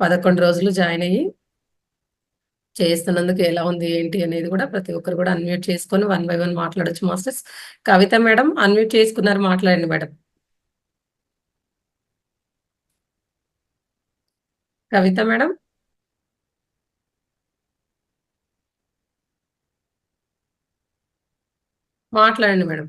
11 రోజులు జాయిన్ అయ్యి చేస్తున్నందుకు ఎలా ఉంది ఏంటి అనేది కూడా ప్రతి ఒక్కరు కూడా అన్మ్యూట్ చేసుకొని వన్ బై వన్ మాట్లాడొచ్చు మాస్టర్స్. కవిత మేడం అన్మ్యూట్ చేసుకున్నారు, మాట్లాడండి మేడం. కవిత మేడం మాట్లాడండి మేడం.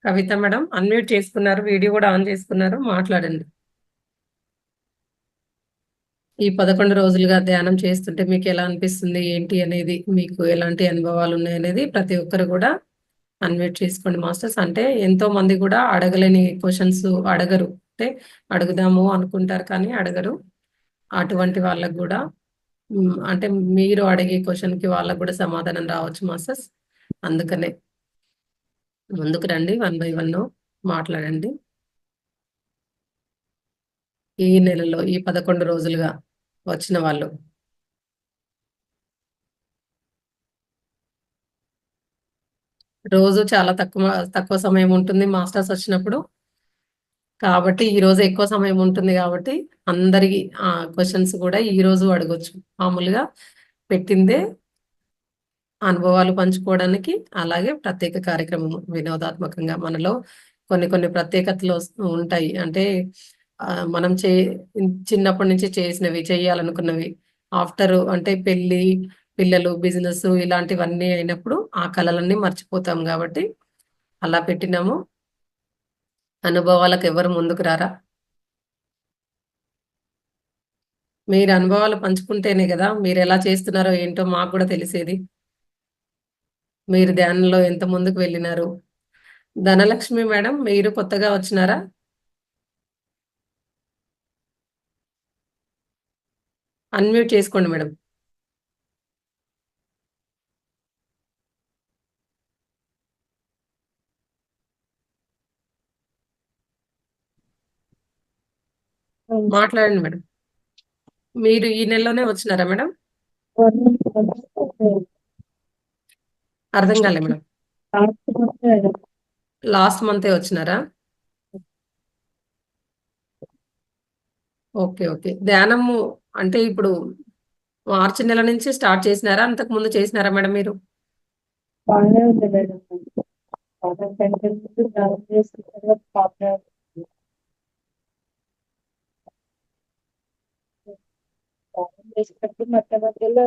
కవిత మేడం అన్మ్యూట్ చేసుకున్నారు, వీడియో కూడా ఆన్ చేసుకున్నారు, మాట్లాడండి. ఈ 11 రోజులుగా ధ్యానం చేస్తుంటే మీకు ఎలా అనిపిస్తుంది ఏంటి అనేది, మీకు ఎలాంటి అనుభవాలు ఉన్నాయనేది ప్రతి ఒక్కరు కూడా అన్మ్యూట్ చేసుకోండి మాస్టర్స్. అంటే ఎంతో మంది కూడా అడగలేని క్వశ్చన్స్ అడగరు, అంటే అడుగుదాము అనుకుంటారు కానీ అడగరు. అటువంటి వాళ్ళకు కూడా అంటే మీరు అడిగే క్వశ్చన్కి వాళ్ళకు కూడా సమాధానం రావచ్చు మాస్టర్స్. అందుకనే ముందుకు రండి, వన్ బై వన్ మాట్లాడండి. ఈ నెలలో ఈ 11 రోజులుగా వచ్చిన వాళ్ళు రోజు చాలా తక్కువ తక్కువ సమయం ఉంటుంది మాస్టర్స్ వచ్చినప్పుడు, కాబట్టి ఈ రోజు ఎక్కువ సమయం ఉంటుంది కాబట్టి అందరికి క్వశ్చన్స్ కూడా ఈ రోజు అడగొచ్చు. మామూలుగా పెట్టిందే అనుభవాలు పంచుకోవడానికి, అలాగే ప్రత్యేక కార్యక్రమం వినోదాత్మకంగా మనలో కొన్ని కొన్ని ప్రత్యేకతలు ఉంటాయి. అంటే మనం చిన్నప్పటి నుంచి చేసినవి చేయాలనుకున్నవి ఆఫ్టర్ అంటే పెళ్ళి, పిల్లలు, బిజినెస్ ఇలాంటివన్నీ అయినప్పుడు ఆ కళలన్నీ మర్చిపోతాం కాబట్టి అలా పెట్టినాము. అనుభవాలకు ఎవరు ముందుకు రారా? మీరు అనుభవాలు పంచుకుంటేనే కదా మీరు ఎలా చేస్తున్నారో ఏంటో మాకు కూడా తెలిసేది. మీరు ధ్యానంలో ఎంత ముందుకు వెళ్ళినారు. ధనలక్ష్మి మేడం మీరు కొత్తగా వచ్చినారా? అన్మ్యూట్ చేసుకోండి మేడం. మాట్లాడండి మేడం. మీరు ఈ నెలలోనే వచ్చినారా మేడం? అర్థం కాలే మేడం. లాస్ట్ మంతే వచ్చినారా? Okay okay. ధ్యానము అంటే ఇప్పుడు మార్చి నెల నుంచి స్టార్ట్ చేసినారా, అంతకు ముందు చేసినారా మేడం మీరు? బాగానే ఉంది మేడం. ఫాదర్ కంటే ధ్యానం చేసిన తర్వాత పాప ధ్యానం చేసినప్పుడు మధ్య మధ్యలో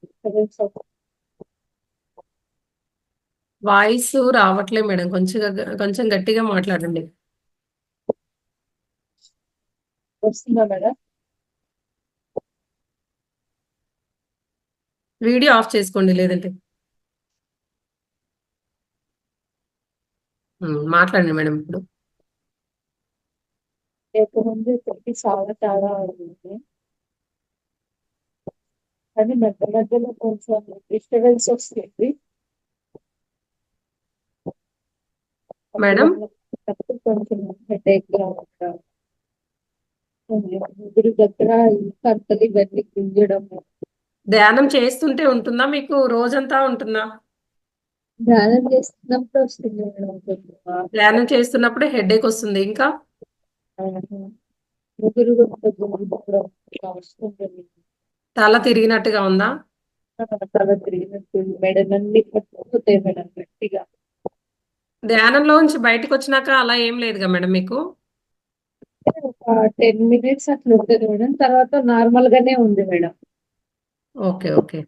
డిస్టర్బెన్స్ అవుతుంది. వాయిస్ రావట్లే మేడం, కొంచెం గట్టిగా మాట్లాడండి. వస్తుందా మేడం? వీడియో ఆఫ్ చేసుకోండి లేదంటే. మాట్లాడండి మేడం ఇప్పుడు. రేపు ముందు ఇప్పటికి చాలా తేడా ఉంది, కానీ మధ్య మధ్యలో కొంచెం డిస్టర్బెన్స్ వస్తుంది. మేడం అప్పుడు కొంచెం హెడేక్ గా ఉంటాం, ముగ్గురు దగ్గర కర్తలు ఇవన్నీ గుంజడం. ధ్యానం చేస్తుంటే ఉంటుందా మీకు, రోజంతా ఉంటుందా? ధ్యానం చేస్తున్నప్పుడు వస్తుంది మేడం కొంచెం. ధ్యానం చేస్తున్నప్పుడే హెడేక్ వస్తుంది, ఇంకా ముగ్గురు కూడా వస్తుంది. తల తిరిగినట్టుగా ఉందా? తల తిరిగినట్టు, మెడలన్నీ పట్టుకుపోతాయి మేడం గట్టిగా. ధ్యానంలోంచి బయటకు వచ్చినాక అలా ఏం లేదుగా మేడం మీకు? ఒక 10 minutes అట్లా ఉంటుంది మేడం, తర్వాత నార్మల్ గానే ఉంది మేడం. Okay okay.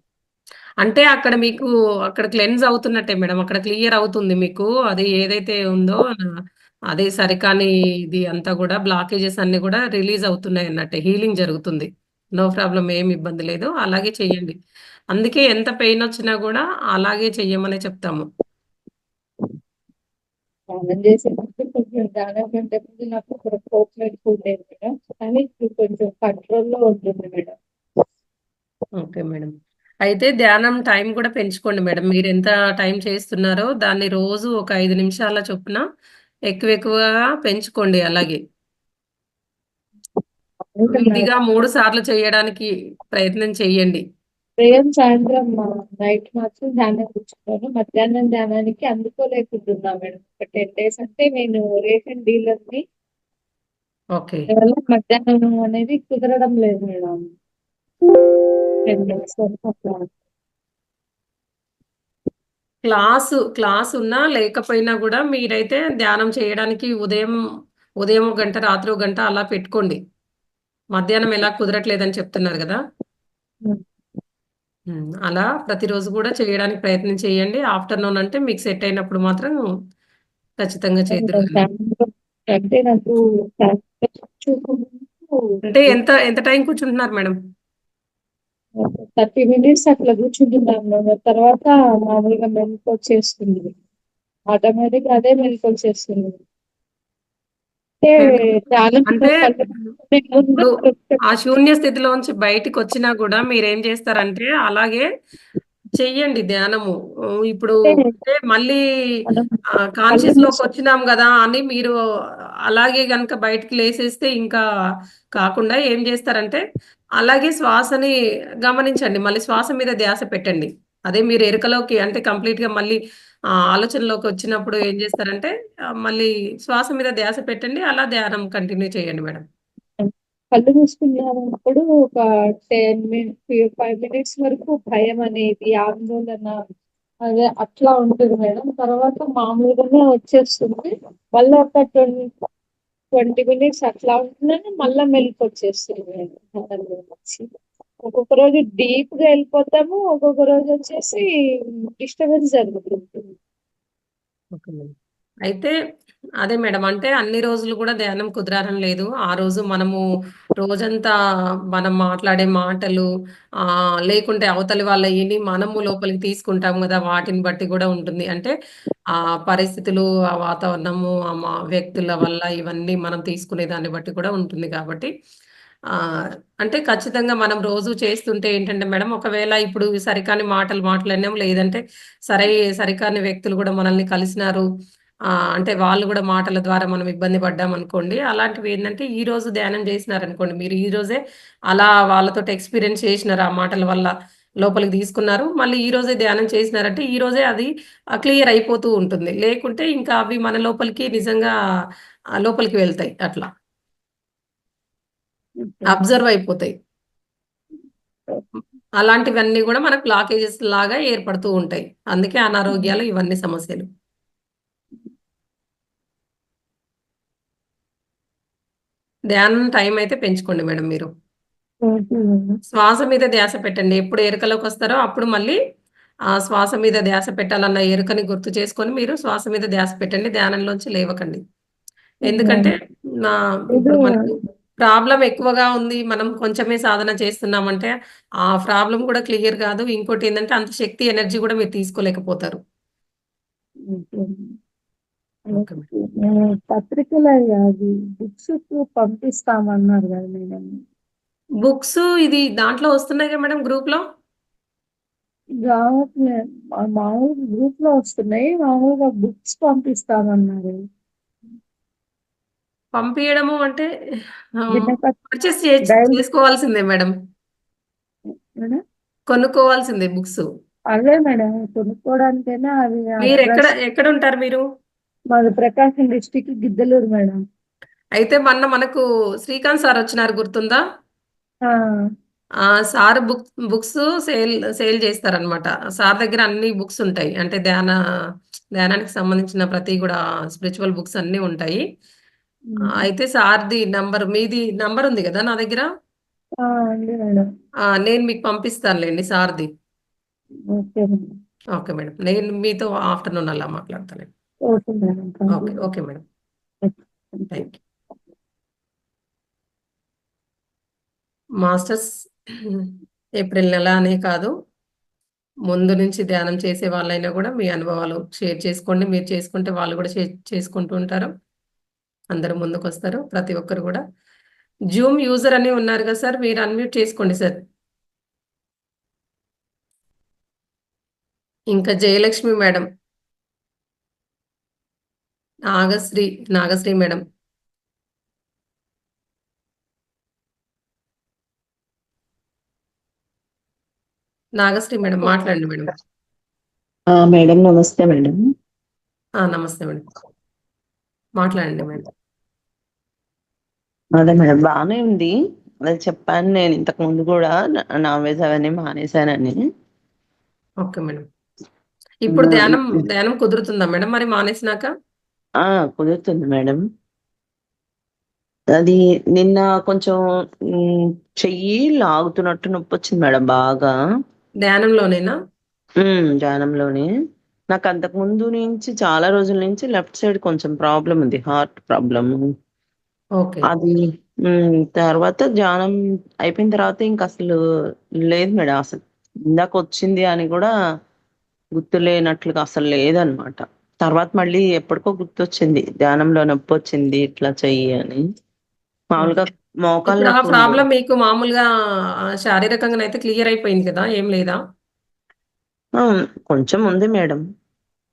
అంటే అక్కడ మీకు అక్కడ క్లెన్స్ అవుతున్నట్టే మేడం, అక్కడ క్లియర్ అవుతుంది మీకు అది ఏదైతే ఉందో అదే సరికాని ఇది అంతా కూడా బ్లాకేజెస్ అన్ని కూడా రిలీజ్ అవుతున్నాయి అన్నట్టే, హీలింగ్ జరుగుతుంది. నో ప్రాబ్లం, ఏమి ఇబ్బంది లేదు, అలాగే చెయ్యండి. అందుకే ఎంత పెయిన్ వచ్చినా కూడా అలాగే చెయ్యమనే చెప్తాము. స్నానం చేసేటప్పుడు కొంచెం ధ్యానం కంటే ముందు నాకు ఒక కోకోనట్ ఫుడ్ మేడం, కానీ ఇప్పుడు కొంచెం కంట్రోల్లో ఉంటుంది మేడం. Okay madam. అయితే ధ్యానం టైం కూడా పెంచుకోండి మేడం. మీరు ఎంత టైం చేస్తున్నారో దాన్ని రోజు ఒక 5 నిమిషాల చొప్పున ఎక్కువ ఎక్కువగా పెంచుకోండి అలాగే. అంటే విధిగా 3 సార్లు చేయడానికి ప్రయత్నం చేయండి. ఉదయం సాయంత్రం నైట్ మాత్రం ధ్యానం కూర్చుంటాను. మధ్యాహ్నం ధ్యానానికి అందుకోలేకుంటున్నా మేడం. ఒక 10 డేస్ అంటే నేను రేషన్ డీలర్‌ని. ఓకే. అందువల్ల మధ్యాహ్నం అనేది కుదరడం లేదు మేడం. 10 డేస్ వరకు అట్లా. క్లాస్ ఉన్నా లేకపోయినా గూడా మీరైతే ధ్యానం చేయడానికి ఉదయం ఒక గంట, రాత్రి ఒక గంట అలా పెట్టుకోండి. మధ్యాహ్నం ఎలా కుదరట్లేదని చెప్తున్నారు గదా! హ్మ్. అలా ప్రతిరోజు గూడా చేయడానికి ప్రయత్నం చేయండి. ఆఫ్టర్‌నూన్ అంటే మీకు సెట్ అయినప్పుడు మాత్రం ఖచ్చితంగా చేద్దురు గాని. సాయంత్రం అంటే నాకు సాయంత్రం అంటే ఎంత టైం కూర్చుంటున్నారు మేడం? 30 మినిట్స్ అట్లా కూర్చుంటున్నాను మేడం. తర్వాత మామూలుగా మెలుకువొచ్చేస్తుంది. ఆటోమేటిక్‌గా అదే మెలుకువొచ్చేస్తుంది. అంటే ధ్యానంలో అంటే కళ్ళు మూసుకునే ముందు ఇప్పుడు కొంచెం ఆ శూన్య స్థితిలోంచి బయటికొచ్చినా గూడా మీరేం చేస్తారంటే, అలాగే చెయ్యండి ధ్యానము. ఇప్పుడు అంటే అంటే మళ్ళీ మనం కళ్ళు మూసుకు కాన్షియస్‌లోకొచ్చినాం గదా! అని మీరు అలాగే గనక బయటికి లేసేస్తే ఇంకా కాకుండా ఏం జేస్తారంటే, అలాగే శ్వాసని గమనించండి. మళ్ళీ శ్వాస మీద ధ్యాస పెట్టండి. అదే మీరు ఎరుకలోకి అంటే కంప్లీట్‌గా మళ్ళీ ఆలోచనలోకొచ్చినప్పుడు ఏం జేస్తారంటే, మళ్ళీ శ్వాస మీద ధ్యాస పెట్టండి. అలా ధ్యానం కంటిన్యూ చేయండి మేడం. కళ్ళు మూసుకున్నప్పుడు ఒక 5 మినిట్స్ వరకు భయం అనేది, ఆందోళన అదే అట్లా ఉంటుంది మేడం. తర్వాత మామూలుగానే వచ్చేస్తుంది. మళ్ళా ఒక 20 మినిట్స్ అట్లా ఉంటుందని మళ్ళా మెలుకువొచ్చేస్తుంది మేడం ధ్యానంలో నుంచి. ఒక్కొక్క రోజు డీప్‌గా ఎళ్ళిపోతాము. ఒక్కొక్క రోజు వచ్చేసి డిస్టర్బెన్స్ జరుగుతుంటుంది. Okay madam. అయితే అదే మేడం. అంటే అన్ని రోజులు గూడా ధ్యానం కుదరడం లేదు. ఆ రోజు మనము రోజంతా మనం మాట్లాడే మాటలు లేకుంటే అవతలి వాళ్ళయిని మనము లోపలికి తీసుకుంటాం గదా! వాటిని బట్టి గూడా ఉంటుంది. అంటే పరిస్థితులు, ఆ వాతావరణము, వ్యక్తుల వల్ల ఇవన్నీ మనం తీసుకునే దాన్ని బట్టి కూడా ఉంటుంది కాబట్టి అంటే ఖచ్చితంగా మనం రోజు చేస్తుంటే ఏంటంటే మేడం, ఒకవేళ ఇప్పుడు సరికాని మాటలు మాట్లాడినాం, లేదంటే సరే సరికాని వ్యక్తులు గూడా మనల్ని కలిసినారు. అంటే వాళ్ళు గూడా మాటల ద్వారా మనం ఇబ్బంది పడ్డామనుకోండి. అలాంటివేందంటే ఈరోజు ధ్యానం జేసినారనుకోండి, మీరు ఈరోజే అలా వాళ్ళతోటి ఎక్స్‌పీరియన్స్ చేసినారు. ఆ మాటల వల్ల లోపలికి తీసుకున్నారు. మళ్ళీ ఈరోజే ధ్యానం చేసినారంటే ఈరోజే అది క్లియర్ అయిపోతూ ఉంటుంది. లేకుంటే ఇంకా అవి మన లోపలికి నిజంగా లోపలికి వెళ్తాయి అట్లా. ఓకే. అబ్జర్వ్ అయిపోతాయి. అలాంటివన్నీ గూడా మనకు బ్లాకేజెస్ లాగా ఏర్పడుతూ ఉంటాయి. అందుకే అనారోగ్యాలు ఇవన్నీ సమస్యలు. ధ్యానం టైమయితే పెంచుకోండి మేడం మీరు. Okay madam. శ్వాస మీద ధ్యాస పెట్టండి. ఎప్పుడు ఎరుకలోకొస్తారో అప్పుడు మళ్ళీ శ్వాస మీద ధ్యాస పెట్టాలన్న ఎరుకని గుర్తు చేసుకొని మీరు శ్వాస మీద ధ్యాస పెట్టండి. ధ్యానంలోంచి లేవకండి. ఎందుకంటే నా ఇది ఇప్పుడు మనకు ప్రాబ్లమ్ ఎక్కువగా ఉంది. మనం కొంచెమే సాధన చేస్తున్నామంటే ఆ ప్రాబ్లమ్ కూడా క్లియర్ కాదు. ఇంకోటేందంటే అంత శక్తి, ఎనర్జీ కూడా మీరు తీసుకోలేకపోతారు. ఓకే. Okay madam. పత్రికలయి అది బుక్స్‌కు పంపిస్తామన్నారు గదా మేడం. బుక్స్ ఇది దాంట్లో వస్తున్నాయిగా మేడం గ్రూప్‌లో. రావట్లే. మామూలుగా గ్రూప్‌లో వస్తున్నాయి. మామూలుగా బుక్స్ పంపిస్తామన్నారు. పంపియడము అంటే దినపత్రిక పర్చేస్ డైలీ చేసుకోవాల్సిందే మేడం. మేడం. కొనుక్కోవాల్సిందే బుక్స్. అదే మేడం కొనుక్కోవడానికైనా అవి మీరెక్కడ అడ్రస్ ఎక్కడుంటారు మీరు? మాది ప్రకాశం డిస్ట్రిక్ట్ గిద్దలూరు మేడం. అయితే మొన్న మనకు శ్రీకాంత్ సార్ వచ్చినారు గుర్తుందా? ఆ! సార్ బుక్స్ సేల్ చేస్తారనమాట. సార్ దగ్గర అన్ని బుక్స్ ఉంటాయి. అంటే ధ్యానానికి సంబంధించిన ప్రతి గూడా స్పిరిచ్యువల్ బుక్స్ అన్నీ ఉంటాయి. హ్మ్. అయితే సార్‌ది మీది నంబర్ ఉంది గదా! నా దగ్గర. ఆ! ఉంది మేడం. నేను మీకు పంపిస్తానులెండి సార్‌ది. Okay madam. Okay madam. నేను మీతో ఆఫ్టర్‌నూన్ అలా మాట్లాడతానండి. Okay madam. Thank you okay. Madam. Okay madam. Okay. Thank you. Thank you. Masters April నెల అనే కాదు. ముందు నుంచి ధ్యానం చేసే వాళ్ళైనా గూడా మీ అనుభవాలు షేర్ చేసుకోండి. మీరు చేసుకుంటే వాళ్ళు గూడా షేర్ చేసుకుంటూ ఉంటారు. అందరూ ముందుకొస్తారు. ప్రతి ఒక్కరు గూడా. జూమ్ యూజర్ అని ఉన్నారు గదా సార్! మీరు అన్‌మ్యూట్ చేసుకోండి సార్. ఇంకా Jayalakshmi madam, Nagasri, Nagasri madam. Nagasri madam మాట్లాడండి మేడం. మేడం నమస్తే మేడం. నమస్తే మేడం, మాట్లాడండి మేడం. అదే మేడం బాగానే ఉంది. అదే చెప్పాను నేను ఇంతకు ముందు కూడా నాన్ వెజ్ అవన్నీ మానేశానని. Okay madam. ఇప్పుడు ధ్యానం ధ్యానం కుదురుతుందా మేడం మరి మానేసినాక? కుదురుతుంది మేడం. అది నిన్న కొంచెం చెయ్యి లాగుతున్నట్టు నొప్పి వచ్చింది మేడం బాగా. ధ్యానంలోనేనా? ధ్యానంలోనే. నాకు అంతకు ముందు నుంచి చాలా రోజుల నుంచి లెఫ్ట్ సైడ్ కొంచెం ప్రాబ్లం ఉంది, హార్ట్ ప్రాబ్లమ్. ఓకే. అది తర్వాత ధ్యానం అయిపోయిన తర్వాత ఇంక అసలు లేదు మేడం. అసలు ఇందాక వచ్చింది అని కూడా గుర్తులేనట్లుగా అసలు లేదనమాట. తర్వాత మళ్ళీ ఎప్పటికో గుర్తొచ్చింది, ధ్యానంలో నొప్పి వచ్చింది ఇట్లా చెయ్యి అని. మామూలుగా మోకాలు ఇప్పుడు ఆ నొప్పి ఉండేది. ప్రాబ్లం మీకు మామూలుగా శారీరకంగానైతే క్లియర్ అయిపోయింది కదా, ఏం లేదా? ఆ, కొంచెం ఉంది మేడం,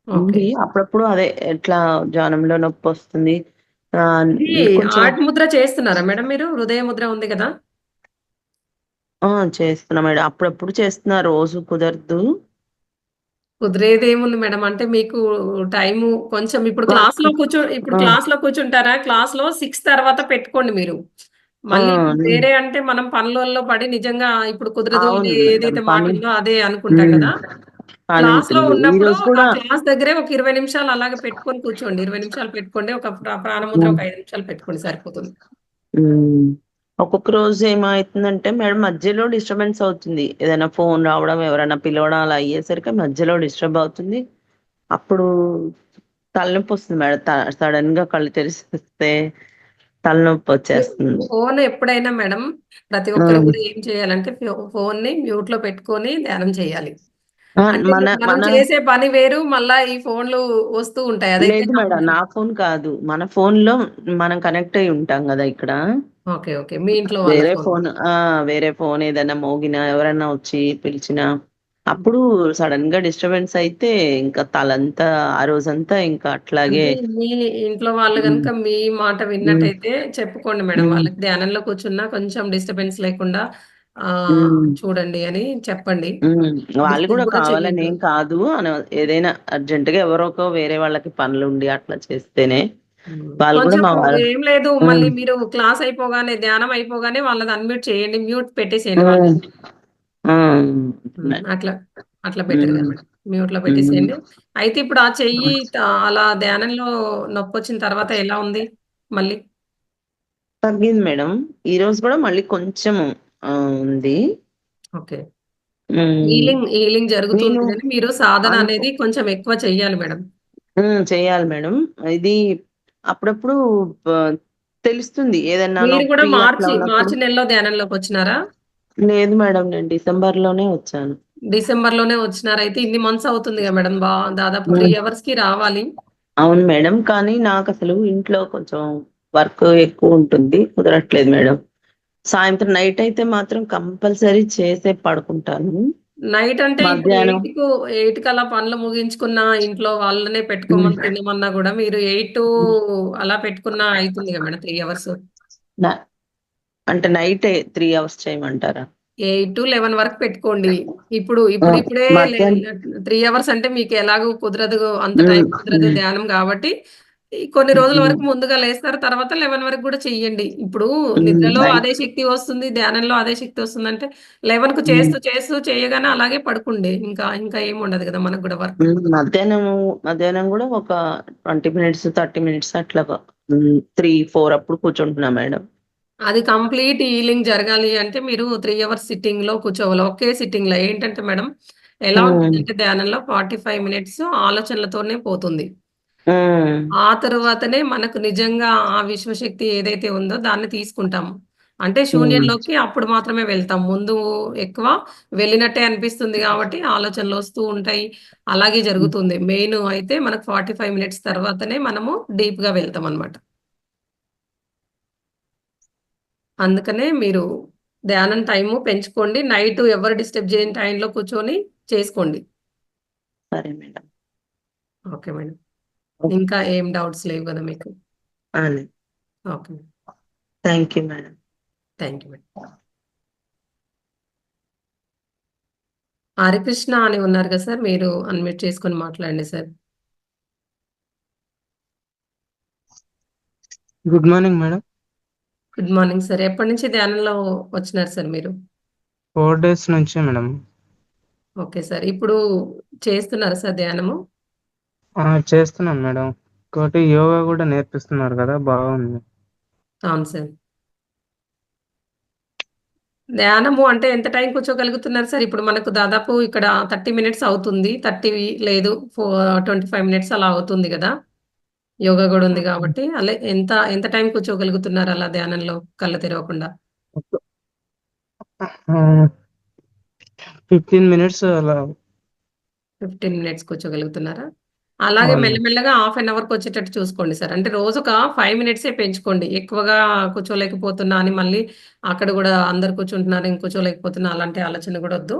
ఓకే. ఉంది. అప్పుడప్పుడు అదే ఎట్లా ధ్యానంలో నొప్పి వస్తుంది. ఇది కొంచెం ఆర్ట్ ముద్ర చేస్తున్నారా మేడం మీరు? హృదయ ముద్ర ఉంది కదా? చేస్తున్నా మేడం, అప్పుడప్పుడు చేస్తున్నా, రోజు కుదరదు. కుదిరేది ఏముంది మేడం, అంటే మీకు టైము కొంచెం ఇప్పుడు వర్క్ క్లాస్లో కూర్చుంటారా? క్లాస్లో 6 తర్వాత పెట్టుకోండి మీరు. మళ్ళీ ఇప్పుడు వేరే అంటే మనం పనులలో పడి నిజంగా ఇప్పుడు కుదరదు అవును ఇది మేడం, ఏదైతే మాట పని ఉందో అదే అనుకుంటాం కదా. పని క్లాస్లో ఉంటుంది. ఈ ఉన్నప్పుడు రోజు ఆ కూడా క్లాస్ దగ్గరే ఒక 20 నిమిషాలు అలాగే పెట్టుకొని కూర్చోండి. 20 నిమిషాలు పెట్టుకోండి. ఒక ప్రాణముద్ర ఒక 5 నిమిషాలు పెట్టుకోండి, సరిపోతుంది. ఉమ్, ఒక్కొక్క రోజు ఏమైతుందంటే మేడం మధ్యలో డిస్టర్బెన్స్ అవుతుంది. ఏదైనా ఫోన్ రావడం, ఎవరైనా పిలవడం అలా అయ్యేసరికి మధ్యలో డిస్టర్బ్ అవుతుంది. అప్పుడు తలనొప్పి వస్తుంది మేడం. సడన్ గా కళ్ళు తెరిస్తే తలనొప్పి వచ్చేస్తుంది. ఫోన్ ఎప్పుడైనా మేడం ప్రతి ఆ, ఒక్కరు కూడా ఏం చేయాలంటే ఫోన్ని మ్యూట్ లో పెట్టుకొని ధ్యానం చేయాలి. ఆ, అంటే మన మనం మన చేసే పని వేరు, మళ్ళా ఈ ఫోన్లు వస్తూ ఉంటాయి. అదైతే లేదు మేడం, నా ఫోన్ కాదు, మన ఫోన్ లో మనం కనెక్ట్ అయి ఉంటాం కదా ఇక్కడ. ఓకే. ఓకే. మీ ఇంట్లో వాళ్ళ వేరే ఫోన్. ఫోన్ వేరే ఫోన్ ఏదైనా మోగినా, ఎవరైనా వచ్చి పిలిచినా, అప్పుడు సడన్ గా డిస్టర్బెన్స్ అయితే ఇంకా తలంతా ఆ రోజంతా ఇంకా అట్లాగే. అంటే మీ ఇంట్లో వాళ్ళు ఉమ్, గనుక మీ మాట ఉమ్, విన్నట్టయితే చెప్పుకోండి మేడం. ఉమ్, వాళ్ళకి ధ్యానంలో కూర్చున్నా కొంచెం డిస్టర్బెన్స్ లేకుండా ఉమ్, చూడండి అని చెప్పండి. ఉమ్. వాళ్ళు డిస్టర్బ్ కూడా కూడా కావాలని చెయ్యొద్దు. ఏం కాదు అని, ఏదైనా అర్జెంట్ గా ఎవరొకో వేరే వాళ్ళకి పనులు ఉండి అట్లా చేస్తేనే. వాళ్ళు కూడా కొంచెం మా వాళ్ళ ఏం లేదు, మళ్ళీ ఉమ్, మీరు క్లాస్ అయిపోగానే, ధ్యానం అయిపోగానే వాళ్ళది అన్‌మ్యూట్ చేయండి. మ్యూట్ పెట్టేసేయండి ఉమ్, వాళ్ళది. ఉమ్, అట్లా అట్లా బెటర్‌గా ఉమ్, మేడం. మ్యూట్‌లో ఉమ్. పెట్టేసేయండి. అయితే ఇప్పుడు ఆ చెయ్యి అలా ధ్యానంలో నొప్పొచ్చిన తర్వాత ఎలా ఉంది మళ్ళీ? తగ్గింది మేడం. ఈ రోజు కూడా మళ్ళీ కొంచెం ఉంది. ఓకే. హ్మ్. హీలింగ్ జరుగుతుంది నేను గానీ, మీరు సాధన అనుకో అనేది కొంచెం ఎక్కువ చెయ్యాలి మేడం. చేయాలి మేడం. ఇది అప్పుడప్పుడు ప తెలుస్తుంది, ఏదన్నా మీరు కూడా నొప్పి అట్లా ఉన్నప్పుడు. మార్చి నెలలో ధ్యానంలోకొచ్చినారా? లేదు మేడం, నేను డిసెంబర్‌లోనే వచ్చాను. డిసెంబర్‌లోనే వచ్చినారా? అయితే ఇన్ని మంత్స్ అవుతుందిగా మేడం. దాదాపు 3 హ్మ్. అవర్స్‌కి రావాలి. అవును మేడం. కానీ నాకసలు ఇంట్లో కొంచెం వర్క్ ఎక్కువుంటుంది, కుదరట్లేదు మేడం. సాయంత్రం నైట్ అయితే మాత్రం కంపల్సరీ చేసే పడుకుంటాను. నైట్ అంటే ఇప్పుడు మధ్యాహ్నం 8కి అలా పనులు ముగించుకున్న ఇంట్లో వాళ్ళనే హ్మ్. పెట్టుకోమని తినమన్నా గూడా మీరు 8 అలా పెట్టుకున్నా అయితుందిగా మేడం, 3 అవర్స్. న అంటే నైటే 3 అవర్స్ చేయమంటారా? 8-11 వరకు పెట్టుకోండి. ఆ! ఇప్పుడిప్పుడే మధ్యాహ్నం 3 అవర్స్ అంటే మీకు ఎలాగో కుదరదు. అంత టైం హ్మ్. కుదరదు హ్మ్. ధ్యానం గాబట్టి, ఈ కొన్ని రోజుల హ్మ్. వరకు ముందుగా లేస్తారు. తర్వాత 11 వరకు గూడా చెయ్యండి. ఇప్పుడు హ్మ్. నిద్రలో అదే శక్తి వస్తుంది, ధ్యానంలో అదే శక్తి వస్తుందంటే 11కు హ్మ్. చేస్తూ చేయగానే అలాగే పడుకోండి. ఇంకా ఏముండదు గదా మనకు గూడా వర్క్. మధ్యాహ్నం గూడా ఒక 20 మినిట్స్, 30 మినిట్స్ అట్లా 3, 4 అప్పుడు కూర్చుంటున్నా మేడం. అది కంప్లీట్ హీలింగ్ జరగాలి అంటే మీరు 3 అవర్స్ సిట్టింగ్‌లో కూర్చోవాలి. ఒకే సిట్టింగ్‌లో ఏంటంటే మేడం, ఎలా హ్మ్. ఉంటుందంటే ధ్యానంలో 45 మినిట్స్ ఆలోచనలతోనే పోతుంది. హ్మ్. ఆ తరువాతనే మనకు నిజంగా ఆ విశ్వశక్తి ఏదైతే ఉందో దాన్ని తీసుకుంటాము. అంటే హ్మ్. శూన్యంలోకి అప్పుడు మాత్రమే వెళ్తాం. ముందు ఎక్కువ వెళ్ళినట్టే అనిపిస్తుంది గాబట్టి ఆలోచనలొస్తూ ఉంటాయి. అలాగే హ్మ్. జరుగుతుంది. మెయిన్ అయితే మనకు 45 మినిట్స్ తర్వాతనే మనము డీప్‌గా వెళ్తామనమాట. అందుకనే మీరు ధ్యానం టైము పెంచుకోండి. నైటు ఎవరు డిస్టర్బ్ చేయని టైంలో కూర్చొని చేసుకోండి. సరే మేడం. Okay madam. ఓకే. ఇంకా ఏం డౌట్స్ లేవు గదా మీకు? లేదు. Okay. Thank you madam. Thank you madam. Harikrishna అని ఉన్నారు కదా సార్, మీరు అన్మ్యూట్ చేసుకొని మాట్లాడండి sir. Good morning madam. Good morning sir. ఎప్పటి నుంచి ధ్యానంలో వచ్చినారు సార్ మీరు? 4 days నుంచే మేడం. Okay sir. ఇప్పుడు చేస్తున్నారా సార్ ధ్యానము? చేస్తున్నాను మేడం. ఇంకోటి యోగా కూడా నేర్పిస్తున్నారు కదా, బాగుంది. అవును సార్. ధ్యానము అంటే ఎంత టైం కూర్చోగలుగుతున్నారు సార్? ఇప్పుడు మనకు దాదాపు ఇక్కడ 30 మినిట్స్ అవుతుంది. 30 లేదు 25 మినిట్స్ అలా అవుతుంది కదా! యోగా కూడా ఉంది కాబట్టి అలా ఎంత ఎంత టైం కూర్చోగలుగుతున్నారు అలా ధ్యానంలో కళ్ళు తెరవకుండా? 15 minutes అలా. 15 మినిట్స్ కూర్చోగలుగుతున్నారా? అలాగే అవును. మెల్లమెల్లగా హాఫ్ అన్ అవర్‌కి వచ్చేటట్టు చూసుకోండి సార్. అంటే రోజొక 5 మినిట్సే పెంచుకోండి. ఎక్కువగా కూర్చోలేకపోతున్నా అని మళ్ళీ అక్కడ గూడా అందరూ కూర్చుంటున్నారు, నేను కూర్చోలేకపోతున్నా అలాంటి ఆలోచన గూడా వద్దు.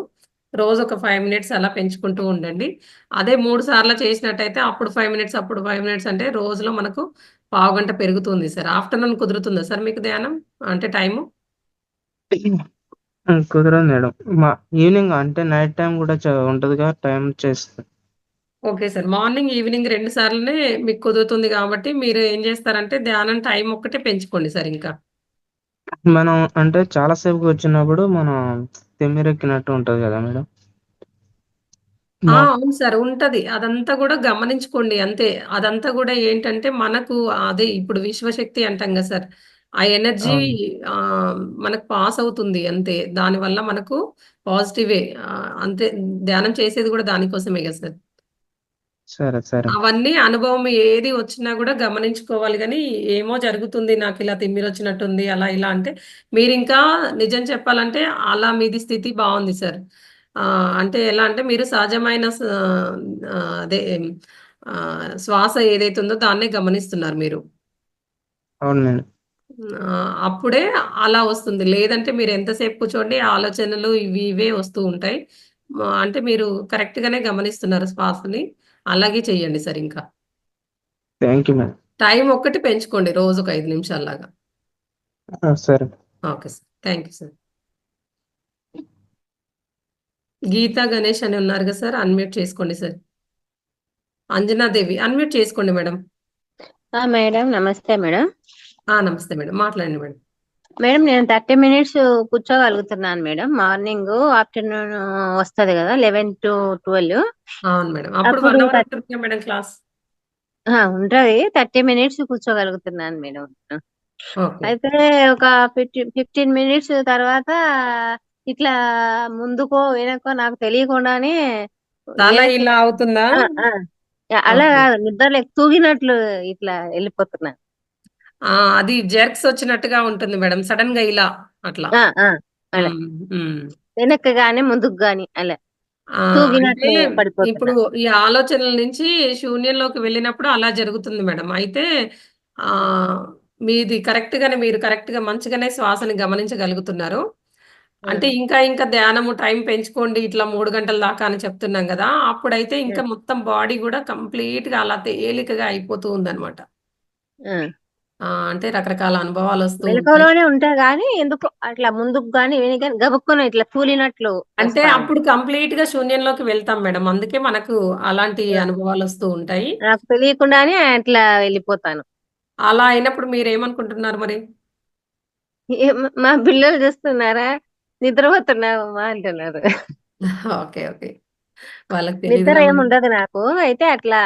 రోజొక 5 మినిట్స్ అలా పెంచుకుంటూ ఉండండి. అదే 3 సార్లు చేసినట్టయితే అప్పుడు 5 మినిట్స్, అప్పుడు 5 మినిట్స్ అంటే రోజులో మనకు పావుగంట పెరుగుతుంది సార్. ఆఫ్టర్‌నూన్ కుదురుతుందా సార్ మీకు ధ్యానం? అంటే టైము? కుదరదు మేడం. ఈవినింగ్ అంటే నైట్ టైం కూడా ఉంటదిగా, టైం చేస్తా. Okay sir. మార్నింగ్, ఈవినింగ్ 2 సార్లునే మీకు కుదురుతుంది గాబట్టి, మీరు ఏం జేస్తారంటే ధ్యానం టైం ఒక్కటే పెంచుకోండి సార్ ఇంకా. మనం అంటే చాలా సేపు కూర్చున్నప్పుడు మనం తిమ్మిరెక్కినట్టు ఉంటది కదా మేడం. అవును సార్. ఉంటది. అదంతా గూడా గమనించుకోండి అంతే. అదంతా గూడా ఏంటంటే, మనకు అదే ఇప్పుడు విశ్వశక్తి అంటాం గదా సార్! ఆ ఎనర్జీ అవును. మనకు పాస్ అవుతుంది అంతే. దానివల్ల మనకు పాజిటివే. అంతే ధ్యానం చేసేది గూడా దానికోసమే గదా సార్! సరే సరే. అవన్నీ అనుభవం ఏది వచ్చినా గూడా గమనించుకోవాలి గానీ, ఏమో జరుగుతుంది నాకిలా తిమ్మిరొచ్చినట్టుంది అలా ఇలా అంటే, మీరింకా నిజం చెప్పాలంటే అలా మీది స్థితి బావుంది సార్. అంటే ఎలా అంటే మీరు సహజమైన అదే శ్వాస ఏదైతే ఉందో దాన్నే గమనిస్తున్నారు మీరు. అవును మేడం. అప్పుడే అలా వస్తుంది. లేదంటే మీరు ఎంతసేపు కూర్చోండి ఆలోచనలు ఇవి ఇవే వస్తూ ఉంటాయి. అంటే మీరు కరెక్ట్‌గానే గమనిస్తున్నారు శ్వాసని. అలాగే చేయండి సార్ ఇంకా. Thank you madam. టైం ఒక్కటి పెంచుకోండి రోజుకు 5 నిమిషాల్లాగా. సరే. Okay sir. Thank you sir. Geetha Ganesh అని ఉన్నారు కదా సార్! అన్‌మ్యూట్ చేసుకోండి సార్. అంజనాదేవి అన్‌మ్యూట్ చేసుకోండి మేడం. మేడం నమస్తే మేడం. నమస్తే మేడం. మాట్లాడండి మేడం. మేడం నేను 30 మినిట్స్ కూర్చోగలుగుతున్నాను మేడం. మార్నింగ్, ఆఫ్టర్‌నూన్ వస్తది కదా 11-12. అవును మేడం. అప్పుడు అప్పుడు 1 అవర్ ఉంటుందిగా మేడం క్లాస్. ఉంటది. 30 మినిట్స్ కూర్చోగలుగుతున్నాను మేడం. ఓకే. అయితే ఒక 15 మినిట్స్ తర్వాత ఇట్లా ముందుకో, వెనకో నాకు తెలియకుండానే తల వెనక్కి ఇలా అవుతుందా? ఆ! ఆ! అలా ఓకే. కాదు, నిద్రలోకి తూగినట్లు ఇట్లా వెళ్ళిపోతున్నా. అది జెర్క్స్ వచ్చినట్టుగా ఉంటుంది మేడం. సడెన్‌గా ఇలా అట్లా. ఆ! ఆ! అలా హ్మ్. హ్మ్. వెనక్కి గాని, ముందుకు గాని అలా అంటే తూగినట్లు ఇప్పుడు పడిపోతున్నా. ఈ ఆలోచనల నుంచి శూన్యంలోకి వెళ్ళినప్పుడు అలా జరుగుతుంది మేడం. అయితే ఆహ్, మీది కరెక్ట్‌గానే మీరు కరెక్ట్‌గా మంచిగానే శ్వాసని గమనించగలుగుతున్నారు. అంటే హ్మ్. ఇంకా ధ్యానము టైం పెంచుకోండి ఇట్లా 3 గంటల దాకా అని చెప్తున్నాం గదా! అప్పుడైతే ఇంకా హ్మ్. మొత్తం బాడీ గూడా కంప్లీట్‌గా అలా తేలికగా అయిపోతూ ఉందన్నమాట. హ్మ్. అంటే రకరకాల అనుభవాలొస్తూ ఉంటాయి. మెలకువలోనే ఉంటా గానీ, ఎందుకో అట్లా ముందుకు గాని, వెనక్కి గాని గబుక్కున ఇట్లా తూలినట్లు అంటే వస్తా ఉంది. అప్పుడు కంప్లీట్‌గా శూన్యంలోకి వెళ్తాం మేడం. అందుకే మనకు అలాంటి ఆ! అనుభవాలొస్తూ ఉంటాయి. నాకు తెలియకుండానే అట్లా వెళ్ళిపోతాను. అలా అయినప్పుడు మీరేమనుకుంటున్నారు మరి? మా పిల్లలు చూస్తున్నారా? నిద్రపోతున్నావమ్మా అంటున్నారు. ఓకే. ఓకే. వాళ్ళకి నిద్ర తెలీదుగా మేడం. ఏముండదు నాకు. అయితే అట్లా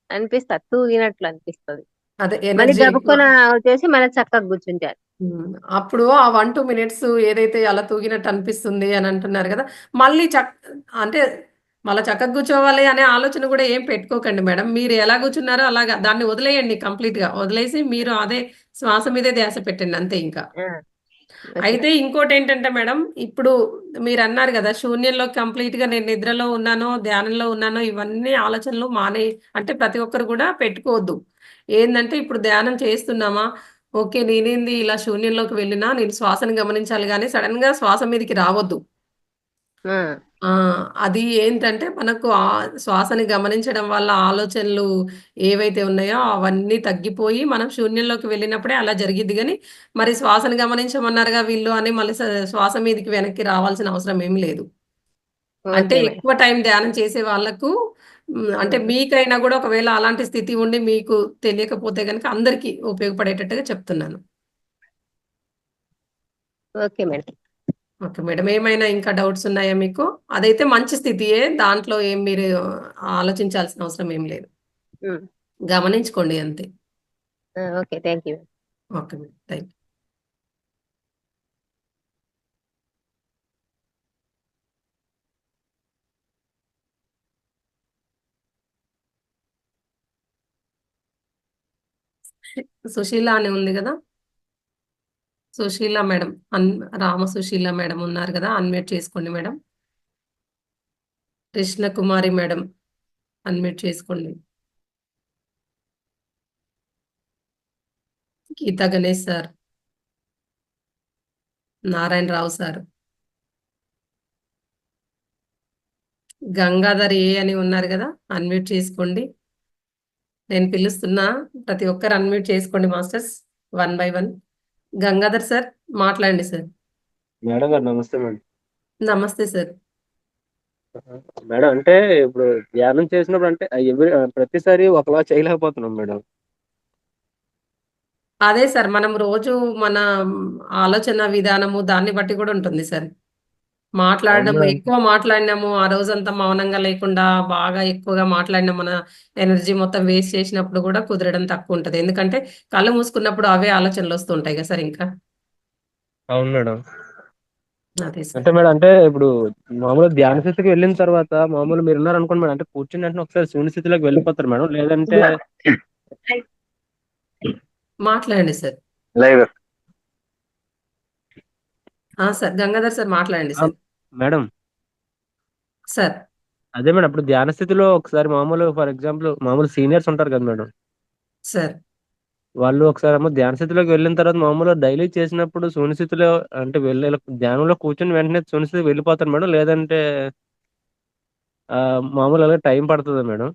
అనిపిస్తది. తూగినట్లు అనిపిస్తది. అదే మళ్ళీ ఎనర్జీ ఎక్కువ. గబుక్కున వచ్చేసి మళ్ళీ చక్కగా కూర్చుంటాను. అప్పుడు ఆ 1, 2 మినిట్స్ ఏదైతే అలా తూగినట్టు అనిపిస్తుంది అని అంటున్నారు గదా! మళ్ళీ అంటే మళ్ళా చక్కగా కూర్చోవాలి అనే ఆలోచన గూడా ఏం పెట్టుకోకండి మేడం. మీరు ఎలా కూర్చున్నారో అలాగా దాన్ని వదిలేయండి కంప్లీట్‌గా. వదిలేసి మీరు అదే శ్వాస మీదే ధ్యాస పెట్టండి అంతే ఇంకా. ఆ! అట్లా. అయితే ఇంకోటేంటంటే మేడం, ఇప్పుడు మీరన్నారు గదా! శూన్యంలో కంప్లీట్‌గా నేను నిద్రలో ఉన్నానో, ధ్యానంలో ఉన్నానో ఇవన్నీ ఆలోచనలు అంటే ప్రతి ఒక్కరు గూడా పెట్టుకోవద్దు. ఏందంటే ఇప్పుడు ధ్యానం చేస్తున్నామా, ఓకే. నేనేంది ఇలా శూన్యంలోకి వెళ్ళినా నేను శ్వాసను గమనించాలి గానీ సడెన్‌గా శ్వాస మీదకి రావద్దు. ఆ! ఆ! అది ఏంటంటే మనకు శ్వాసని గమనించడం వల్ల ఆలోచనలు ఏవైతే ఉన్నాయో అవన్నీ తగ్గిపోయి మనం శూన్యంలోకి వెళ్ళినప్పుడే అలా జరిగిద్ది గానీ, మరి శ్వాసను గమనించమన్నారుగా వీళ్ళు అని మళ్ళీ శ్వాస మీదకి వెనక్కి రావాల్సిన అవసరం ఏమి లేదు. అంటే ఓకే మేడం. ఎక్కువ టైం ధ్యానం చేసే వాళ్ళకు అంటే మీకైనా కూడా ఒకవేళ అలాంటి స్థితి ఉండి మీకు తెలియకపోతే గనుక అందరికీ ఉపయోగపడేటట్టుగా చెప్తున్నాను. Okay madam. Okay madam. ఏమైనా ఇంకా డౌట్స్ ఉన్నాయా మీకు? అదైతే మంచి స్థితియే. దాంట్లో ఏం మీరు ఆలోచించాల్సిన అవసరం ఏం లేదు. ఉమ్. గమనించుకోండి అంతే. Okay, thank you. Okay madam. Thank you. Sushila అని ఉంది కదా, సుశీల మేడం రామ సుశీల మేడం ఉన్నారు కదా, అన్మ్యూట్ చేసుకోండి madam. Krishna Kumari madam unmute చేసుకోండి. Geetha Ganesh sir, Narayanarao sir, Gangadhar A అని ఉన్నారు కదా, అన్మ్యూట్ చేసుకోండి. నేను పిలుస్తున్నా, ప్రతి ఒక్కరు అన్మ్యూట్ చేసుకోండి మాస్టర్స్, 1 by 1. గంగాధర్ సార్ మాట్లాడండి సార్. మేడం గారు నమస్తే మేడం. నమస్తే సార్. మేడం అంటే ఇప్పుడు ధ్యానం చేసినప్పుడు అంటే ప్రతిసారి ఒకలా చేయలేకపోతున్నాం మేడం. అదే సార్, మనం రోజు మన ఆలోచన విధానము దాన్ని బట్టి కూడా ఉంటుంది సార్. అవును మేడం. ఎక్కువ మాట్లాడినాము, ఆ రోజంతా మౌనంగా లేకుండా బాగా ఎక్కువగా మాట్లాడిన మన ఎనర్జీ మొత్తం వేస్ట్ చేసినప్పుడు కూడా కుదరడం తక్కువ ఉంటుంది. ఎందుకంటే కళ్ళు మూసుకున్నప్పుడు అవే ఆలోచనలు వస్తుంటాయి కదా సార్ ఇంకా. అవును మేడం. అదే సార్. అంటే మేడం అంటే ఇప్పుడు మామూలు ధ్యాన స్థితికి వెళ్ళిన తర్వాత మామూలు మీరు ఉన్నారు అనుకోండి మేడం, అంటే కూర్చుని వెంటనే ఒకసారి శూన్య స్థితిలోకి వెళ్ళిపోతారు మేడం, లేదంటే మాట్లాడండి sir. Live sir Gangadhar sir మాట్లాడండి సార్. మేడం సార్ అదే మేడం ఇప్పుడు ధ్యాన స్థితిలో ఒకసారి మామూలు ఫర్ ఎగ్జాంపుల్ మామూలు సీనియర్స్ ఉంటారు కదా మేడం, సార్ వాళ్ళు ఒకసారి ఏమో ధ్యాన స్థితిలోకి వెళ్ళిన తర్వాత మామూలుగా డైలీ చేసినప్పుడు శూన్య స్థితిలో అంటే ధ్యానంలో కూర్చొని వెంటనే శూన్య స్థితికి వెళ్ళిపోతారు మేడం, లేదంటే మామూలుగా టైం పడుతుందా మేడం?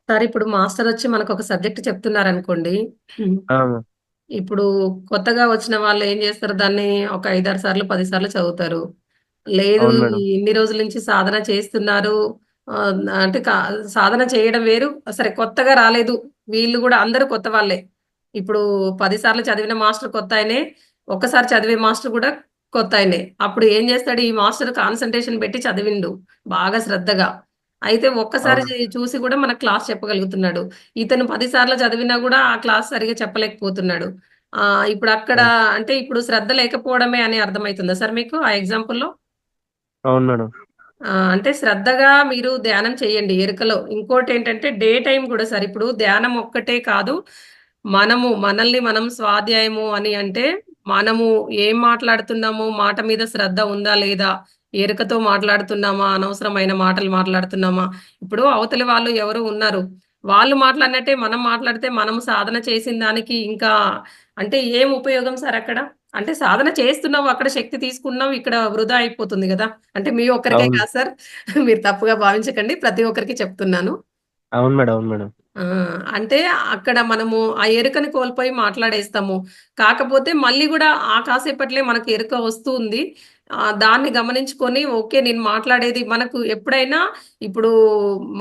సార్ ఇప్పుడు మాస్టర్ వచ్చి మనకు ఒక సబ్జెక్ట్ చెప్తున్నారు అనుకోండి, ఆ, ఇప్పుడు కొత్తగా వచ్చిన వాళ్ళు ఏం చేస్తారు, దాన్ని ఒక 5-6 సార్లు 10 సార్లు చదువుతారు. లేదు అవును మేడం. ఇన్ని రోజుల నుంచి సాధన చేస్తున్నారు, ఆ, అంటే సాధన చేయడం వేరు, సరే కొత్తగా రాలేదు, వీళ్ళు కూడా అందరూ కొత్త వాళ్ళే. ఇప్పుడు 10 సార్లు చదివిన మాస్టర్ కొత్త ఆయనే, ఒక్కసారి చదివే మాస్టర్ కూడా కొత్త ఆయనే. అప్పుడు ఏం చేస్తాడు, ఈ మాస్టర్ కాన్సన్ట్రేషన్ పెట్టి చదివిండు బాగా శ్రద్ధగా, అయితే ఒక్కసారి అవును చూసి కూడా మన క్లాస్ చెప్పగలుగుతున్నాడు. ఇతను 10 సార్లు చదివినా కూడా ఆ క్లాస్ సరిగా చెప్పలేకపోతున్నాడు. ఇప్పుడు అక్కడ అవును అంటే ఇప్పుడు శ్రద్ధ లేకపోవడమే అని అర్థమవుతుందా సార్ మీకు ఆ ఎగ్జాంపుల్లో? అవును మేడం. అంటే శ్రద్ధగా మీరు ధ్యానం చేయండి ఎరుకలో. ఇంకోటేంటంటే డే టైమ్ గూడా సార్, ఇప్పుడు ధ్యానం ఒక్కటే కాదు, మనల్ని మనం స్వాధ్యాయము అని అంటే, మనము ఏం మాట్లాడుతున్నాము, మాట మీద శ్రద్ధ ఉందా లేదా, ఎరుకతో మాట్లాడుతున్నామా, అనవసరమైన మాటలు మాట్లాడుతున్నామా? ఇప్పుడు అవతలి వాళ్ళు ఎవరో ఉన్నారు, వాళ్ళు మాట్లాడినట్టే మనం మాట్లాడితే, మనము సాధన చేసిన దానికి ఇంకా అంటే ఏం ఉపయోగం సార్ అక్కడ? అంటే సాధన చేస్తున్నావు, అక్కడ శక్తి తీసుకున్నావు, ఇక్కడ వృధా అయిపోతుంది గదా! అంటే మీ ఒక్కరికే అవును కాదు సార్. మీరు తప్పుగా భావించకండి. ప్రతి ఒక్కరికి చెప్తున్నాను. అవును మేడం. అవును మేడం. ఆ! అంటే అక్కడ మనము ఆ ఎరుకని కోల్పోయి మాట్లాడేస్తాము. కాకపోతే మళ్ళీ గూడా ఆ కాసేపట్లే మనకు ఎరుక వస్తూ ఉంది. దాన్ని గమనించుకొని ఓకే, నేను మాట్లాడేది మనకు ఎప్పుడైనా ఇప్పుడు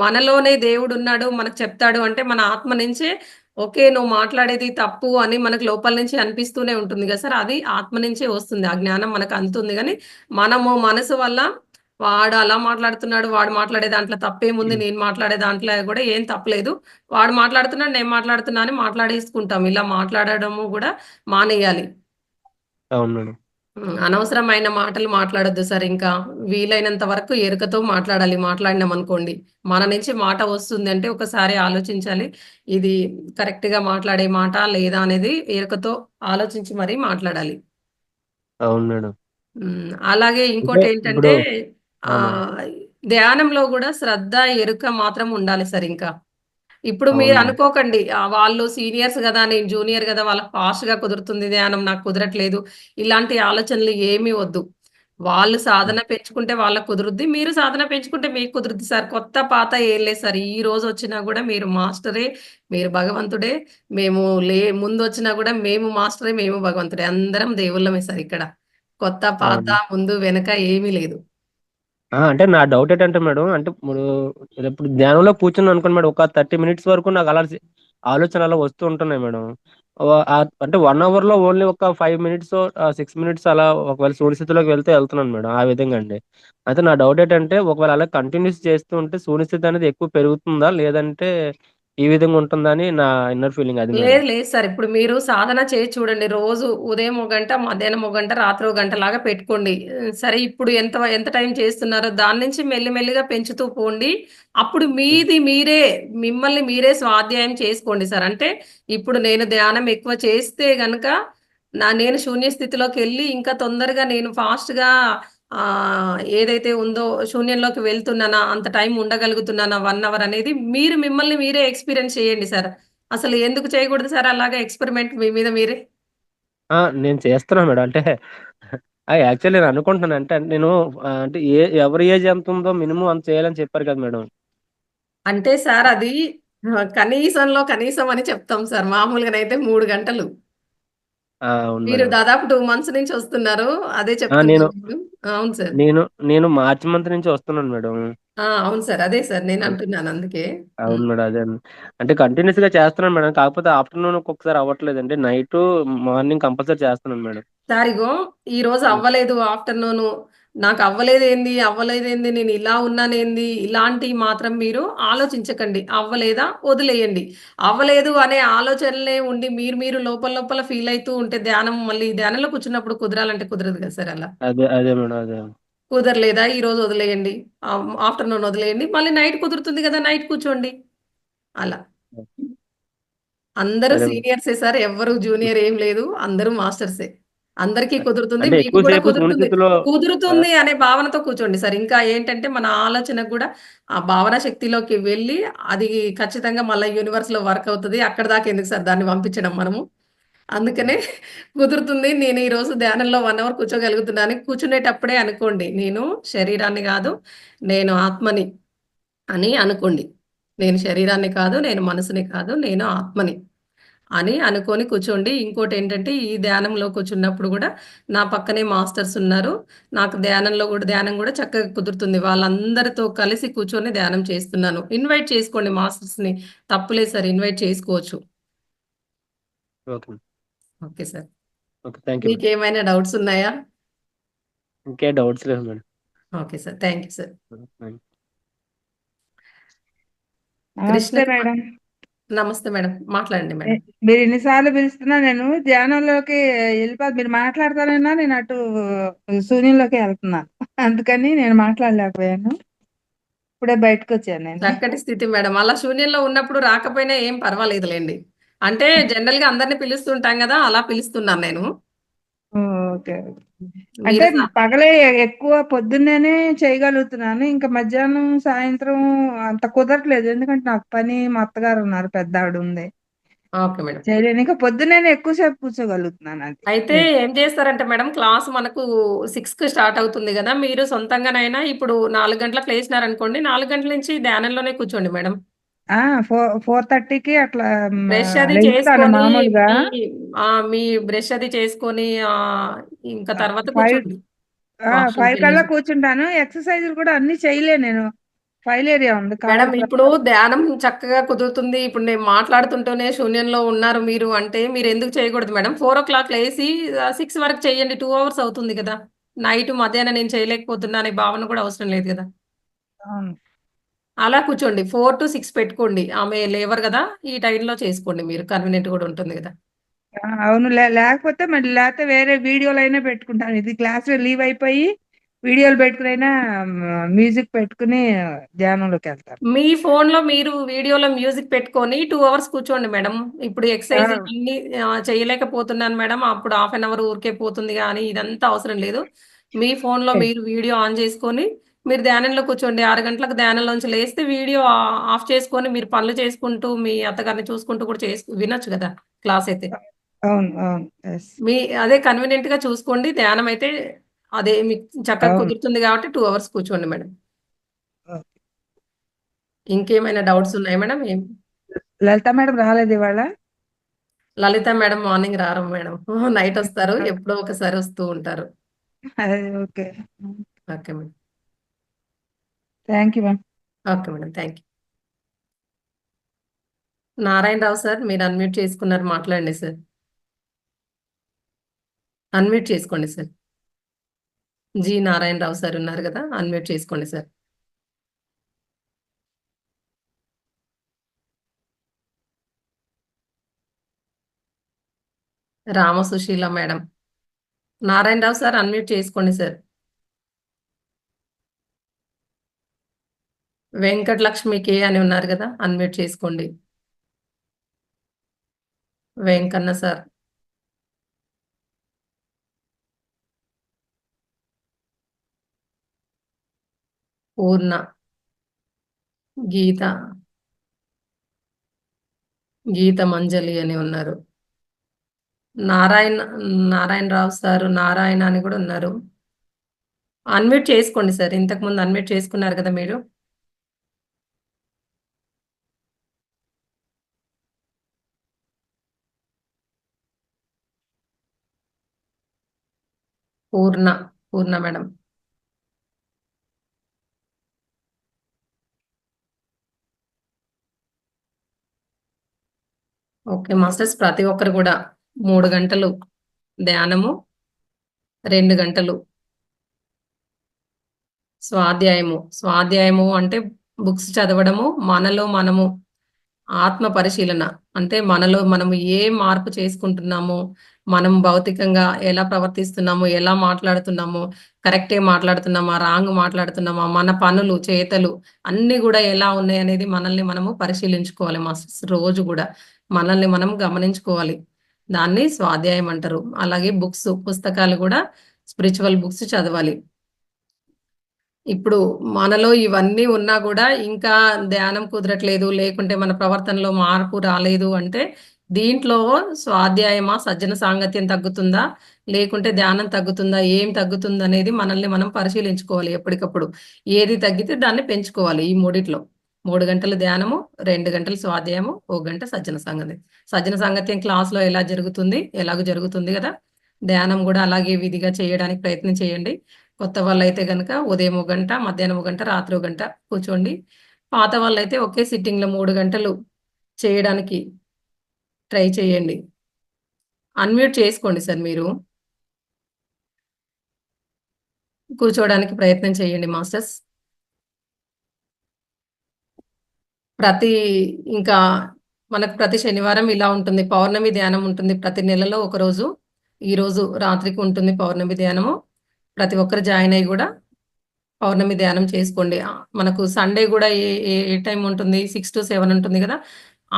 మనలోనే దేవుడున్నాడు, మనకు చెప్తాడు అంటే మన ఆత్మ నుంచే ఓకే, నువ్వు మాట్లాడేది తప్పు అని మనకు లోపల నుంచి అనిపిస్తూనే ఉంటుంది గదా సార్! అది ఆత్మ నుంచే వస్తుంది. ఆ జ్ఞానం మనకు అందుతుంది గానీ, మనము మనసు వల్ల వాడు అలా మాట్లాడుతున్నాడు, వాడు మాట్లాడే దాంట్లో తప్పేముంది, నేను మాట్లాడే దాంట్లో గూడా ఏం తప్పులేదు, వాడు మాట్లాడుతున్నాడు, నేను మాట్లాడుతున్నా అని మాట్లాడేసుకుంటాం. ఇలా మాట్లాడడము గూడా మానేయాలి. అవును మేడం. అనవసరమైన మాటలు మాట్లాడొద్దు సార్ ఇంకా. వీలైనంత వరకు ఎరుకతో మాట్లాడాలి. మాట్లాడినామనుకోండి, మన నుంచి మాట వస్తుందంటే ఒకసారి ఆలోచించాలి. ఇది కరెక్ట్‌గా మాట్లాడే మాట లేదా అనేది ఎరుకతో ఆలోచించి మరీ మాట్లాడాలి. అవును మేడం. అలాగే అంటే ఇప్పుడు ఇంకోటేంటంటే మేడం. ఆహ్, ధ్యానంలో గూడా శ్రద్ధ, ఎరుక మాత్రం ఉండాలి సార్ ఇంకా. ఇప్పుడు అవును మీరు మేడం. అనుకోకండి, వాళ్ళు సీనియర్స్ గదా, నేను జూనియర్ గదా, వాళ్ళకి ఫాస్ట్‌గా కుదురుతుంది ధ్యానం, నాకు కుదరట్లేదు. ఇలాంటి ఆలోచనలు ఏమీ వద్దు. వాళ్ళు సాధన పెంచుకుంటే వాళ్ళకి కుదురుద్ది. మీరు సాధన పెంచుకుంటే మీకు కుదురుద్ది సార్. కొత్త, పాత ఏం లేదు సార్. ఈ రోజొచ్చినా గూడా మీరు మాస్టరే, మీరు భగవంతుడే. మేము ముందొచ్చినా గూడా మేము మాస్టరే, మేము భగవంతుడే. అందరం దేవుళ్ళమే సార్ ఇక్కడ. కొత్త, పాత, ముందు, వెనక ఏమీ లేదు. అంటే నా డౌట్ ఏంటంటే మేడం, అంటే ఇప్పుడు ధ్యానంలో కూర్చున్నాను అనుకోండి మేడం, ఒక 30 మినిట్స్ వరకు నాకు ఆలోచన అలా వస్తూ ఉంటున్నాయి మేడం. అంటే 1 అవర్ లో ఓన్లీ ఒక 5 మినిట్స్ 6 మినిట్స్ అలా ఒకవేళ శూన్యస్థితిలోకి వెళ్తున్నాను మేడం, ఆ విధంగా అండి. అయితే నా డౌట్ ఏంటంటే, ఒకవేళ అలా కంటిన్యూస్ చేస్తూ ఉంటే శూన్యస్థితి అనేది ఎక్కువ పెరుగుతుందా, లేదంటే ఈ విధంగా ఉంటుందా అని నా ఇన్నర్ ఫీలింగ్ అది మేడం. లేదు లేదు సార్. ఇప్పుడు మీరు సాధన చేసి చూడండి. రోజు ఉదయం ఒక గంట, మధ్యాహ్నం ఒక గంట, రాత్రి ఒక గంటలాగా పెట్టుకోండి. సరే ఇప్పుడు ఎంత ఎంత టైం చేస్తున్నారో దాని నుంచి మెల్లిమెల్లిగా పెంచుతూ పోండి. అప్పుడు మిమ్మల్ని మీరే స్వాధ్యాయం చేసుకోండి సార్. అంటే ఇప్పుడు నేను ధ్యానం ఎక్కువ చేస్తే గనక నేను శూన్య స్థితిలోకెళ్ళి ఇంకా తొందరగా నేను ఫాస్ట్‌గా ఏదైతే ఉందో శూన్యంలోకి వెళ్తున్నానా, అంత టైం ఉండగలుగుతున్నానా 1 అవర్ అనేది మిమ్మల్ని మీరే ఎక్స్‌పీరియన్స్ చేయండి సార్. అసలు ఎందుకు చేయకూడదు సార్ అలాగా ఎక్స్‌పెరిమెంట్ మీ మీద మీరే? నేను చేస్తున్నాను మేడం. అంటే యాక్చువల్లీ నేను అనుకుంటున్నాను. అంటే నేను అంటే ఎవరి ఏజ్ ఎంత ఉందో మినిమం అంత చేయాలని చెప్పారు కదా మేడం. అంటే సార్ అది కనీసంలో కనీసం అని చెప్తాం సార్. మామూలుగానైతే 3 గంటలు. అవును మీరు మేడం. దాదాపు 2 మంత్స్ నుంచి వస్తున్నారు. అదే నేను చెప్తున్నాను ఇప్పుడు. అవును సార్. నేను నేను మార్చి మంత్ నుంచి వస్తున్నాను మేడం. అవును సార్. అదే సార్ నేను అన్ అంటున్నాను అందుకే. అవును హ్మ్. మేడం. అదే అండి. అంటే కంటిన్యూస్‌గా చేస్తున్నాను మేడం. కాకపోతే ఆఫ్టర్‌నూన్ ఒక్కొక్కసారి అవ్వట్లేదండి. నైటు, మార్నింగ్ కంపల్సరీ చేస్తున్నాను మేడం. సార్ ఇగో ఈరోజు హ్మ్. అవ్వలేదు ఆఫ్టర్‌నూను. నాకు అవ్వలేదేంది, నేను ఇలా ఉన్నానేంది, ఇలాంటివి మాత్రం మీరు ఆలోచించకండి. అవ్వలేదా వదిలేయండి. అవ్వలేదు అనే ఆలోచనలే ఉండి మీరు లోపల లోపల ఫీల్ అయితూ ఉంటే మళ్ళీ ధ్యానంలో కూర్చున్నప్పుడు కుదరాలంటే కుదరదు కదా సార్ అలా. అదే మేడం. అదే. కుదరలేదా ఈరోజు వదిలేయండి. ఆఫ్టర్‌నూన్ వదిలేయండి. మళ్ళీ నైట్ కుదురుతుంది కదా! నైట్ కూర్చోండి. అలా. అందరూ సరే మేడం. సీనియర్సే సార్. ఎవ్వరు జూనియర్ ఏం లేదు. అందరూ మాస్టర్సే. అందరికీ కుదురుతుంది. అంటే మీకు ఎక్కువ గూడా సేపు కుదురుతుంది. శూన్యస్థితిలో కుదురుతుంది అనే భావనతో కూర్చోండి సార్. ఇంకా ఏంటంటే మన ఆలోచనకు గూడా ఆ భావన శక్తిలోకి వెళ్ళి అది ఖచ్చితంగా మళ్ళా యూనివర్స్‌లో వర్క్ అవుతది. అక్కడి దాకా ఎందుకు సార్ దాన్ని పంపించడం మనము. అందుకనే కుదురుతుంది. నేను ఈరోజు ధ్యానంలో 1 అవర్ కూర్చోగలుగుతున్నాను. కూర్చునేటప్పుడే అనుకోండి. నేను శరీరాన్ని గాదు, నేను ఆత్మని అని అనుకోండి. నేను శరీరాన్ని కాదు, నేను మనసుని కాదు, నేను ఆత్మని అని అనుకోని కూర్చోండి. ఇంకోటేంటంటే ఈ ధ్యానంలో కూర్చున్నప్పుడు గూడా నా పక్కనే మాస్టర్స్ ఉన్నారు. నాకు ధ్యానం గూడా చక్కగా కుదురుతుంది. వాళ్ళందరితో కలిసి కూర్చొని ధ్యానం చేస్తున్నాను. ఇన్వైట్ చేసుకోండి మాస్టర్స్‌ని. తప్పులేదు సార్. ఇన్వైట్ చేసుకోవచ్చు. Okay. Okay sir. Okay. Thank you madam. మీకేమైనా డౌట్స్ ఉన్నాయా? ఇంకేం డౌట్స్ లేవు madam. Okay sir. Thank you sir. Thank Krishna నమస్తే కుమార్ మేడం. నమస్తే మేడం. మాట్లాడండి మేడం. మీరు ఎన్నిసార్లు పిలుస్తున్నా నేను ధ్యానంలోకి మీరు మాట్లాడతానన్నా నేను అటు శూన్యంలోకి వెళ్తున్నాను. అందుకని నేను మాట్లాడలేకపోయాను. ఇప్పుడే బయటకొచ్చాను నేను. చక్కటి స్థితి మేడం. అలా శూన్యంలో ఉన్నప్పుడు రాకపోయినా ఏం పర్వాలేదులెండి. అంటే జనరల్‌గా అందరిని పిలుస్తుంటాం గదా! అలా పిలుస్తున్నాను నేను. ఓకే. అంటే మీరు స పగలే ఎక్కువ పొద్దున్నేనే చేయగలుగుతున్నాను. ఇంకా మధ్యాహ్నం, సాయంత్రం అంత కుదరట్లేదు. ఎందుకంటే నాకు పని మా అత్తగారున్నారు. పెద్దావిడుంది. Okay madam. చేయలేను. ఇంకా పొద్దున్నేనే ఎక్కువ సేపు కూర్చోగలుగుతున్నాను అది. అయితే ఏం చేస్తారంటే మేడం క్లాస్ మనకు 6కి స్టార్ట్ అవుతుంది గదా! మీరు సొంతంగానైనా ఇప్పుడు 4 గంటలకు లేసినారనుకోండి, 4 గంటల నుంచి ధ్యానంలోనే కూర్చోండి మేడం. ఆ! 4:30కి అట్లా బ్రష్ అది లెగుస్తాను చేసుకొని మామూలుగా. మీ బ్రష్ అది చేసుకొని ఇంకా తర్వాత 5 కూర్చోండి. 5 కల్లా వాష్‌రూమ్‌కెళ్ళేసి. కూర్చుంటాను. ఎక్సర్‌సైజులు కూడా అన్నీ చేయలేను నేను. ఫైల్ ఏరియా ఉంది మేడం కాళ్ళు ఇప్పుడు ధ్యానం చక్కగా కుదురుతుంది. ఇప్పుడు నేను మాట్లాడుతుంటూనే శూన్యంలో ఉన్నారు మీరు అంటే మీరెందుకు చేయకూడదు మేడం? 4:00 లేసి 6 వరకు చేయండి. 2 అవర్స్ అవుతుంది గదా! నైట్ మధ్యాహ్నం నేను చేయలేకపోతున్నా అనే భావన కూడా అవసరం లేదు గదా! అవును. అలా కూర్చోండి. 4-6 పెట్టుకోండి. ఆమె లేవరు గదా! ఈ టైంలో చేసుకోండి మీరు. కన్వీనియంట్ గూడా ఉంటుంది గదా! అవును. లేకపోతే మరి లేతే వేరే వీడియోలైనా పెట్టుకుంటాను. ఇది క్లాస్‌లో లీవ్ అయిపోయి వీడియోలు పెట్టుకొనైనా మ్యూజిక్ పెట్టుకొని ధ్యానంలోకెళ్తాను. మీ ఫోన్‌లో మీరు వీడియోలో మ్యూజిక్ పెట్టుకొని 2 అవర్స్ కూర్చోండి మేడం. ఇప్పుడు ఆ! ఎక్సర్‌సైజ్ ఇవన్నీ చేయలేకపోతున్నాను మేడం. అప్పుడు హాఫ్ అన్ అవర్ ఊరికే పోతుంది గానీ, ఇదంతా అవసరం లేదు. మీ ఫోన్‌లో మీరు వీడియో ఆన్ చేసుకొని, మీరు ధ్యానంలో కూర్చోండి. 6 గంటలకు ధ్యానంలోంచి లేస్తే వీడియో ఆఫ్ చేసుకొని, మీరు పనులు చేసుకుంటూ, మీ అత్తగారిని చూసుకుంటూ కూడా వినొచ్చు గదా! క్లాస్ అయితే. అవును. అవును. యెస్. మీ అదే కన్వీనియంట్‌గా చూసుకోండి. ధ్యానం అయితే అదే మీకు చక్కగా అవును. కుదురుతుంది కాబట్టి 2 అవర్స్ కూర్చోండి మేడం. ఓకే. ఇంకేమైనా డౌట్స్ ఉన్నాయా మేడం? లలిత మేడం రాలేదివాళ? లలిత మేడం మార్నింగ్ రారు మేడం. నైట్ వస్తారు. ఆ! ఎప్పుడో ఒకసారి వస్తూ ఉంటారు. అదే okay. Okay madam. Thank you ma'am. Okay madam. Thank you. Narayanarao sir మీరు అన్మ్యూట్ చేసుకున్నారు, మాట్లాడండి సార్. అన్మ్యూట్ చేసుకోండి సార్. జి నారాయణరావు సార్ ఉన్నారు కదా, అన్మ్యూట్ చేసుకోండి sir. Ramasusheela madam. Narayanarao sir unmute చేసుకోండి సార్. వెంకటలక్ష్మి కే అని ఉన్నారు కదా, అన్మ్యూట్ చేసుకోండి. వెంకన్న సార్. పూర్ణ. గీత. గీత మంజలి అని ఉన్నారు. నారాయణరావు సార్, నారాయణ అని కూడా ఉన్నారు. అన్మ్యూట్ చేసుకోండి సార్. ఇంతకుముందు అన్మ్యూట్ చేసుకున్నారు కదా మీరు. పూర్ణ మేడం. ఓకే మాస్టర్స్, ప్రతి ఒక్కరు కూడా 3 గంటలు ధ్యానము, 2 గంటలు స్వాధ్యాయము అంటే బుక్స్ చదవడము, మనలో మనము ఆత్మ పరిశీలన, అంటే మనలో మనము ఏ మార్పు చేసుకుంటున్నాము, మనం భౌతికంగా ఎలా ప్రవర్తిస్తున్నాము, ఎలా మాట్లాడుతున్నాము, కరెక్టే మాట్లాడుతున్నామా, రాంగ్ మాట్లాడుతున్నామా, మన పనులు చేతలు అన్ని కూడా ఎలా ఉన్నాయి అనేది మనల్ని మనము పరిశీలించుకోవాలి మాస్టర్స్. రోజు కూడా మనల్ని మనం గమనించుకోవాలి. దాన్ని స్వాధ్యాయం అంటారు. అలాగే పుస్తకాలు కూడా స్పిరిచువల్ బుక్స్ చదవాలి. ఇప్పుడు మనలో ఇవన్నీ ఉన్నా కూడా ఇంకా ధ్యానం కుదరట్లేదు, లేకుంటే మన ప్రవర్తనలో మార్పు రాలేదు అంటే దీంట్లో స్వాధ్యాయమా, సజ్జన సాంగత్యం తగ్గుతుందా, లేకుంటే ధ్యానం తగ్గుతుందా, ఏం తగ్గుతుంది అనేది మనల్ని మనం పరిశీలించుకోవాలి ఎప్పటికప్పుడు. ఏది తగ్గితే దాన్ని పెంచుకోవాలి. ఈ మూడిట్లో 3 గంటలు ధ్యానము, 2 గంటలు స్వాధ్యాయము, 1 గంట సజ్జన సాంగత్యం. సజ్జన సాంగత్యం క్లాస్లో ఎలాగో జరుగుతుంది కదా, ధ్యానం కూడా అలాగే విధిగా చేయడానికి ప్రయత్నం చేయండి. కొత్త వాళ్ళైతే గనక ఉదయం 1 గంట, మధ్యాహ్నం 1 గంట, రాత్రి 1 గంట కూర్చోండి. పాత వాళ్ళైతే ఒకే సిట్టింగ్లో 3 గంటలు చేయడానికి ట్రై చేయండి. అన్మ్యూట్ చేసుకోండి సార్. మీరు కూర్చోవడానికి ప్రయత్నం చేయండి మాస్టర్స్. ఇంకా మనకు ప్రతి శనివారం ఇలా ఉంటుంది, పౌర్ణమి ధ్యానం ఉంటుంది. ప్రతి నెలలో ఒకరోజు, ఈరోజు రాత్రికి ఉంటుంది పౌర్ణమి ధ్యానము. ప్రతి ఒక్కరు జాయిన్ అయ్యి కూడా పౌర్ణమి ధ్యానం చేసుకోండి. మనకు సండే కూడా ఏ ఏ టైం ఉంటుంది, 6 to 7 ఉంటుంది కదా,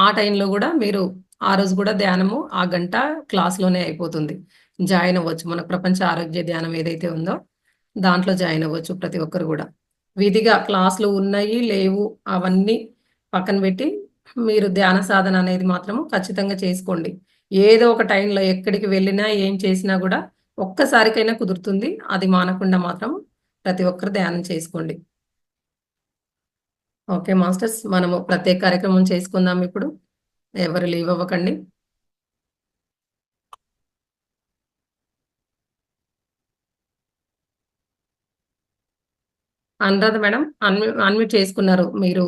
ఆ టైంలో కూడా మీరు ఆ రోజు కూడా ధ్యానము ఆ గంట క్లాస్లోనే అయిపోతుంది. జాయిన్ అవ్వచ్చు. మన ప్రపంచ ఆరోగ్య ధ్యానం ఏదైతే ఉందో దాంట్లో జాయిన్ అవ్వచ్చు ప్రతి ఒక్కరు కూడా. విధిగా క్లాసులు ఉన్నాయి లేవు అవన్నీ పక్కన పెట్టి మీరు ధ్యాన సాధన అనేది మాత్రం ఖచ్చితంగా చేసుకోండి. ఏదో ఒక టైంలో ఎక్కడికి వెళ్ళినా ఏం చేసినా కూడా ఒక్కసారికైనా కుదురుతుంది. అది మానకుండా మాత్రం ప్రతి ఒక్కరు ధ్యానం చేసుకోండి. ఓకే మాస్టర్స్, మనము ప్రత్యేక కార్యక్రమం చేసుకుందాం ఇప్పుడు. ఎవరు లీవ్ అవ్వకండి. అనురాధ మేడం అన్మ్యూట్ చేసుకున్నారు. మీరు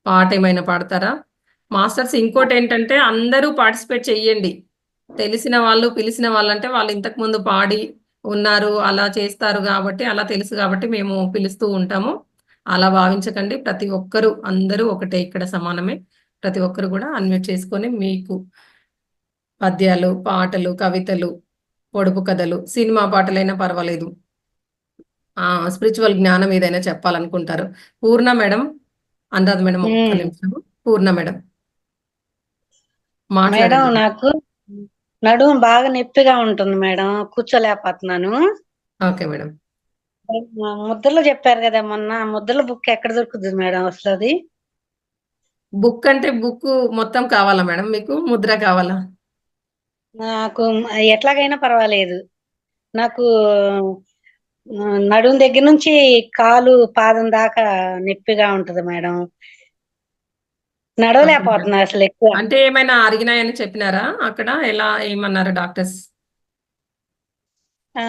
పాట ఏమైనా పాడతారా మాస్టర్స్? ఇంకోటి ఏంటంటే అందరూ పార్టిసిపేట్ చెయ్యండి. తెలిసిన వాళ్ళు, పిలిచిన వాళ్ళంటే వాళ్ళు ఇంతకు ముందు పాడి ఉన్నారు, అలా చేస్తారు కాబట్టి, అలా తెలుసు కాబట్టి మేము పిలుస్తూ ఉంటాము. అలా భావించకండి. ప్రతి ఒక్కరు అందరూ ఒకటే, ఇక్కడ సమానమే. ప్రతి ఒక్కరు కూడా అన్మ్యూట్ చేసుకొని మీకు పద్యాలు, పాటలు, కవితలు, పొడుపు కథలు, సినిమా పాటలైనా పర్వాలేదు, స్పిరిచువల్ జ్ఞానం ఏదైనా చెప్పాలనుకుంటారు. పూర్ణ మేడం, అనురాధ మేడం ఒక్క నిమిషం. పూర్ణ మేడం మేడం మాట్లాడండి. నాకు నడుము బాగా నొప్పిగా ఉంటుంది మేడం, కూర్చోలేకపోతున్నాను. Okay madam. ముద్రలు చెప్పారు కదా మొన్న, ముద్రల బుక్ ఎక్కడ దొరుకుతుంది మేడం అసలు? అది బుక్ అంటే బుక్ మొత్తం కావాలా మేడం మీకు? ముద్ర కావాలా? నాకు ఎట్లాగైనా పర్వాలేదు. నాకు నడుము దగ్గర నుంచి కాలు పాదం దాకా నొప్పిగా ఉంటది మేడం, నడవలేకపోతున్నా అసలు ఎక్కువ. అంటే ఏమైనా అరిగినాయని చెప్పినారా అక్కడ? ఎలా ఏమన్నారు డాక్టర్స్? ఆ,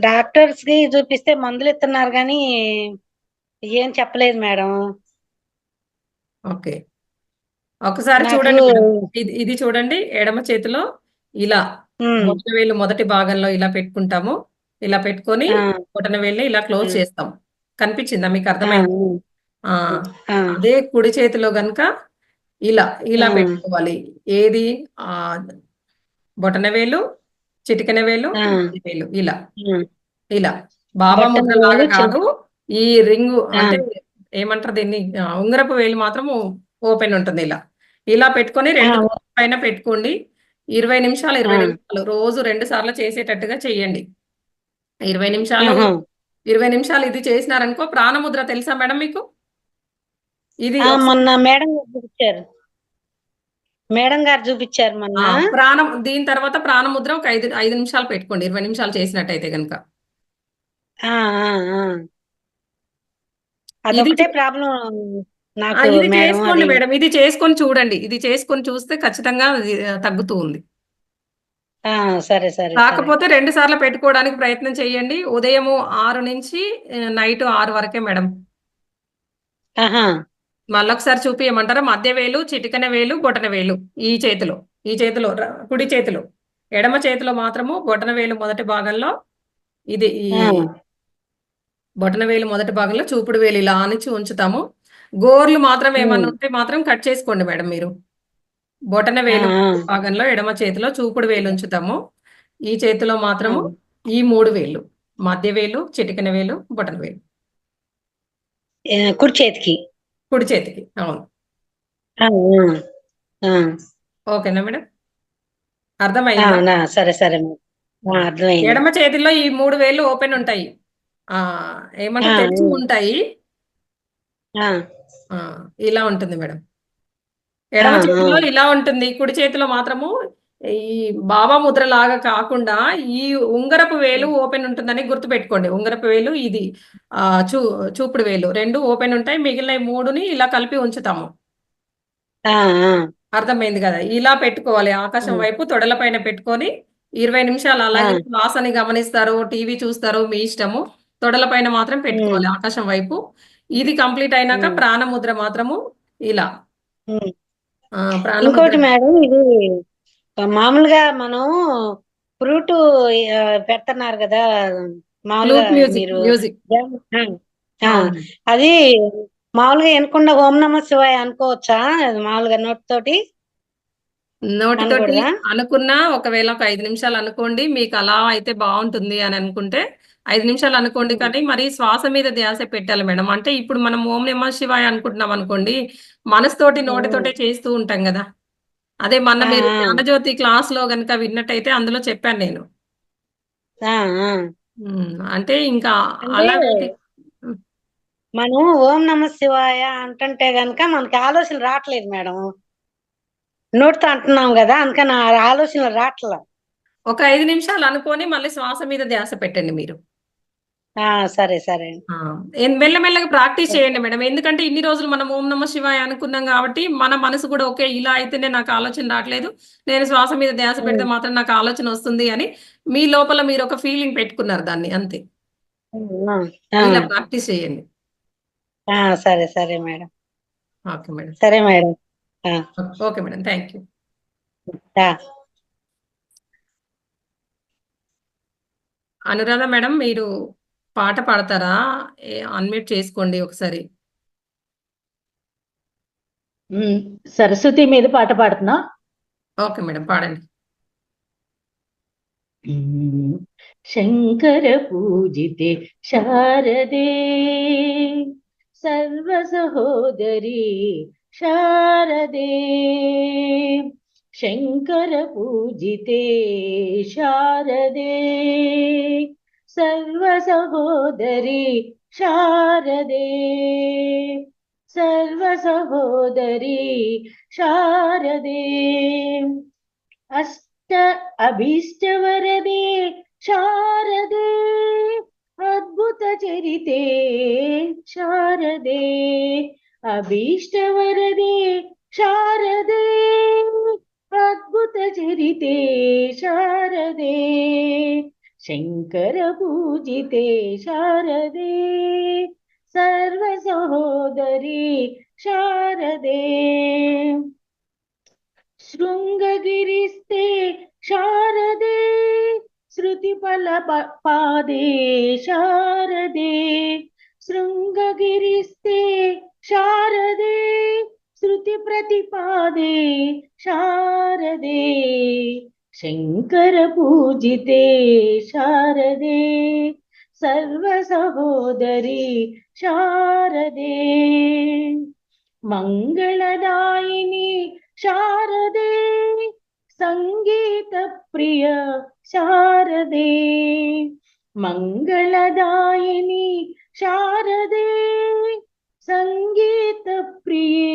డాక్టర్స్ కి చూపిస్తే మందులు ఇస్తున్నారు కానీ ఏం చెప్పలేదు మేడం. ఓకే. ఒకసారి నాకు చూడండి మేడం. ఇది చూడండి, ఎడమ చేతిలో ఇలా ఉమ్, బొటనవేలు మొదటి భాగంలో ఇలా పెట్టుకుంటాము. ఇలా పెట్టుకొని ఆ, బొటనవేలుని ఇలా క్లోజ్ ఉమ్, చేస్తాం. కనిపించిందా? మీకు ఆ, అర్థమైందా? ఉమ్, ఆ, ఆ, అదే కుడి చేతిలో గనుక ఇలా ఆ, ఇలా పెట్టుకోవాలి. ఏది? ఆ బొటనవేలు, చిటికెన వేలు, ఆ, మధ్య వేలు ఇలా ఉమ్. ఇలా బాబా బొట్టన ముద్ర లాగా వేలు కాదు. ఈ రింగు ఆ, అంటే ఏమంటారు దీన్ని? ఉంగరపు వేలు మాత్రం ఓపెన్ ఉంటుంది ఇలా. ఇలా పెట్టుకొని ఆ, 2 పైన పెట్టుకోండి. 20 నిమిషాలు, ఆ, 20 నిమిషాలు రోజు 2 సార్లు చేసేటట్టుగా చేయండి. 20 నిమిషాలు, ఆహా. 20 నిమిషాలు ఇది చేసినారనుకో, ప్రాణముద్ర తెలుసా మేడం మీకు? ఇది మొన్న మేడం గారు చూపించారు. మేడం గారు చూపించారు మొన్న. ప్రాణం దీని తర్వాత ప్రాణముద్ర ఒక 5 నిమిషాలు పెట్టుకోండి. 20 నిమిషాలు చేసినట్టయితే గనుక. ఆ, ఆ, ఆ. ఇది అదొకటే ప్రాబ్లం నాకు ఇది మేడం. చేసుకోండి అది మేడం. ఇది చేసుకొని చూడండి. ఇది చేసుకొని చూస్తే ఖచ్చితంగా అది, తగ్గుతూ ఉంది. ఆ, సరే సరే సరే. కాకపోతే 2 సార్లు పెట్టుకోవడానికి ప్రయత్నం చేయండి. ఉదయము 6 నుంచి నైట్ 6 వరకే మేడం. ఆహా. మళ్ళొకసారి చూపియమంటారా? మధ్య వేలు, చిటికెన వేలు, బొటన వేలు ఈ చేతిలో. ఈ చేతిలో కుడి చేతిలో. ఎడమ చేతిలో మాత్రము బొటన వేలు మొదటి భాగంలో ఇది ఈ ఆ, బొటన వేలు మొదటి భాగంలో చూపుడు వేలు ఇలా ఆనించి ఉంచుతాము. గోర్లు మాత్రం ఏమన్నా ఉమ్, ఉంటే మాత్రం కట్ చేసుకోండి మేడం మీరు. బొటన ఆ, వేలు ఆ, భాగంలో ఎడమ చేతిలో చూపుడు వేలు ఉంచుతాము. ఈ చేతిలో ఆ. మాత్రము ఈ 3 వేలు. మధ్య వేలు, చిటికెన వేలు, బొటన వేలు. కుడి చేతికి. కుడి చేతికి. అవును. ఆ, ఆ, ఆ. ఓకేనా మేడం? అర్థమైందా? సరే సరే మేడం. అర్థమైంది. ఎడమ చేతిలో ఈ 3 వేళ్ళు ఓపెన్ ఉంటాయి. ఆ ఆ, ఏమంటారు? తెరిచి ఉంటాయి. ఆ, ఆ ఇలా ఉంటుంది మేడం. ఆ, ఎడమ ఆ. చేతిలో ఇలా ఉంటుంది. కుడి చేతిలో మాత్రము ఈ బాబా ముద్ర లాగా కాకుండా ఈ ఉంగరపు వేలు ఓపెన్ ఉంటుందని గుర్తుపెట్టుకోండి. ఉంగరపు వేలు ఇది ఆ చూ చూపుడు వేలు 2 ఓపెన్ ఉంటాయి. మిగిలిన 3ని ఇలా కలిపి ఉంచుతాము. ఆ, ఆ. అర్థమైంది కదా? ఇలా పెట్టుకోవాలి. ఆకాశం వైపు తొడల పైన పెట్టుకొని 20 నిమిషాలు ఆ, అలాగే శ్వాసని గమనిస్తారు, టీవీ చూస్తారు, మీ ఇష్టము. తొడల పైన మాత్రం ఉమ్, పెట్టుకోవాలి ఆకాశం వైపు. ఇది కంప్లీట్ అయినాక ఉమ్, ప్రాణముద్ర మాత్రము ఇలా. ఉమ్. ప్రాణముద్ర ఇంకోటి మేడం, ఇది మామూలుగా మనం ఫ్రూట్ పెడుతున్నారు కదా మామూలుగా ఫ్లూట్ మ్యూజిక్ మీరు. మ్యూజిక్ ఆ, అవును. అది మామూలుగా వినకుండా ఓం నమ శివాయ అనుకోవచ్చా? మామూలుగా నోటితోటి నోటితోటి అనకూడదా? అనుకున్నా, ఒకవేళ ఒక 5 నిమిషాలు అనుకోండి. మీకు అలా అయితే బాగుంటుంది అని అనుకుంటే 5 నిమిషాలు అనుకోండి. ఉమ్, కానీ మరి శ్వాస మీద ధ్యాస పెట్టాలి మేడం. అంటే ఇప్పుడు మనం ఓం నమః శివాయ అనుకుంటున్నాం అనుకోండి, మనసుతోటి ఉమ్. నోటితోటే చేస్తూ ఉంటాం కదా. అదే మొన్న ఆ, మీరు జ్ఞానజ్యోతి క్లాస్‌లో గనుక విన్నట్టయితే అందులో చెప్పాను నేను. ఆ, ఆ. అంటే ఇంకా అంటే అలా వేటి హ్మ్. మనం ఓం నమ శివాయ అంటుంటే గనక మనకి ఆలోచన రావట్లేదు మేడం. నోటితో అంటున్నాం కదా, అందుకని ఆ ఆలోచన రావట్లా. ఒక 5 నిమిషాలు అనుకోని మళ్ళీ శ్వాస మీద ధ్యాస పెట్టండి మీరు. సరే సరే. ఆ! మెల్లమెల్లగా ప్రాక్టీస్ చేయండి మేడం. ఎందుకంటే ఇన్ని రోజులు మనం ఓం నమః శివాయ అనుకున్నాం గాబట్టి, మన మనసు కూడా ఓకే. ఇలా అయితేనే నాకు ఆలోచన రాట్లేదు. నేను శ్వాస మీద ధ్యాస పెడితే ఉమ్, మాత్రం నాకు ఆలోచన వస్తుంది అని మీ లోపల మీరు ఒక ఫీలింగ్ పెట్టుకున్నారు దాన్ని అంతే. ఆ, ఆ, ఇలా ప్రాక్టీస్ చేయండి. సరే సరే మేడం. Okay madam. సరే మేడం. ఆ, ఓకే మేడం. Thank you. ఆ. అనురాధ మేడం మీరు పాట పాడతారా? అన్‌మ్యూట్ చేసుకోండి ఒకసారి. సరస్వతి మీద పాట పాడుతున్నా. Okay madam. పాడండి. శంకర పూజితే శారదే సర్వ సహోదరి శారదే శంకర పూజితే శారదే సర్వ సహోదరి శారదే సర్వ సహోదరి శారదే అష్ట అభీష్టవరదే శారదే అద్భుత చరితే శారదే అభీష్టవరదే శారదే అద్భుత చరితే శారదే శంకర పూజితే శారదే సర్వ సహోదరి శారదే శృంగగిరిస్తే శారదే శృతిఫల పాదే శారదే శృంగగిరిస్తే శారదే శృతి ప్రతిపాదే శారదే శంకర పూజితే శారదే సర్వ సహోదరి శారదే మంగళదాయిని శారదే సంగీత ప్రియ శారదే మంగళదాయిని శారదే సంగీత ప్రియే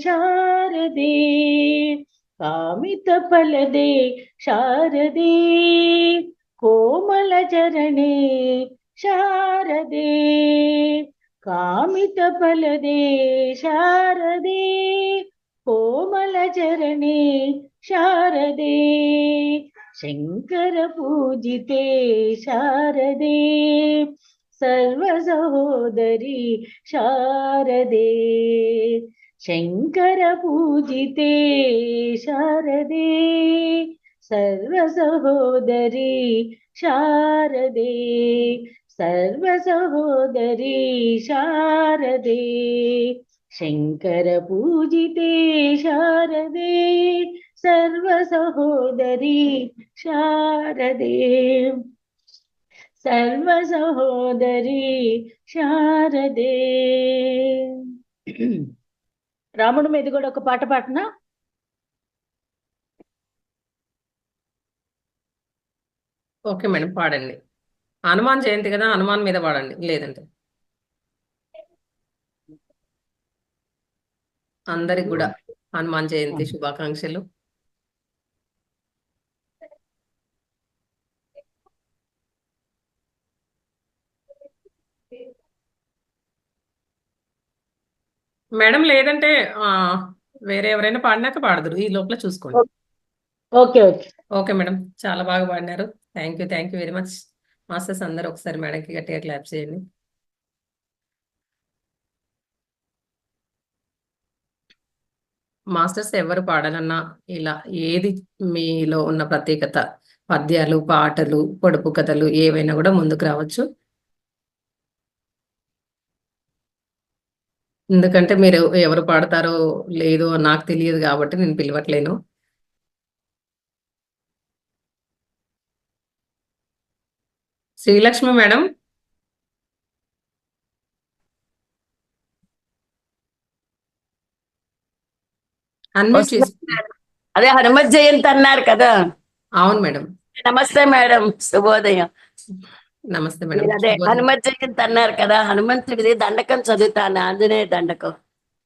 శారదే కామిత ఫలదే శారదే కోమల చరణే శారదే కామిత ఫలదే శారదే కోమల చరణే శారదే శంకర పూజితే శారదే సర్వ సహోదరి శారదే శంకర పూజితే శారదే సర్వ సహోదరి శారదే సర్వ సహోదరి శారదే శంకర పూజితే శారదే సర్వ సహోదరి శారదే సర్వ సహోదరి శారదే. రాముడి మీద కూడా ఒక పాట పాటనా? ఓకే మేడం, పాడండి. హనుమాన్ జయంతి కదా, హనుమాన్ మీద పాడండి. లేదంటే అందరికి కూడా హనుమాన్ జయంతి శుభాకాంక్షలు. మేడం లేదంటే వేరే ఎవరైనా పాడినాక పాడదురు, ఈ లోపల చూసుకోండి. ఓకే ఓకే ఓకే మేడం, చాలా బాగా పాడినారు. Thank you very much. Masters అందరూ ఒకసారి మేడంకి గట్టిగా క్లాప్ చేయండి. మాస్టర్స్ ఎవరు పాడాలన్నా ఇలా ఏది మీలో ఉన్న ప్రత్యేకత, పద్యాలు, పాటలు, పొడుపు కథలు ఏవైనా కూడా ముందుకు రావచ్చు. ఎందుకంటే మీరు ఎవరు పాడతారో లేదో నాకు తెలియదు కాబట్టి నేను పిలవట్లేను. శ్రీలక్ష్మి మేడం, అన్మ్యూట్ చేసి. అదే హనుమత్ జయంతి అన్నారు కదా. అవును మేడం. నమస్తే మేడం, శుభోదయం. నమస్తే మేడం. అదే హనుమత్ జయంతి అన్నారు కదా, హనుమంతుడిది దండకం చదువుతాను, ఆంజనేయ దండకం.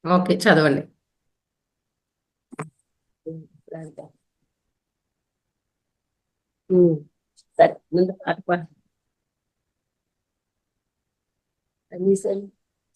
ఓకే, చదవండి. సరే, ముందు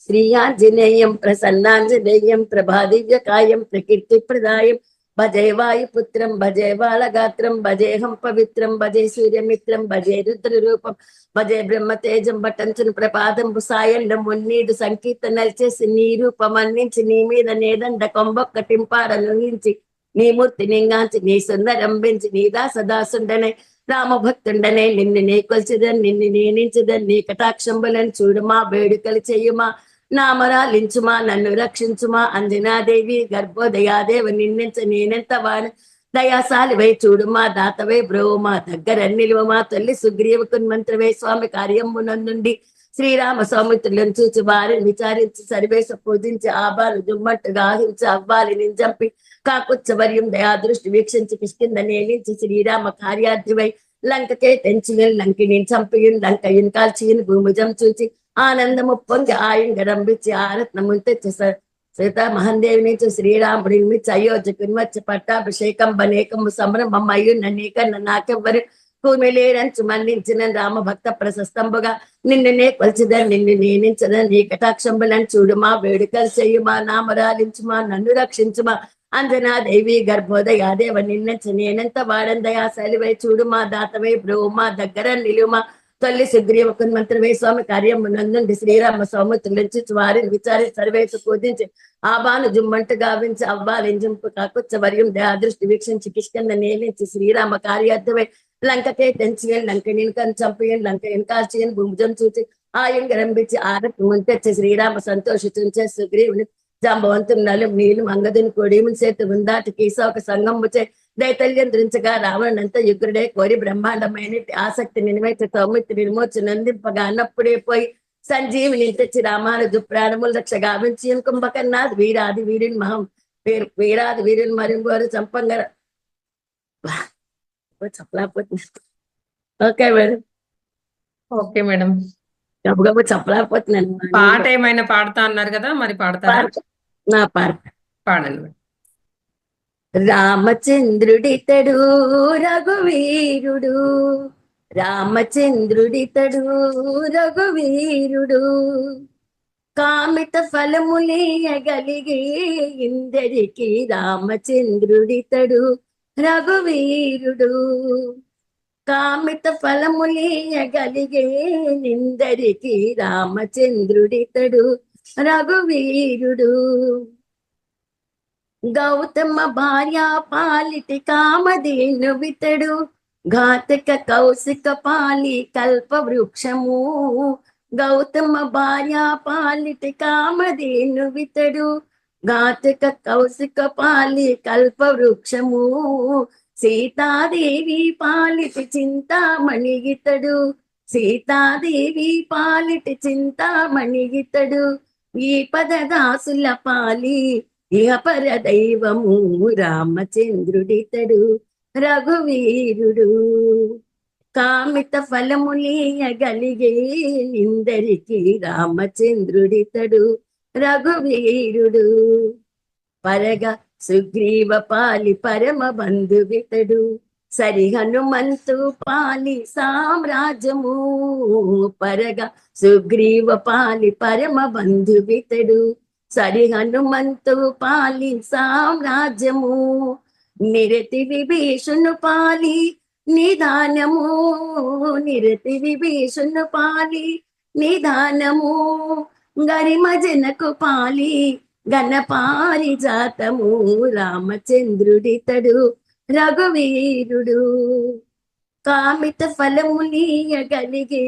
శ్రీయాంజనేయం ప్రసన్నాంజనేయం ప్రభాదివ్యకాయం ప్రకీర్తి ప్రదాయం భజే వాయుపుత్రం భజే బాలగాత్రం భజేహం పవిత్రం భజే సూర్యమిత్రం భజే రుద్రరూపం భజే బ్రహ్మతేజం భటంచును ప్రపాదం సాయండం మున్నీడు సంకీర్తనలు చేసి నీ రూపం అందించి నీ మీద నేదండ కొంబొక్కటింపారనుంచి నీ మూర్తి నింగాంచి నీ సుందరం పెంచి నీ దాసదాసుండనే రామభక్తుండనే నిన్ను నీ కొల్చిదన్ నిన్ను నేనించదన్ నీ కటాక్షంబులను చూడుమా వేడుకలు చెయ్యుమా నామరాలించుమా నన్ను రక్షించుమా అంజనాదేవి గర్భోదయాదేవ నిన్నెంచ నేనెంత వాడు దయాశాలివై చూడుమా దాతవై బ్రోమా దగ్గర నిలువమా తల్లి సుగ్రీవకున్ మంత్రవై స్వామి కార్యమునందుండి శ్రీరామ సౌమిత్రులను చూచి వారిని విచారించి సరివేశ పూజించి ఆబాలు జుమ్మట్టుగా ఆహించి అవ్వాలి నింజంపి కాకుచ్చవర్యం దయాదృష్టి వీక్షించి కిష్కింద నేలించి శ్రీరామ కార్యార్థివై లంకకే తెంచిన లంకిని చంపియున్ లంకయున్ కాల్చియున్ భూముజం చూచి ఆనందము పొంగి ఆయంగరంభించి ఆరత్నములు తెచ్చి సీత మహందేవి నుంచి శ్రీరాముడి నుంచి అయోధ్యకుని వచ్చి పట్టాభిషేకం బనేకము సంభ్రమం అయ్యున్న నీకన్న నాకెవ్వరు భూమిలేరంచు మన్నించిన రామ భక్త ప్రశస్తంబుగా నిన్నునే కొల్చిద నిన్ను నేనించద నీ కటాక్షంబులను చూడుమా వేడుకలు చెయ్యుమా నామరాలించుమా నన్ను రక్షించుమా అంజనాదేవి గర్భోదయాదేవ నిన్నెచ్చ నేనెంత వాడందయా శైలివై చూడు మా దాతవై బ్రో మా దగ్గర నిలుమా తొల్లి సుగ్రీవ కున్మంత్రవే స్వామి కార్యం నందుండి శ్రీరామ సౌమిత్రులించి వారిని విచారి సర్వేసు పూజించి ఆబాను జుమ్మంటు గావించి అవ్వాలింజింపు కాకుచ్చ వర్యం దృష్టి వీక్షించి కిష్కంద నేలించి శ్రీరామ కార్యార్థమై లంకకే తెంచియన్ లంక నిన్కన్ చంపియన్ లంక ఇన్కాల్చియన్ భుజం చూచి ఆయన గరంబించి ఆరతి ముంతెచ్చి శ్రీరామ సంతోషించే సుగ్రీవుని జాంబవంతుం నలు నీలు అంగదుని కొడిముని చేతి ఉందాటి కీసోక సంగముచే దైతల్యం ధరించగా రావణంత యుగ్రుడే కోరి బ్రహ్మాండమైన ఆసక్తి నినివైతే తౌమిత్తి నిర్మోచి నందింపగా అన్నప్పుడే పోయి సంజీవిని తెచ్చి రామానుజు ప్రాణములు రక్ష గావించి కుంభకన్నాథ్ వీరాది వీరుని మహం వీరాది వీరుని మరింగోరు చంపంగర చెప్పలేకపోతుంది. Okay madam, okay madam. గబగబ చెప్పలేకపోతున్నాను. పాట ఏమైనా పాడతా అన్నారు కదా, మరి పాడతారా? నా పాట పాడండి. రామచంద్రుడితడు రఘువీరుడు, రామచంద్రుడితడు రఘువీరుడు, కామిత ఫలములేయగలిగే ఇందరికి రామచంద్రుడితడు రఘువీరుడు, కామిత ఫలములేయగలిగే నిందరికి రామచంద్రుడితడు రఘువీరుడు, గౌతమ భార్య పాలిటి కామధేను వితడు, ఘాతక కౌశిక పాలి కల్ప వృక్షము, గౌతమ భార్య పాలిటి కామధేను వితడు, ఘాతక కౌశిక పాలి కల్ప వృక్షము, సీతాదేవి పాలిటి చింతామణి ఇతడు, సీతాదేవి పాలిటి చింతామణి ఇతడు, ఈ పదదాసుల పాలి ఇహ పర దైవము రామచంద్రుడితడు రఘువీరుడు, కామిత ఫలములీయగలిగే నిందరికి రామచంద్రుడితడు రఘువీరుడు, పరగ సుగ్రీవ పాలి పరమ బంధువితడు, సరి హనుమంతు పాలి సామ్రాజ్యము, పరగ సుగ్రీవ పాలి పరమ బంధువితడు, సరి హనుమంతు పాలి సామ్రాజ్యము, నిరతి విభీషణు పాలి నిదానము, నిరతి విభీషణు పాలి నిదానము, గరిమ జనకు పాలి ఘనపారిజాతము, రామచంద్రుడితడు రఘువీరుడు, కామిత ఫలములీయగలిగే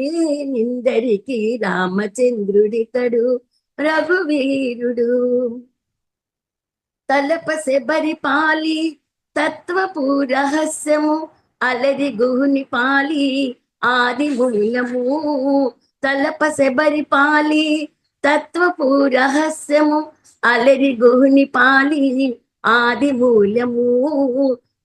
నిందరికి రామచంద్రుడితడు రఘువీరుడు, తలపసె బరి పాలి తత్వపు రహస్యము, అలరి గుహుని పాలి ఆది మూలము, తలపసె బరి పాలి తత్వపు రహస్యము, అలరి గుహుని పాలి ఆది మూలము,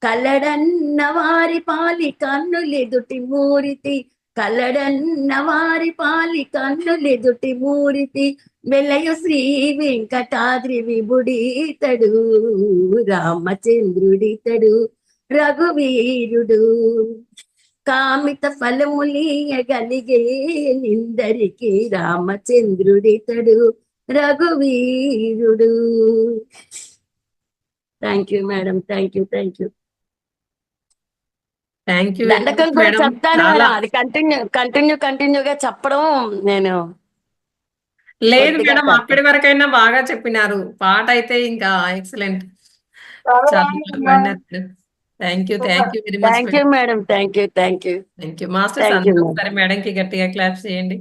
కలడన్న వారి పాలి కన్నులెదుటి మూరితి, కలడన్న వారి పాలి కన్నులెదుటి మూరితి, వెలయు శ్రీ వెంకటాద్రి విభుడితడు రామచంద్రుడితడు రఘువీరుడు, కామిత ఫలములీయగలిగే నిందరికి రామచంద్రుడితడు రఘువీరుడు. Thank you madam, thank you, thank you. Thank you దండకం కూడా మేడం. చెప్తాను చాలా మేడం, అది కంటిన్యూగా చెప్పడం నేను లేదు కొద్దిగా మేడం, అక్కడి వరకైనా బాగా చెప్పినారు. పాట అయితే ఇంకా ఎక్సలెంట్. చాలా thank you very much thank you madam, thank you, thank you, thank you masters. Thank you అందరూ మేడం. ఒకసారి మేడం కి గట్టిగా క్లాప్స్ చేయండి.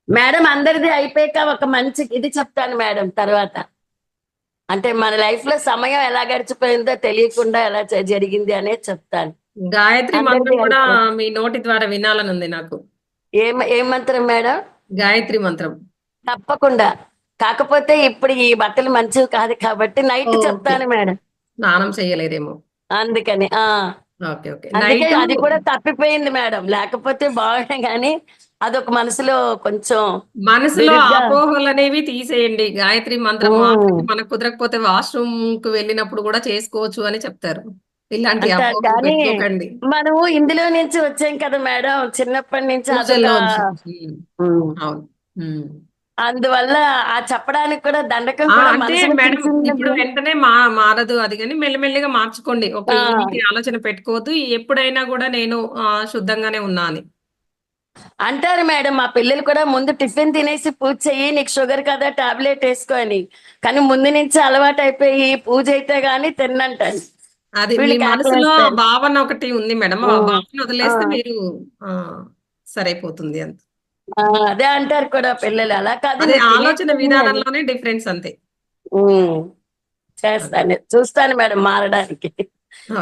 మేడం అందరిది అయిపోయాక ఒక మంచి ఇది చెప్తాను మేడం. తర్వాత అంటే మన లైఫ్ లో సమయం ఎలా గడిచిపోయిందో తెలియకుండా ఎలా జరిగింది అనేది చెప్తాను. గాయత్రి అందరిది మంత్రం కూడా అయిపోయింది. మీ నోటి ద్వారా వినాలని ఉంది నాకు. ఏం మంత్రం మేడం? గాయత్రి మంత్రం. తప్పకుండా. కాకపోతే ఇప్పుడు ఈ బట్టలు మంచివి కాదు కాబట్టి నైట్ ఓకే, చెప్తాను మేడం. స్నానం చేయలేదేమో. అందుకని ఓకే ఓకే. అందుకే నైట్ అది కూడా తప్పిపోయింది మేడం, లేకపోతే బాగుండే కానీ అదొక మనసులో కొంచెం మనసులో విరుగ్గా అపోహలు అనేవి తీసేయండి. గాయత్రి మంత్రం ఉమ్. మాత్రమే మనకు కుదరకపోతే వాష్రూమ్ కు వెళ్ళినప్పుడు కూడా చేసుకోవచ్చు అని చెప్తారు. ఇలాంటి అంటారు అపోహలు కానీ పెట్టుకోకండి. మనము ఇందులో నుంచి వచ్చాం కదా మేడం, చిన్నప్పటి నుంచి అదొక పూజల్లోంచి. ఉమ్. అవును. ఉమ్. అందువల్ల ఆ చెప్పడానికి కూడా దండకం ఆ! కూడా అంటే మనసుని మేడం పిలిచింది. ఇప్పుడు వెంటనే మారదు అది గాని మెల్లిమెల్లిగా మార్చుకోండి. ఓకే. ఆ, ఈమెకి ఆలోచన పెట్టుకోవద్దు. ఎప్పుడైనా గూడా నేను శుద్ధంగానే ఉన్నా అని. అంటారు మేడం మా పిల్లలు కూడా, ముందు టిఫిన్ తినేసి పూజ చెయ్యి, నీకు షుగర్ కదా టాబ్లెట్ వేసుకో అని. కానీ ముందు నుంచి అలవాటు అయిపోయి పూజ అయితే గానీ తిన్నంటారు. అది మీ వీళ్ళకి మనసులో ఆ ఆకలేస్తారు. భావన ఒకటి ఉంది మేడం. ఆ భావన ఆ, వదిలేస్తే మీరు సరైపోతుంది అంతే. అదే అంటారు కూడా పిల్లలు. అలా కాదు అదే నువ్వు ఆలోచన తినేసి అని. విధానంలోనే డిఫరెన్స్ అంతే. ఉమ్, అదే. చేస్తాను, చూస్తాను మేడం మారడానికి.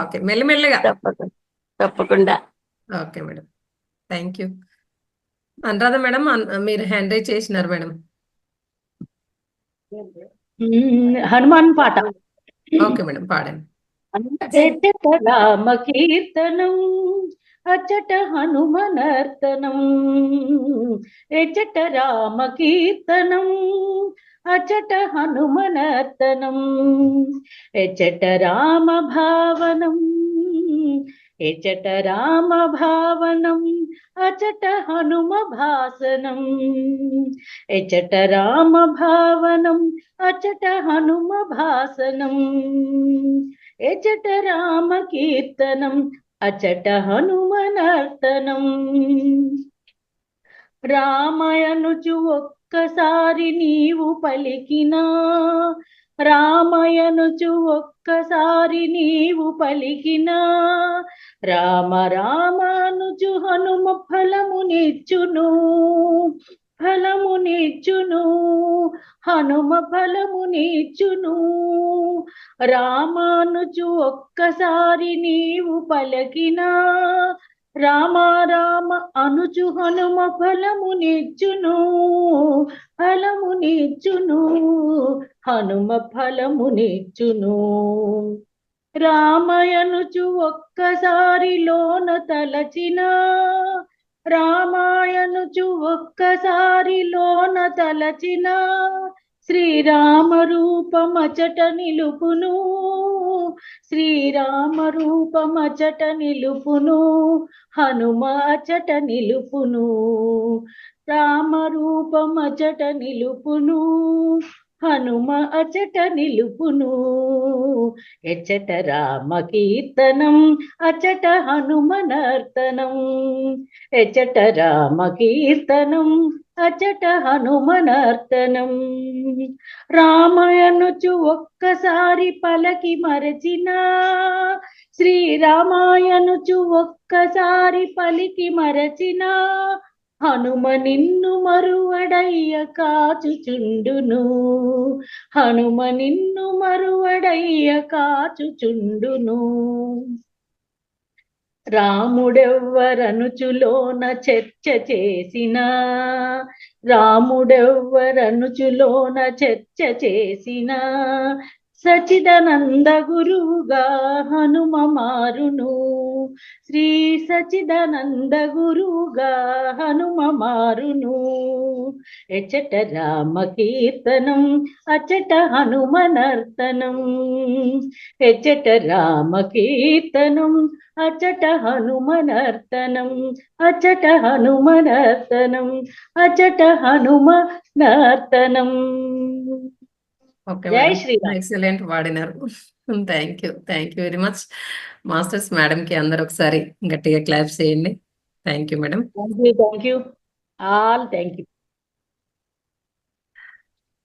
ఓకే. మెల్లిమెల్లిగా. తప్పకుండా తప్పకుండా. Okay madam. Thank you. Anuradha madam మీరు హ్యాండ్ రైజ్ చేసినారు మేడం. హనుమాన్ పాట. ఓకే మేడం పాడండి. ఎచ్చట రామ కీర్తనం అచ్చట హనుమనర్తనం. ఎచ్చట రామ కీర్తనం అచ్చట హనుమనర్తనం. ఎచ్చట రామ భావనం ఎచ్చట రామ భావనం అచట హనుమ భాసనం. ఎచట రామ భావనం అచట హనుమ భాసనం. ఎచట రామ కీర్తనం అచట హనుమనర్తనం. రామయనుచు ఒక్కసారి నీవు పలికినా, రామయనుచు ఒక్కసారి నీవు పలికినా, రామ రామనుచు హనుమ ఫలమునిచ్చును, ఫలమునిచ్చును, హనుమ ఫలమునిచ్చును. రామానుచు ఒక్కసారి నీవు పలికినా, రామ రామ అనుచు హనుమ ఫలమునిచ్చును, ఫలమునిచ్చును, హనుమ ఫలమునిచ్చును. రామయనుచు ఒక్కసారి లోన తలచిన, రామాయనుచు ఒక్కసారి లోన తలచిన, శ్రీరామ రూపమచట నిలుపును, శ్రీరామ రూపమచట నిలుపును, హనుమ అచట నిలుపును. రామ రూపమచట నిలుపును, హనుమ అచట నిలుపును. ఎచ్చట రామ కీర్తనం అచట హనుమనర్తనం. ఎచ్చట రామ కీర్తనం అచట హనుమనర్తనం. రామాయణుచు ఒక్కసారి పలకి మరచిన, శ్రీరామాయణుచు ఒక్కసారి పలికి మరచిన, హనుమ నిన్ను మరువడయ్య కాచుచుండును, హనుమ నిన్ను మరువడయ్య కాచుచుండును. రాముడెవ్వరనుచులోన చర్చ చేసిన, రాముడెవ్వరనుచులోన చర్చ చేసిన, సచిదానంద గురువుగా హనుమ మారును, శ్రీ సచిదానంద గురువుగా హనుమ మారును. ఎచ్చట రామ కీర్తనం అచట హనుమనర్తనం. ఎచ్చట రామ కీర్తనం అచట హనుమనర్తనం. అచట హనుమనర్తనం. అచట హనుమనర్తనం. ఓకే జై మేడం. శ్రీరామ్. ఎక్సలెంట్ పాడినారు. Thank you. Thank you very much. Masters మేడంకి అందరు ఒకసారి గట్టిగా క్లాప్స్ చేయండి. Thank you madam. Thank you all. Thank you.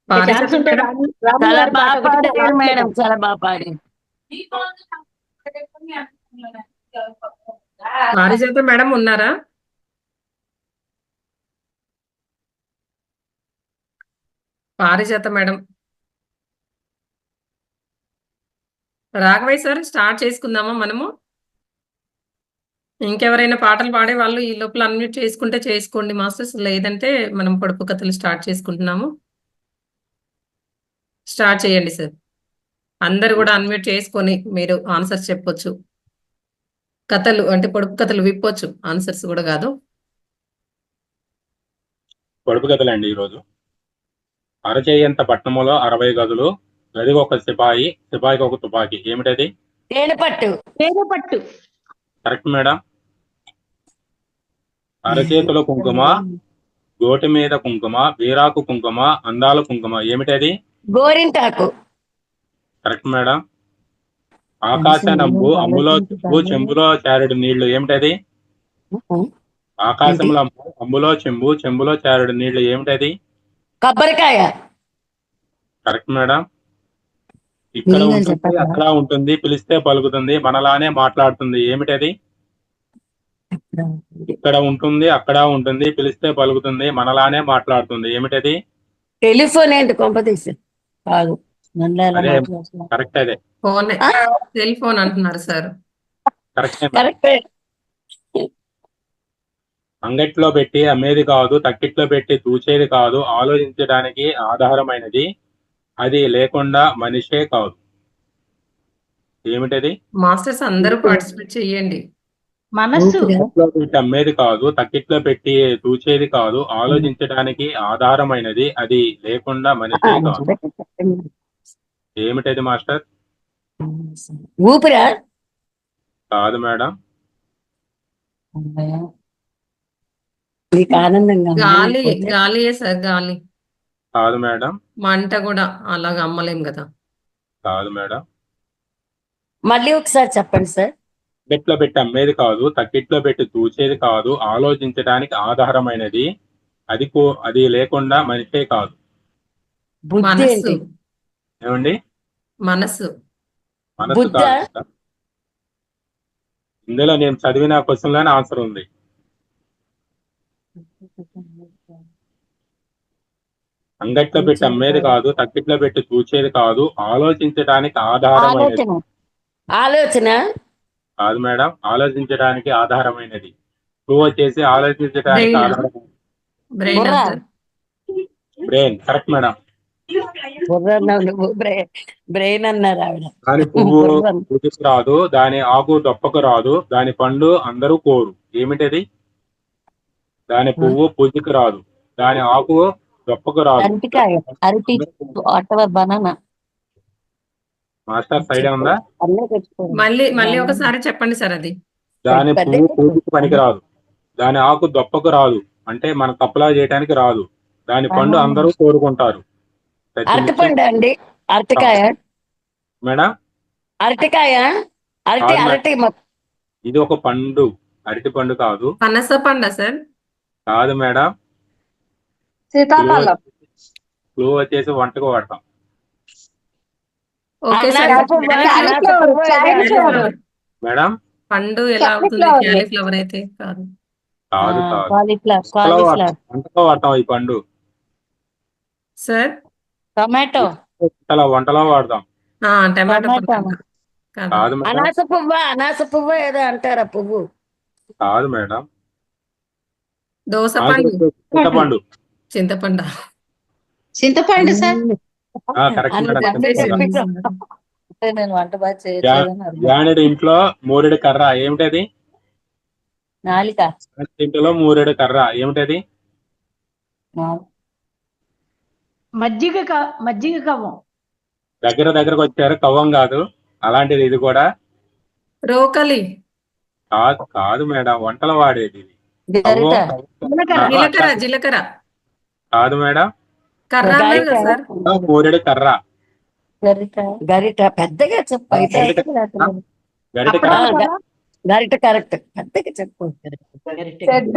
Parijatha chance ఉంటే మేడం. రాము చాలా గారి పాట బాగా ఒకటి పాడారు last లో మేడం, చాలా బాగా పాడారు. పారిజాత మేడం ఉన్నారా? పారిజాత మేడం. రాఘవయ్య సార్ స్టార్ట్ చేసుకుందామా మనము? ఇంకెవరైనా పాటలు పాడే వాళ్ళు ఈ లోపల అన్మ్యూట్ చేసుకుంటే చేసుకోండి మాస్టర్స్. లేదంటే మనం పొడుపు కథలు స్టార్ట్ చేసుకుంటున్నాము. స్టార్ట్ చేయండి సార్. అందరు కూడా అన్మ్యూట్ చేసుకొని మీరు ఆన్సర్స్ చెప్పొచ్చు. కథలు అంటే పొడుపు కథలు విప్పొచ్చు, ఆన్సర్స్ కూడా కాదు. పొడుపు కథలండి ఈరోజు. అరచేయంత పట్నములో 60 గదులు, గదికి ఒక సిపాయి, సిపాయికి ఒక తుపాకీ. ఏమిటది? తేనెపట్టు. తేనెపట్టు. Correct madam. అరచేతిలో కుంకుమ, గోటి మీద కుంకుమ, వీరాకు కుంకుమ, అందాల కుంకుమ, ఏమిటది? గోరింటాకు. Correct madam. ఆకాశనంబు, అమ్ములో చెంబు, చెంబులో చారుడు నీళ్లు, ఏమిటది? ఆకాశంలో అమ్ములో చెంబు, చెంబులో చారుడు నీళ్లు, ఏమిటది? కొబ్బరికాయ. Correct madam. ఇక్కడ ఉంటుంది, అక్కడ ఉంటుంది, పిలిస్తే పలుకుతుంది, మనలానే మాట్లాడుతుంది, ఏమిటది? ఇక్కడ ఉంటుంది, అక్కడ ఉంటుంది, పిలిస్తే పలుకుతుంది, మనలానే మాట్లాడుతుంది, ఏమిటది? టెలిఫోన్ ఏంటి కొంపతీసి? కాదు. అదే కరెక్ట్, అదే ఫోన్, సెల్ ఫోన్ అంటున్నారు సార్. కరెక్టే. అంగట్లో పెట్టి అమ్మేది కాదు, తక్కిట్లో పెట్టి తూచేది కాదు, ఆలోచించడానికి ఆధారమైనది, అది లేకుండా మనిషే కాదు, ఏమిటది? మాస్టర్స్ అందరూ పార్టిసిపేట్ చేయండి. మనస్సు. అంగట్లో పెట్టి అమ్మేది కాదు, తక్కిట్లో పెట్టి తూచేది కాదు, ఆలోచించడానికి ఆధారమైనది, అది లేకుండా మనిషే కాదు, ఏమిటది మాస్టర్? ఊపిరా? కాదు మేడం. నీకు ఆనందంగా గాలి, గాలియే సార్, గాలి. కాదు మేడం. మంట కూడా అలాగ అమ్మలేం కదా. కాదు మేడం. మళ్ళీ ఒకసారి చెప్పండి సార్. అంగట్లో పెట్టి అమ్మేది కాదు, తక్కిట్లో పెట్టి తూచేది కాదు, ఆలోచించడానికి ఆధారమైనది, అది లేకుండా మనిషే కాదు. బుద్ధి మనస్సు. ఏంటి? ఏమండి? మనస్సు. మనసు బుద్ధ? కాదు. ఇందులో నేను చదివిన క్వశ్చన్ లోనే ఆన్సర్ ఉంది. అంగట్లో పెట్టి అమ్మేది కాదు, తక్కిట్లో పెట్టి తూచేది కాదు, ఆలోచించడానికి ఆధారమైనది. ఆలోచన. ఆలోచన. కాదు మేడం. ఆలోచించడానికి ఆధారమైనది. క్లూ వచ్చేసి ఆలోచించడానికి Brain. ఆధారమైనది. బ్రెయిన్ బుర్ర. అంటారు. బ్రెయిన్. Correct madam. బుర్ర అన్నావు నువ్వు, బ్రెయిన్ అన్నారు ఆవిడ. దాని పువ్వు బుర్ర. పూజకు రాదు, దాని ఆకు దొప్పకు రాదు, దాని పండు అందరూ కోరు, ఏమిటది? దాని పువ్వు పూజకు రాదు, దాని ఆకు దొప్పకు రాదు. అరటికాయ. అరటి, వాటెవర్, బనానా. మాస్టర్ సైడ్ ఉందా? అన్నీ తెచ్చుకోండి. మళ్ళీ ఒకసారి చెప్పండి సార్ అది. దాని పువ్వు పూజకు పనికి రాదు, దాని ఆకు దొప్పకు రాదు, అంటే మన తప్పులా చేయడానికి రాదు, దాని పండు అందరూ కోరుకుంటారు. అరటిపండు అండి. అరటికాయ. మేడం. అరటికాయ. అరటి. ఇది ఒక పండు, అరటి పండు కాదు. పనస పండా సార్? కాదు మేడం. సీతాఫలం. క్లూ వచ్చేసి వంటకు వాడతాం. Okay sir. మేడం. పండు ఎలా అవుతుంది? క్యాలీఫ్లవర్ అయితే కాదు. కాదు కాదు. కాలీఫ్లవర్. వంటలో వాడతాం ఈ పండు. Sir tomato. వంటలో వాడతాం. టమాటో కాదు మేడం. అనాస పువ్వు ఏదో అంటారా పువ్వు? కాదు మేడం. దోస పండు. చింతపండు. చింతపండు. చింతపండు సార్. Correct madam. నేను వంట బాగా చేయలేదు. జానెడు ఇంట్లో మూరెడు కర్ర, ఏమిటది? నాలిక. ఇంట్లో మూరెడు కర్ర, ఏమిటది? మజ్జిగ కవ్వం. దగ్గరకు వచ్చారు, కవ్వం కాదు. అలాంటిది ఇది కూడా రోకలి. కాదు మేడం. వంటలో వాడేది ఇది. జీలకర్ర. కాదు మేడం. కర్ర అన్నారు కదా సార్. మూరెడు కర్ర. గరిట. పెద్దగా చెప్పు. గరిట కరెక్ట్. పెద్దగా చెప్పు.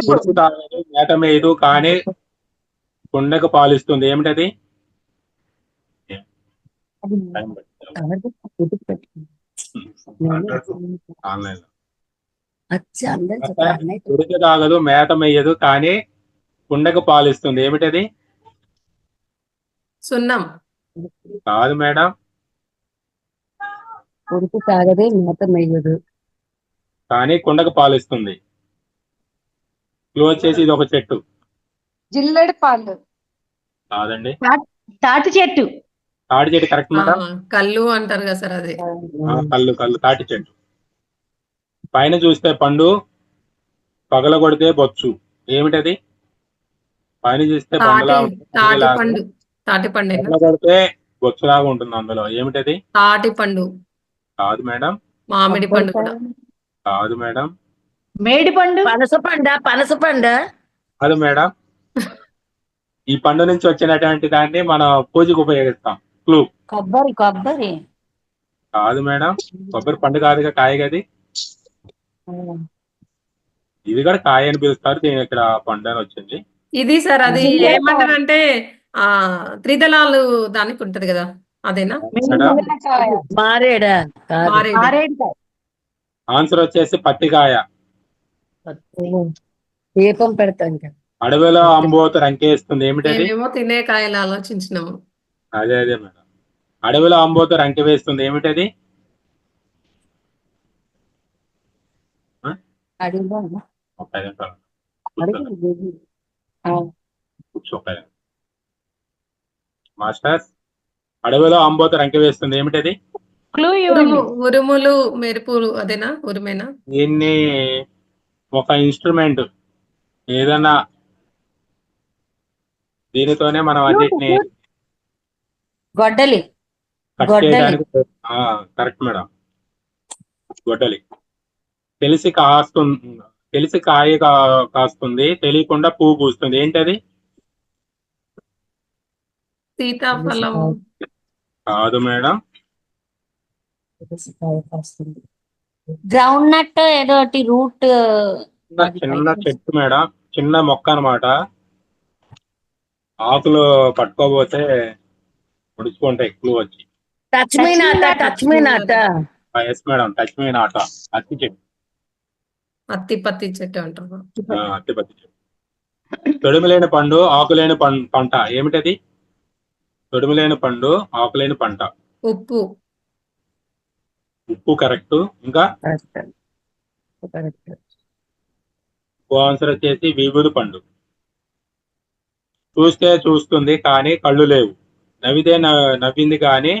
గుర్తు తాగదు, మేత మేయదు, కానీ కుండకు పాలిస్తుంది, ఏమిటది? ఆన్లైన్ గుడికి తాగదు, మేత మేయదు, కానీ కుండకు పాలిస్తుంది, ఏమిటది? సున్నం. కాదు మేడం. ఉడుకు తాగదు, మేత మేయదు, కానీ కుండకు పాలిస్తుంది. క్లూ వచ్చేసి ఇది ఒక చెట్టు. జిల్లెడు పాలు. కాదండి. తాటి చెట్టు. తాటి చెట్టు కరెక్ట్ మేడం. కళ్ళు అంటారు కదా సార్ అది. కళ్ళు తాటి చెట్టు. పైన చూస్తే పండు, పగల కొడితే బొచ్చు, ఏమిటది? పైన చూస్తే పగల కొడితే బొచ్చులాగా ఉంటుంది, అందులో ఏమిటది? తాటి పండు. కాదు మేడం. మామిడి పండు కూడా కాదు మేడం. మేడి పండు. పనస పండు. కాదు మేడం. ఈ పండు నుంచి వచ్చినటువంటి దాన్ని మనం పూజకు ఉపయోగిస్తాం. క్లూ. కొబ్బరి కొబ్బరి కాదు మేడం, కొబ్బరి పండు కాదుగా, కాయ గది. ఇది కూడా కాయ అని పిలుస్తారు, దీని ఇక్కడ పండు అని వచ్చింది. ఇది సార్ అది జిల్లేకాయ. ఏమంటారంటే ఆ త్రిదళాలు దానికి ఉంటది కదా, అదేనా? మేడం జిల్లేకాయ. మారేడా కాదు. మారేడు. మారేడుకాయ. ఆన్సర్ వచ్చేసి పత్తికాయ. దీపం పెడతాం కదా. అడవిలో అంబోతు రంకేస్తుంది, ఏమిటది? మేమేమో తినే కాయలు ఆలోచించినాము. అదే మేడం. అడవిలో అంబోతు రంకె వేస్తుంది, ఏమిటది? అడిగిలో ఒక 5 నిమిషాలు అడిగి కూర్చో, ఒక 5 నిమిషాలు. మాస్టర్స్, అడవిలో అంబోతు రంకె వేస్తుంది, ఏమిటది? క్లూ ఇవ్వండి. ఉరుములు మెరుపులు, అదేనా? ఉరుమేనా? దీన్ని ఒక ఇన్స్ట్రుమెంట్ ఏదన్నా, దీనితోనే మనం అన్నిటిని గొడ్డలి కట్ గొడ్డలి. చేయడానికి. కరెక్ట్ మేడం, గొడ్డలి. తెలిసి కాయ కాస్తుంది, తెలియకుండా పువ్వు పూస్తుంది, ఏంటది? సీతాఫలం. కాదు మేడం. గ్రౌండ్ నట్ ఏదో రూట్. చిన్న చెట్టు మేడం, చిన్న మొక్క అన్నమాట. ఆకులు పట్టుకోపోతే ముడుచుకుంటాయి ఎక్కువ వచ్చి. టచ్ మీ నాట, టచ్ మీ నాట. ఎస్ మేడం, టచ్ మీ నాట. అత్తి చెట్టు. పత్తి చెట్టు అంటారు. అత్తి పత్తి చెట్టు. తొడిమిలేని పండు ఆకులేని పంట, ఏమిటది? తొడిమిలేని పండు ఆకులేని పంట. ఉప్పు. ఉప్పు కరెక్ట్. ఇంకా ఆన్సర్ వచ్చేసి విభూది పండు. చూస్తే చూస్తుంది కానీ కళ్ళు లేవు, నవ్వితే నవ్వింది కానీ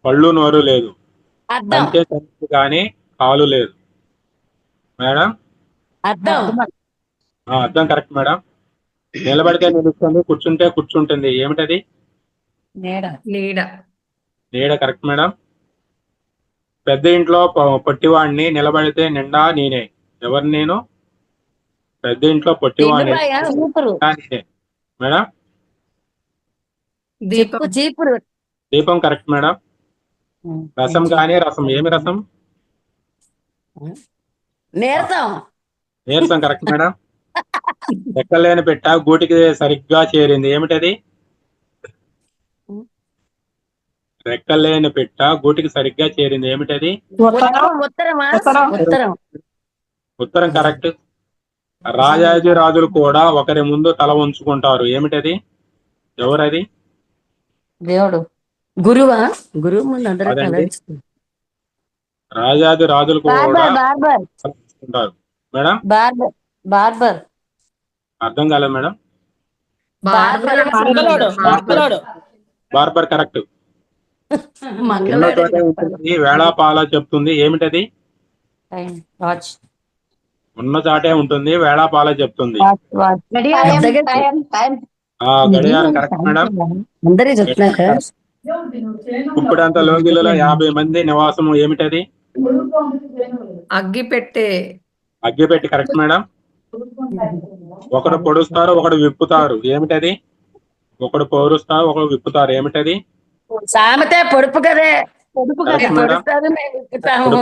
పళ్ళు నోరు లేదు, అద్దం. అంతే చదువు కానీ కాలు లేదు. మేడం అద్దం. అర్థం కరెక్ట్ మేడం. నిలబడితే నిలుస్తుంది, కూర్చుంటే కూర్చుంటుంది, ఏమిటది? నీడ. నీడ కరెక్ట్ మేడం. పెద్ద ఇంట్లో పొట్టివాడిని, నిలబడితే నిండా నేనే, ఎవరు నేను? పెద్ద ఇంట్లో పొట్టివాడిని నేనే. మేడం చీపురు. దీపం కరెక్ట్ మేడం. రసం కానీ రసం, ఏమి రసం? నీరసం కరెక్ట్ మేడం. ఎక్కలేని పెట్ట గూటికి సరిగ్గా చేరింది, ఏమిటది? రెక్కలేని పెట్ట గూటికి సరిగ్గా చేరింది, ఏమిటది? ఉత్తరం కరెక్ట్. రాజాజీ రాజులు కూడా ఒకరి ముందు తల ఉంచుకుంటారు, ఏమిటది? ఎవరది? దేవుడు. గురువా? గురువు ముందు అందరూ తల అదండి. ఉంచుతారు. రాజాది రాజులు కూడా ఉంటారు మేడం. బార్బర్. అర్థం కాలేదు మేడం. బార్బర్. Barber correct. ఉన్న చోటే ఉంటుంది, వేళాపాలా చెప్తుంది, ఏమిటది? ఉన్న చాటే ఉంటుంది, వేళాపాలా చెప్తుంది. గడియారం కరెక్ట్ మేడం. అందరూ చెప్తున్నారు. ఇప్పుడంత లోగిలలో 50 మంది నివాసము, ఏమిటది? అగ్గిపెట్టి కరెక్ట్ మేడం. ఒకడు పొడుస్తారు ఒకడు విప్పుతారు, ఏమిటది? ఒకడు పౌరుస్తారు ఒకడు విప్పుతారు, ఏమిటది? సామెతే పొడుపు కదే. Correct madam. పొడుస్తారు, మేము విప్పుతాము.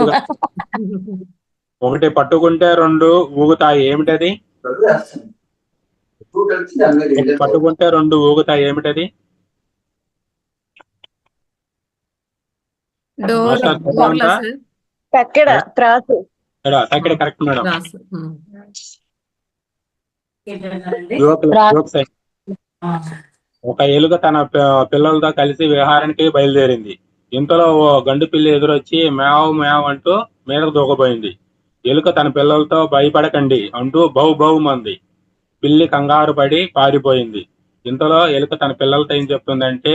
ఒకటి పట్టుకుంటే 2 ఊగుతాయి, ఏమిటది? పట్టుకుంటే 2 ఊగుతాయి, ఏమిటది? తక్కెడ కరెక్ట్ మేడం. ఒక ఎలుక తన పిల్లలతో కలిసి విహారానికి బయలుదేరింది. ఇంతలో ఓ గండు పిల్లి ఎదురొచ్చి మేవ్ మేవ్ అంటూ మీదకు దూకపోయింది. ఎలుక తన పిల్లలతో భయపడకండి అంటూ బౌ బౌ మంది. పిల్లి కంగారు పడి పారిపోయింది. ఇంతలో ఎలుక తన పిల్లలతో ఏం చెప్తుందంటే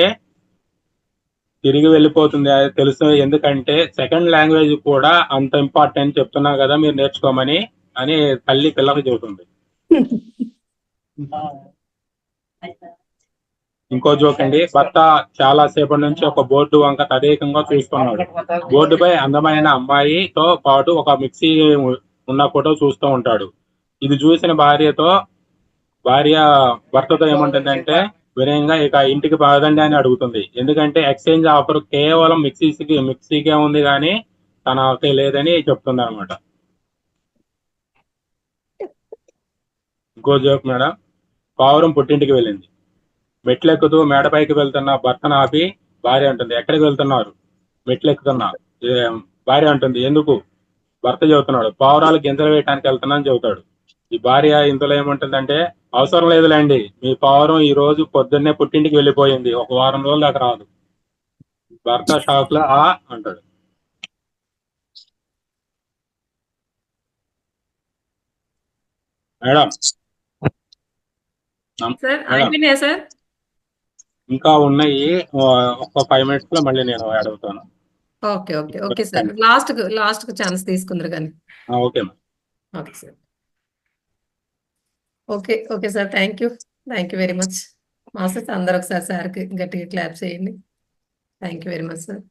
తిరిగి వెళ్ళిపోతుంది, అది తెలుసు, ఎందుకంటే సెకండ్ లాంగ్వేజ్ కూడా అంత ఇంపార్టెంట్ చెప్తున్నా కదా మీరు నేర్చుకోమని అని తల్లి పిల్లలకు చెబుతుంది. ఇంకో జోక్ అండి. భర్త చాలా సేపటి నుంచి ఒక బోర్డు వంక తదేకంగా చూస్తున్నాడు. బోర్డుపై అందమైన అమ్మాయితో పాటు ఒక మిక్సీ ఉన్న ఫోటో చూస్తూ ఉంటాడు. ఇది చూసిన భార్య భర్తతో ఏమంటుందంటే, వినయంగా ఇక ఇంటికి పదండి అని అడుగుతుంది. ఎందుకంటే ఎక్స్చేంజ్ ఆఫర్ కేవలం మిక్సీకే ఉంది కానీ తనకి లేదని చెప్తుంది అనమాట. ఇంకో జోక్ మేడం. పావురం పుట్టింటికి వెళ్ళింది. మెట్లెక్కుతూ మేడపైకి వెళ్తున్న భర్తను ఆపి భార్య అంటుంది, ఎక్కడికి వెళ్తున్నారు? మెట్లెక్కుతున్నా. భార్య అంటుంది, ఎందుకు? భర్త చెబుతున్నాడు, పావురాలు గింజలు వేయడానికి వెళ్తున్నా అని చెబుతాడు. ఈ భార్య ఇంతలో ఏమంటుందంటే, అవసరం లేదులేండి, మీ పావురం ఈ రోజు పొద్దున్నే పుట్టింటికి వెళ్ళిపోయింది, ఒక వారం రోజులు దాకా రాదు. భర్త షాక్ లో అంటాడు. మేడం సార్ మేడం అయిపోయినాయా సార్? ఇంకా ఉన్నాయి. ఒక 5 minutes లో మళ్ళీ నేను అడుగుతాను. Okay okay okay sir, last కు ఛాన్స్ తీసుకుందరు కానీ. Okay madam. Okay sir. Okay sir, thank you very much. Masters అందరూ ఒకసారి సార్కి గట్టిగా క్లాప్ చేయండి. Thank you very much sir.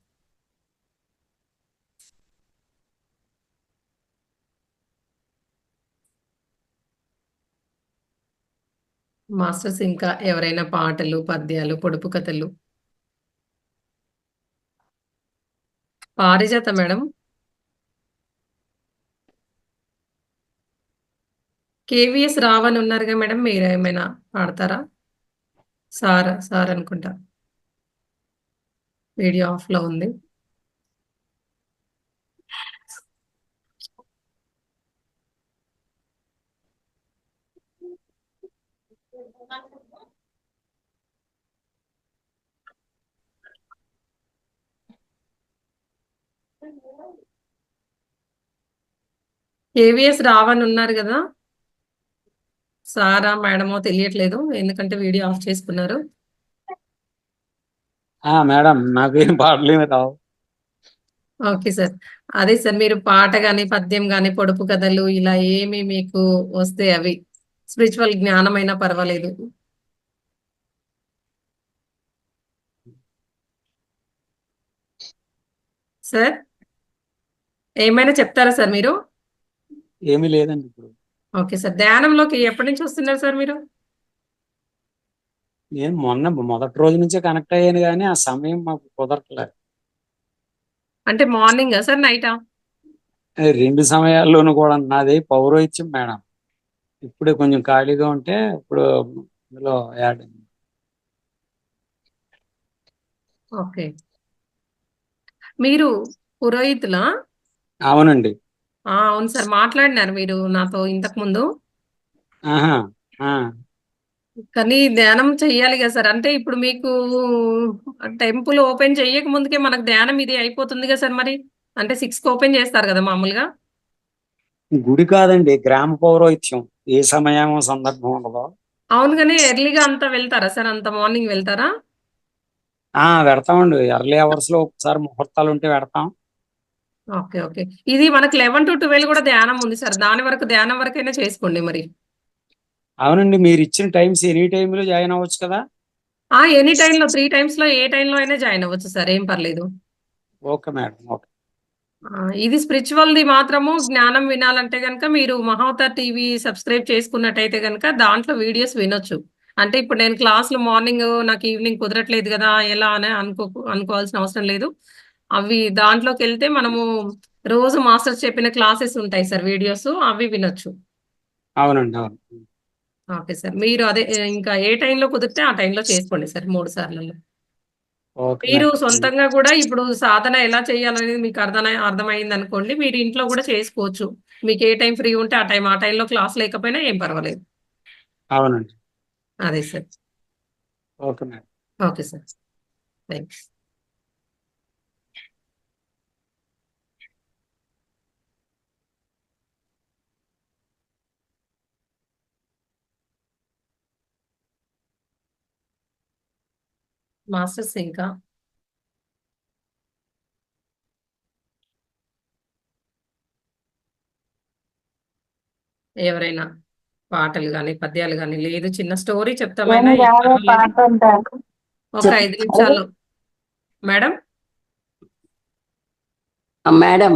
Masters ఇంకా ఎవరైనా పాటలు, పద్యాలు, పొడుపు కథలు? పారిజాత మేడం, కేవీఎస్ రావని ఉన్నారుగా మేడం, మీరు ఏమైనా పాడతారా? సార్ అనుకుంటా, వీడియో ఆఫ్ లో ఉంది. కేవీఎస్ రావని ఉన్నారు కదా, సారా మేడమో తెలియట్లేదు, ఎందుకంటే వీడియో ఆఫ్ చేసుకున్నారు. మేడం నాకేం పాటలేమి రావు. ఓకే సార్, అదే సార్, మీరు పాట గాని, పద్యం గాని, పొడుపు కథలు ఇలా ఏమి మీకు వస్తే అవి, స్పిరిచువల్ జ్ఞానం అయినా పర్వాలేదు. సార్ ఏమైనా చెప్తారా సార్ మీరు? ఏమీ లేదండి ఇప్పుడు. ఓకే సార్, ధ్యానంలోకి ఎప్పటి నుంచి వస్తున్నారు సార్ మీరు? నేను మొదటి రోజు నుంచే కనెక్ట్ అయ్యాను కానీ ఆ సమయం మాకు కుదరట్లేదు. అంటే మార్నింగ్ సార్, నైటా? 2 సమయాల్లోనూ కూడా. నాది పౌరోహిత్యం మేడం. ఇప్పుడే కొంచెం ఖాళీగా ఉంటే ఇప్పుడు ఇందులో యాడ్ అయింది. ఓకే, మీరు పురోహితులా? అవునండి. అవును సార్, మాట్లాడినారు మీరు నాతో ఇంతకు ముందు. ఆహా ఆ. కానీ ధ్యానం చెయ్యాలి కదా సార్, అంటే ఇప్పుడు మీకు టెంపుల్ ఓపెన్ చెయ్యక ముందుకే మనకు ధ్యానం ఇది అయిపోతుంది కదా సార్ మరి, అంటే 6కి ఓపెన్ చేస్తారు కదా మామూలుగా. గుడి కాదండి, గ్రామ పౌరోహిత్యం. ఏ సమయం సందర్భం ఉండదో. అవును, కానీ ఎర్లీగా అంతా వెళ్తారా సార్? అంత మార్నింగ్ వెళ్తారా? పెడతామండి. ఎర్లీ అవర్స్ లో ఒకసారి ముహూర్తాలు ఉంటే పెడతాం. ఓకే ఓకే, ఇది మనకు 11 to 12 కూడా ధ్యానం ఉంది సార్, ధ్యానం వరకైనా చేసుకోండి మరి. అవునండి, మీరు ఇచ్చిన టైమ్స్ ఎనీ టైంలో జాయిన్ అవ్వచ్చు కదా. ఎనీ టైంలో 3 times ఏ టైంలో అయినా జాయిన్ అవ్వచ్చు సార్, ఏం పర్లేదు. Okay madam. ఓకే. ఇది స్పిరిచువల్ది మాత్రము జ్ఞానం వినాలంటే కనుక మీరు మహావతార్ టీవీ సబ్స్క్రైబ్ చేసుకున్నట్టయితే కనుక దాంట్లో వీడియోస్ వినొచ్చు. అంటే ఇప్పుడు నేను క్లాసులు మార్నింగ్ నాకు ఈవినింగ్ కుదరట్లేదు కదా, ఎలా అని అనుకోవాల్సిన అవసరం లేదు. అవి దాంట్లోకి వెళ్తే మనము రోజు మాస్టర్స్ చెప్పిన క్లాసెస్ ఉంటాయి సార్, వీడియోస్ అవి వినొచ్చు. అవునండి. అవును. ఓకే సార్, మీరు అదే ఇంకా ఏ టైంలో కుదిరితే ఆ టైంలో చేసుకోండి సార్, 3 సార్లలో. ఓకే మీరు మేడం. సొంతంగా కూడా ఇప్పుడు సాధన ఎలా చేయాలనేది మీకు అర్థమైంది అనుకోండి, మీరు ఇంట్లో కూడా చేసుకోవచ్చు. మీకు ఏ టైం ఫ్రీ ఉంటే ఆ టైంలో క్లాస్ లేకపోయినా ఏం పర్వాలేదు. అవునండి. అదే sir. Okay madam. Okay sir, thanks. Masters ఇంకా ఎవరైనా పాటలు కానీ, పద్యాలు కానీ, లేదు చిన్న స్టోరీ చెప్తామైనా ఏం పర్వాలేదు. ఒక 5 నిమిషాలు మేడం. మేడం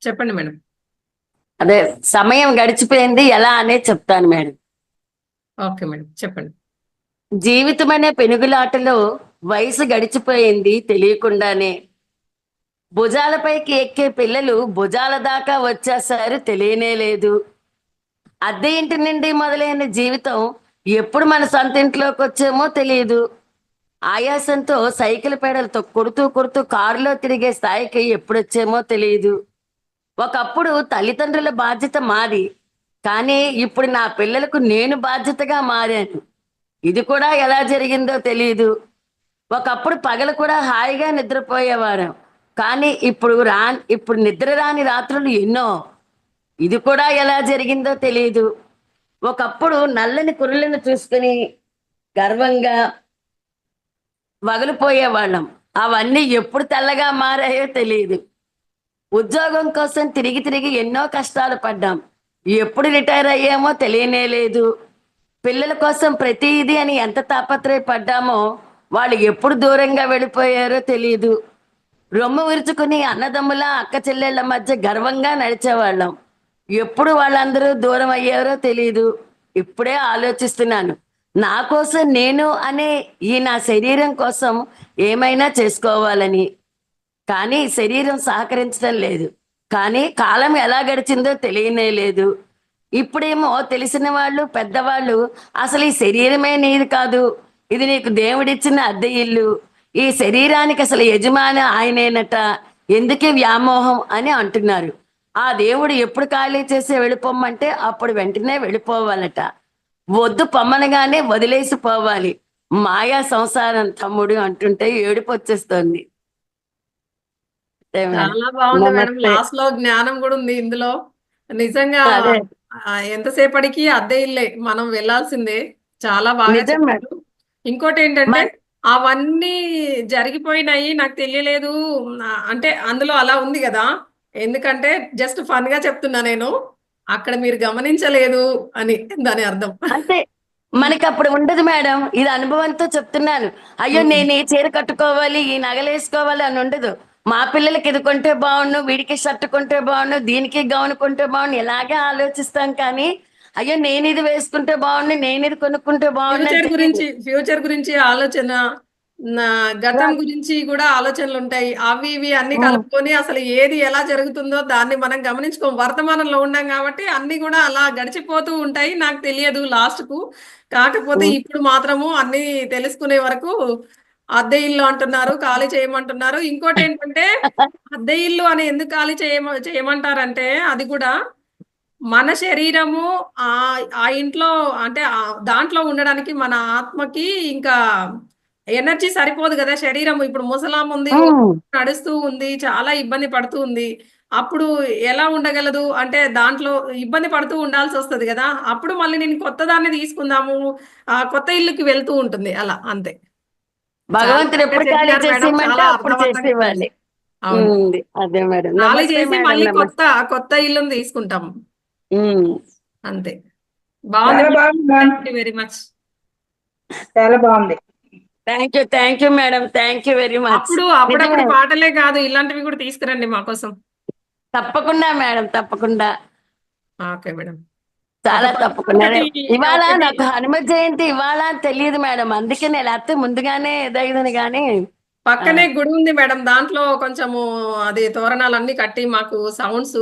చెప్పండి మేడం. అదే సమయం గడిచిపోయింది ఎలా అనేది చెప్తాను మేడం. ఓకే మేడం, చెప్పండి. జీవితం అనే పెనుగులాటలో వయసు గడిచిపోయింది తెలియకుండానే. భుజాలపైకి ఎక్కే పిల్లలు భుజాల దాకా వచ్చేసారు తెలియనే లేదు. అద్దె ఇంటి నుండి మొదలైన జీవితం ఎప్పుడు మన సొంత ఇంట్లోకి వచ్చామో తెలియదు. ఆయాసంతో సైకిల్ పెడలతో కొడుతూ కొడుతూ కారులో తిరిగే స్థాయికి ఎప్పుడొచ్చామో తెలియదు. ఒకప్పుడు తల్లిదండ్రుల బాధ్యత మాది, కానీ ఇప్పుడు నా పిల్లలకు నేను బాధ్యతగా మారాను. ఇది కూడా ఎలా జరిగిందో తెలియదు. ఒకప్పుడు పగలు కూడా హాయిగా నిద్రపోయేవారం, కానీ ఇప్పుడు నిద్ర రాని రాత్రులు ఎన్నో. ఇది కూడా ఎలా జరిగిందో తెలియదు. ఒకప్పుడు నల్లని కురులను చూసుకుని గర్వంగా వగలిపోయేవాళ్ళం, అవన్నీ ఎప్పుడు తెల్లగా మారాయో తెలియదు. ఉద్యోగం కోసం తిరిగి తిరిగి ఎన్నో కష్టాలు పడ్డాం, ఎప్పుడు రిటైర్ అయ్యామో తెలియనే లేదు. పిల్లల కోసం ప్రతిదీ అని ఎంత తాపత్రయపడ్డామో వాళ్ళు ఎప్పుడు దూరంగా వెళ్ళిపోయారో తెలియదు. రొమ్ము విరుచుకుని అన్నదమ్ముల అక్క చెల్లెళ్ళ మధ్య గర్వంగా నడిచేవాళ్ళం, ఎప్పుడు వాళ్ళందరూ దూరం అయ్యారో తెలియదు. ఇప్పుడే ఆలోచిస్తున్నాను, నా కోసం నేను అనే ఈ నా శరీరం కోసం ఏమైనా చేసుకోవాలని. కానీ శరీరం సహకరించడం లేదు, కానీ కాలం ఎలా గడిచిందో తెలియనే లేదు. ఇప్పుడేమో తెలిసిన వాళ్ళు పెద్దవాళ్ళు అసలు ఈ శరీరమే నీది కాదు, ఇది నీకు దేవుడిచ్చిన అద్దె ఇల్లు, ఈ శరీరానికి అసలు యజమాని ఆయనేనట, ఎందుకే వ్యామోహం అని అంటున్నారు. ఆ దేవుడు ఎప్పుడు ఖాళీ చేసి వెళ్ళిపోమంటే అప్పుడు వెంటనే వెళ్ళిపోవాలట. వద్దు పొమ్మనగానే వదిలేసిపోవాలి. మాయా సంసారం తమ్ముడు అంటుంటే ఏడుపు వచ్చేస్తుంది. చాలా బాగుంది మేడం. నమస్తే. లాస్ట్ లో జ్ఞానం కూడా ఉంది ఇందులో. నిజంగా అదే ఎంతసేపటికి అద్దె ఇల్లే, మనం వెళ్ళాల్సిందే. చాలా బాగా నిజం మేడం. చెప్పారు. ఇంకోటి ఏంటంటే అవన్నీ జరిగిపోయినాయి నాకు తెలియలేదు అంటే అందులో అలా ఉంది కదా. ఎందుకంటే జస్ట్ ఫన్ గా చెప్తున్నా నేను, అక్కడ మీరు గమనించలేదు అని దాని అర్థం. అంటే మనకి అప్పుడు ఉండదు మేడం, ఇది అనుభవంతో చెప్తున్నాను. అయ్యో నేను ఈ చీర కట్టుకోవాలి, ఈ నగలు వేసుకోవాలి అని ఉండదు. మా పిల్లలకి ఇది కొంటే బాగుండు, వీడికి షర్ట్ కొంటే బాగుండు, దీనికి గౌన్ కొంటే బాగుండు, ఇలాగే ఆలోచిస్తాం. కానీ అయ్యో నేను ఇది వేసుకుంటే బాగుండు, నేను ఇది కొనుక్కుంటే బాగుండు ఫ్యూచర్ గురించి ఆలోచన, గతం గురించి కూడా ఆలోచనలు ఉంటాయి. అవి ఇవి అన్ని కలుపుకొని అసలు ఏది ఎలా జరుగుతుందో దాన్ని మనం గమనించుకోం. వర్తమానంలో ఉన్నాం కాబట్టి అన్ని కూడా అలా గడిచిపోతూ ఉంటాయి. నాకు తెలియదు లాస్ట్ కు. కాకపోతే ఇప్పుడు మాత్రము అన్ని తెలుసుకునే వరకు అద్దె ఇల్లు అంటున్నారు, ఖాళీ చేయమంటున్నారు. ఇంకోటి ఏంటంటే అద్దె ఇల్లు అని ఎందుకు ఖాళీ చేయమంటారంటే అది కూడా మన శరీరము ఆ ఇంట్లో అంటే దాంట్లో ఉండడానికి మన ఆత్మకి ఇంకా ఎనర్జీ సరిపోదు కదా. శరీరం ఇప్పుడు ముసలాం ఉంది, నడుస్తూ ఉంది, చాలా ఇబ్బంది పడుతూ ఉంది. అప్పుడు ఎలా ఉండగలదు అంటే దాంట్లో ఇబ్బంది పడుతూ ఉండాల్సి వస్తుంది కదా. అప్పుడు మళ్ళీ నేను కొత్త దాన్ని తీసుకుందాము, కొత్త ఇల్లుకి వెళ్తూ ఉంటుంది అలా. అంతే. భగవంతుడు ఎప్పుడు ఖాళీ చేసేయమంటే అప్పుడు చేసేవాళ్ళి. అదే మేడం, ఖాళీ చేసి మళ్ళీ కొత్త ఇల్లుని తీసుకుంటాము అంతే. బాగుంది, వెరీ మచ్. చాలా బాగుంది. Thank you madam, thank you very much. అప్పుడప్పుడు పాటలే కాదు, ఇలాంటివి కూడా తీసుకురండి మా కోసం. తప్పకుండా మేడం, తప్పకుండా. ఓకే మేడం, చాలా తప్పకుండా. ఇవాళ నాకు హనుమత్ జయంతి ఇవాళ తెలియదు మేడం, అందుకే నేను లేకపోతే ముందుగానే ఏదైందని. కానీ పక్కనే గుడి ఉంది మేడం, దాంట్లో కొంచెము అది తోరణాలన్నీ కట్టి మాకు సౌండ్స్,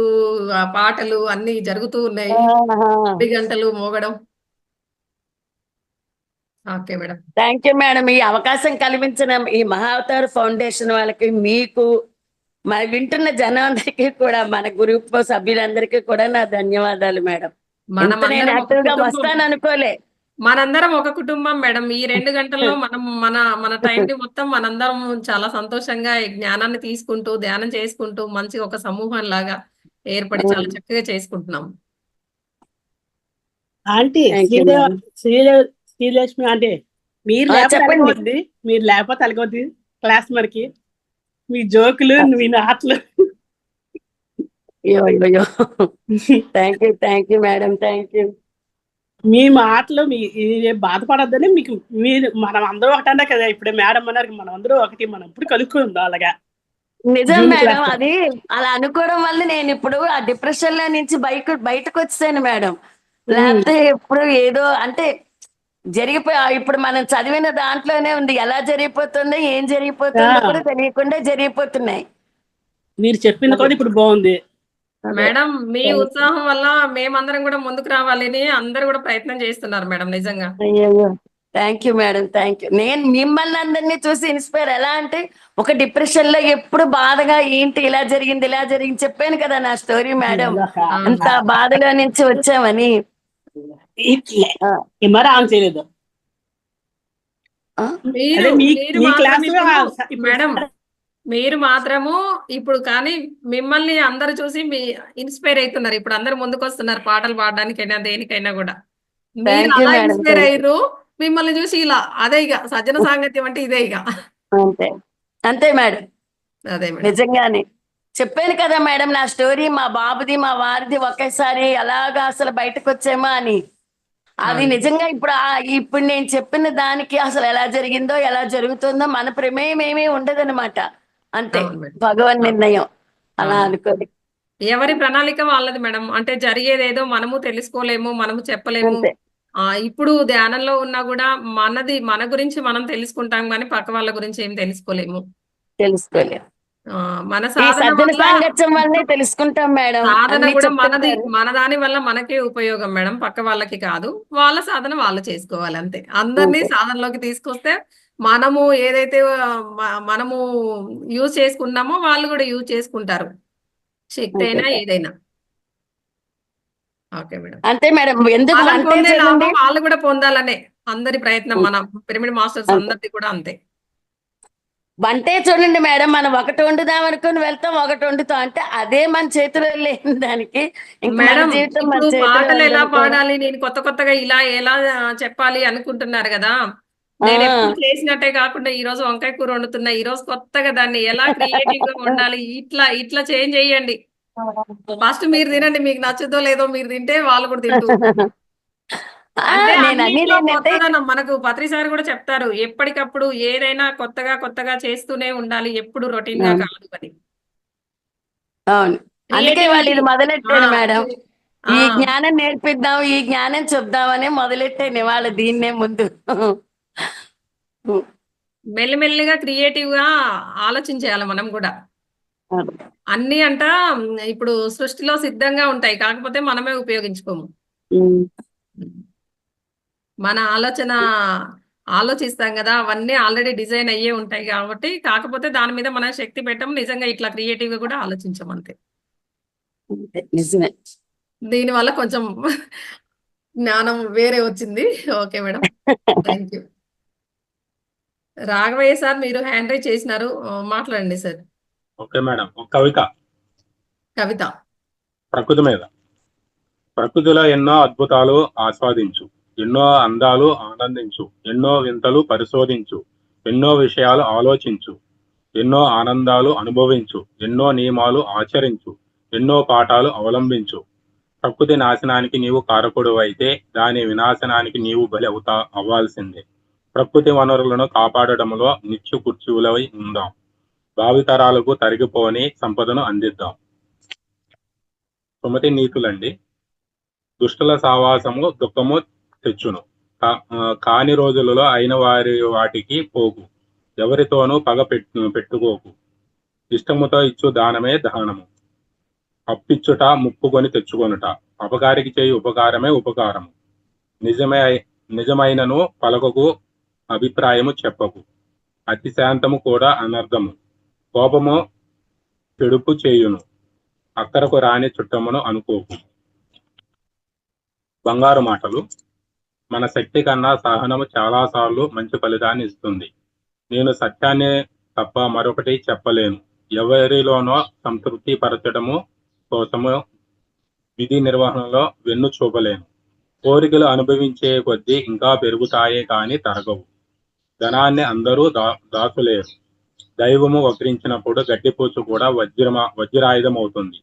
పాటలు అన్ని జరుగుతూ ఉన్నాయి, గంటలు మోగడం. Okay madam, thank you madam. ఈ అవకాశం కల్పించిన ఈ మహావతార్ ఫౌండేషన్ వాళ్ళకి, మీకు, మరి వింటున్న జనాలందరికీ కూడా, మన గ్రూప్ సభ్యులందరికీ కూడా నా ధన్యవాదాలు మేడం. వస్తాను అనుకోలే. మనందరం ఒక కుటుంబం మేడం. ఈ 2 గంటల్లో మనం మన టైం ని మొత్తం మనందరం చాలా సంతోషంగా ఈ జ్ఞానాన్ని తీసుకుంటూ, ధ్యానం చేసుకుంటూ, మంచి ఒక సమూహం లాగా ఏర్పడి చాలా చక్కగా చేసుకుంటున్నాం. ఆంటీ శ్రీలక్ష్మి అంటే మీరు లేకపోతే అలగొద్ది క్లాస్ మరికి మీ జోకులు, మీ నాట్లు. Thank you madam, thank you. మీ మాటలు బాధపడద్దని మీకు మనం అందరూ ఒకటన్నా కదా. ఇప్పుడే మేడం అన్నారు మనం అందరూ ఒకటి, మనం ఇప్పుడు కలుసుకుందాం అలాగా. నిజం మేడం, అది అలా అనుకోవడం వల్ల నేను ఇప్పుడు ఆ డిప్రెషన్ లో నుంచి బయటకు వచ్చాను మేడం. లేకపోతే ఎప్పుడు ఏదో అంటే ఇప్పుడు మనం చదివిన దాంట్లోనే ఉంది. ఎలా జరిగిపోతుందో ఏం జరిగిపోతుందో ఆ. కూడా తెలియకుండా జరిగిపోతున్నాయి. మీరు చెప్పింది కూడా ఇప్పుడు బాగుంది. అదే. Madam me Thank you. ఉత్సాహం వల్ల మేమందరం కూడా ముందుకు రావాలని అందరూ కూడా ప్రయత్నం చేస్తున్నారు మేడం నిజంగా. అయ్యయ్యో! Thank you madam. Thank you. నేను మిమ్మల్ని అందరినీ చూసి ఇన్స్పైర్. ఎలా అంటే ఒక డిప్రెషన్ లో ఎప్పుడు బాధగా ఏంటి ఇలా జరిగింది చెప్పాను కదా నా స్టోరీ మేడం. అంత బాధలో నుంచి వచ్చామని. ఆ, మరి ఆన్ చేయలేదు. ఆ, మీరు అదే మీ మీరు మీ మాత్రం క్లాస్ ఇప్పుడు మేడం మీరు మాత్రము ఇప్పుడు కానీ మిమ్మల్ని అందరూ చూసి మీ ఇన్స్పైర్ అవుతున్నారు. ఇప్పుడు అందరు ముందుకు వస్తున్నారు పాటలు పాడడానికైనా దేనికైనా కూడా. మీరు థ్యాంక్ యూ అలా మేడం. Inspire thank you. అయ్యారు. మిమ్మల్ని చూసి ఇలా అదే ఇక సజ్జన సాంగత్యం అంటే ఇదే ఇక. అంతే అంతే మేడం. అదే మేడం. నిజంగానే చెప్పాను కదా మేడం నా స్టోరీ. మా బాబుది మా వారిది ఒకేసారి అలాగా అసలు బయటకు వచ్చామా అని. అది అవును. నిజంగా ఇప్పుడు నేను చెప్పిన దానికి అసలు ఎలా జరిగిందో ఎలా జరుగుతుందో మన ప్రమేయం ఏమీ ఉండదన్నమాట. అంతే అవును మేడం. భగవన్ అవును. నిర్ణయం. అలా అవును. అనుకోండి. ఎవరి ప్రణాళిక వాళ్ళది మేడం. అంటే జరిగేదేదో మనము తెలుసుకోలేము, మనము చెప్పలేము. అంతే ఇప్పుడు ధ్యానంలో ఉన్నా కూడా మన గురించి మనం తెలుసుకుంటాం కానీ పక్క వాళ్ళ గురించి ఏం తెలుసుకోలేము. తెలుసుకోలేదు. మన ఈ సాధన సజ్జన వల్ల సాంగత్యం వల్లే తెలుసుకుంటాం మేడం. సాధన అన్ని కూడా చెప్తుంటారు. మన దాని వల్ల మనకే ఉపయోగం మేడం. పక్క వాళ్ళకి కాదు. వాళ్ళ సాధన వాళ్ళు చేసుకోవాలి అంతే. అందరినీ అంతే సాధనలోకి తీసుకొస్తే మనము ఏదైతే మనము యూజ్ చేసుకున్నామో వాళ్ళు కూడా యూజ్ చేసుకుంటారు. శక్తి అంతే అయినా మేడం. ఏదైనా. Okay madam. అంతే మేడం. ఎందుకు మనం అంటే పొందే చూడండి లాభం వాళ్ళు కూడా పొందాలనే అందరి ప్రయత్నం. మన పిరమిడ్ మాస్టర్స్ అంతే అందరిది కూడా అంతే. వంటే చూడండి మేడం. మనం ఒకటి వండుదాం అనుకుని వెళ్తాం, ఒకటి వండుతాం. అంటే అదే మన చేతిలో లేని దానికి ఇంక మన మేడం జీవితం మన ఇప్పుడు చేతిలో పాటలు ఎలా ఉందనుకోవడం. పాడాలి, నేను కొత్తగా ఇలా ఎలా చెప్పాలి అనుకుంటున్నారు కదా. ఆ, నేను ఎప్పుడు చేసినట్టే కాకుండా ఈ రోజు వంకాయ కూర వండుతున్నా. ఈ రోజు కొత్తగా దాన్ని ఎలా క్రియేటివ్ గా వండాలి, ఇట్లా చేంజ్ చేయండి. ఫస్ట్ మీరు తినండి, మీకు నచ్చుతో లేదో మీరు తింటే వాళ్ళు కూడా తింటూ ఉంటారు. అంటే నేను అనేది అన్నిట్లో ఏంటంటే కొత్తదనం మనకు పత్రి సార్ కూడా చెప్తారు. ఎప్పటికప్పుడు ఏదైనా కొత్తగా చేస్తూనే ఉండాలి. ఎప్పుడు రొటీన్ గా అవును కాదు అని. అవును. అందుకే వాళ్ళు క్రియేటివిటీ. ఇది మొదలెట్టాను మేడం. ఆ ఈ జ్ఞానం నేర్పిద్దాం, ఈ జ్ఞానం చెప్దామని మొదలెట్టాను ఇవాళ దీన్నే ముందు. మెల్లిమెల్లిగా క్రియేటివ్ గా ఆలోచించేయాలి మనం కూడా. అన్ని ఇప్పుడు సృష్టిలో సిద్ధంగా ఉంటాయి. కాకపోతే మనమే ఉపయోగించుకోము. మన ఆలోచిస్తాం కదా. అవన్నీ ఆల్రెడీ డిజైన్ అయ్యే ఉంటాయి కాబట్టి, కాకపోతే దాని మీద మనం శక్తి పెట్టం. నిజంగా ఇట్లా క్రియేటివ్ గా కూడా ఆలోచించం అంతే. అంతే, నిజమే. దీనివల్ల కొంచెం జ్ఞానం వేరే వచ్చింది. Okay madam. Thank you. Raghavayya sir మీరు హ్యాండ్ రైజ్ చేసినారు. మాట్లాడండి సార్. Okay madam. ఒక కవిత కవిత. ప్రకృతి మీద. ప్రకృతిలో ఎన్నో అద్భుతాలు ఆస్వాదించు, ఎన్నో అందాలు ఆనందించు, ఎన్నో వింతలు పరిశోధించు, ఎన్నో విషయాలు ఆలోచించు, ఎన్నో ఆనందాలు అనుభవించు, ఎన్నో నియమాలు ఆచరించు, ఎన్నో పాఠాలు అవలంబించు. ప్రకృతి నాశనానికి నీవు కారకుడు అయితే దాని వినాశనానికి నీవు బలి అవ్వాల్సిందే. ప్రకృతి వనరులను కాపాడడంలో నిత్య కూర్చులై ఉందాం. భావితరాలకు తరిగిపోని సంపదను అందిద్దాం. సుమతి నీతులండి. దుష్టుల సావాసము దుఃఖము తెచ్చును. కాని రోజులలో అయిన వాటికి పోకు. ఎవరితోనూ పగ పెట్టుకోకు. ఇష్టముతో ఇచ్చు దానమే దానము. అప్పిచ్చుట ముప్పుకొని తెచ్చుకొనుట. అపకారికి చేయి ఉపకారమే ఉపకారము. నిజమైనను పలకకు, అభిప్రాయము చెప్పకు. అతి శాంతము కూడా అనర్థము. కోపము చెడుపు చేయును. అక్కరకు రాని చుట్టమును అనుకోకు. బంగారు మాటలు. మన శక్తి కన్నా సహనము చాలాసార్లు మంచి ఫలితాన్ని ఇస్తుంది. నేను సత్యాన్ని తప్ప మరొకటి చెప్పలేను. ఎవరిలోనో సంతృప్తి పరచడము కోసము విధి నిర్వహణలో వెన్ను చూపలేను. కోరికలు అనుభవించే కొద్దీ ఇంకా పెరుగుతాయే కానీ తరగవు. ధనాన్ని అందరూ దాచులేరు. దైవము వక్రించినప్పుడు గడ్డిపూచు కూడా వజ్రాయుధం అవుతుంది.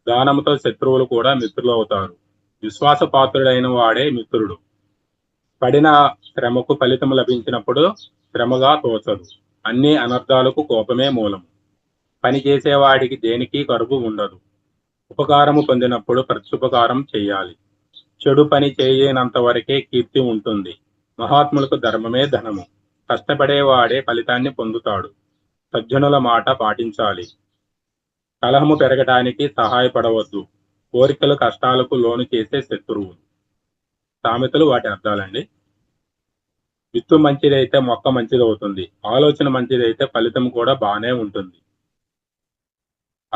దానముతో శత్రువులు కూడా మిత్రులు అవుతారు. విశ్వాసపాత్రుడైన వాడే మిత్రుడు. పడిన శ్రమకు ఫలితం లభించినప్పుడు శ్రమగా తోచదు. అన్ని అనర్థాలకు కోపమే మూలము. పని చేసేవాడికి దేనికి కరువు ఉండదు. ఉపకారము పొందినప్పుడు ప్రత్యుపకారం చేయాలి. చెడు పని చేయనంత వరకే కీర్తి ఉంటుంది. మహాత్ములకు ధర్మమే ధనము. కష్టపడేవాడే ఫలితాన్ని పొందుతాడు. సజ్జనుల మాట పాటించాలి. కలహము పెరగటానికి సహాయపడవద్దు. కోరికలు కష్టాలకు లోను చేసే శత్రువు. సామెతలు వాటి అర్థాలండి. విత్తు మంచిదైతే మొక్క మంచిదవుతుంది. ఆలోచన మంచిదైతే ఫలితం కూడా బాగానే ఉంటుంది.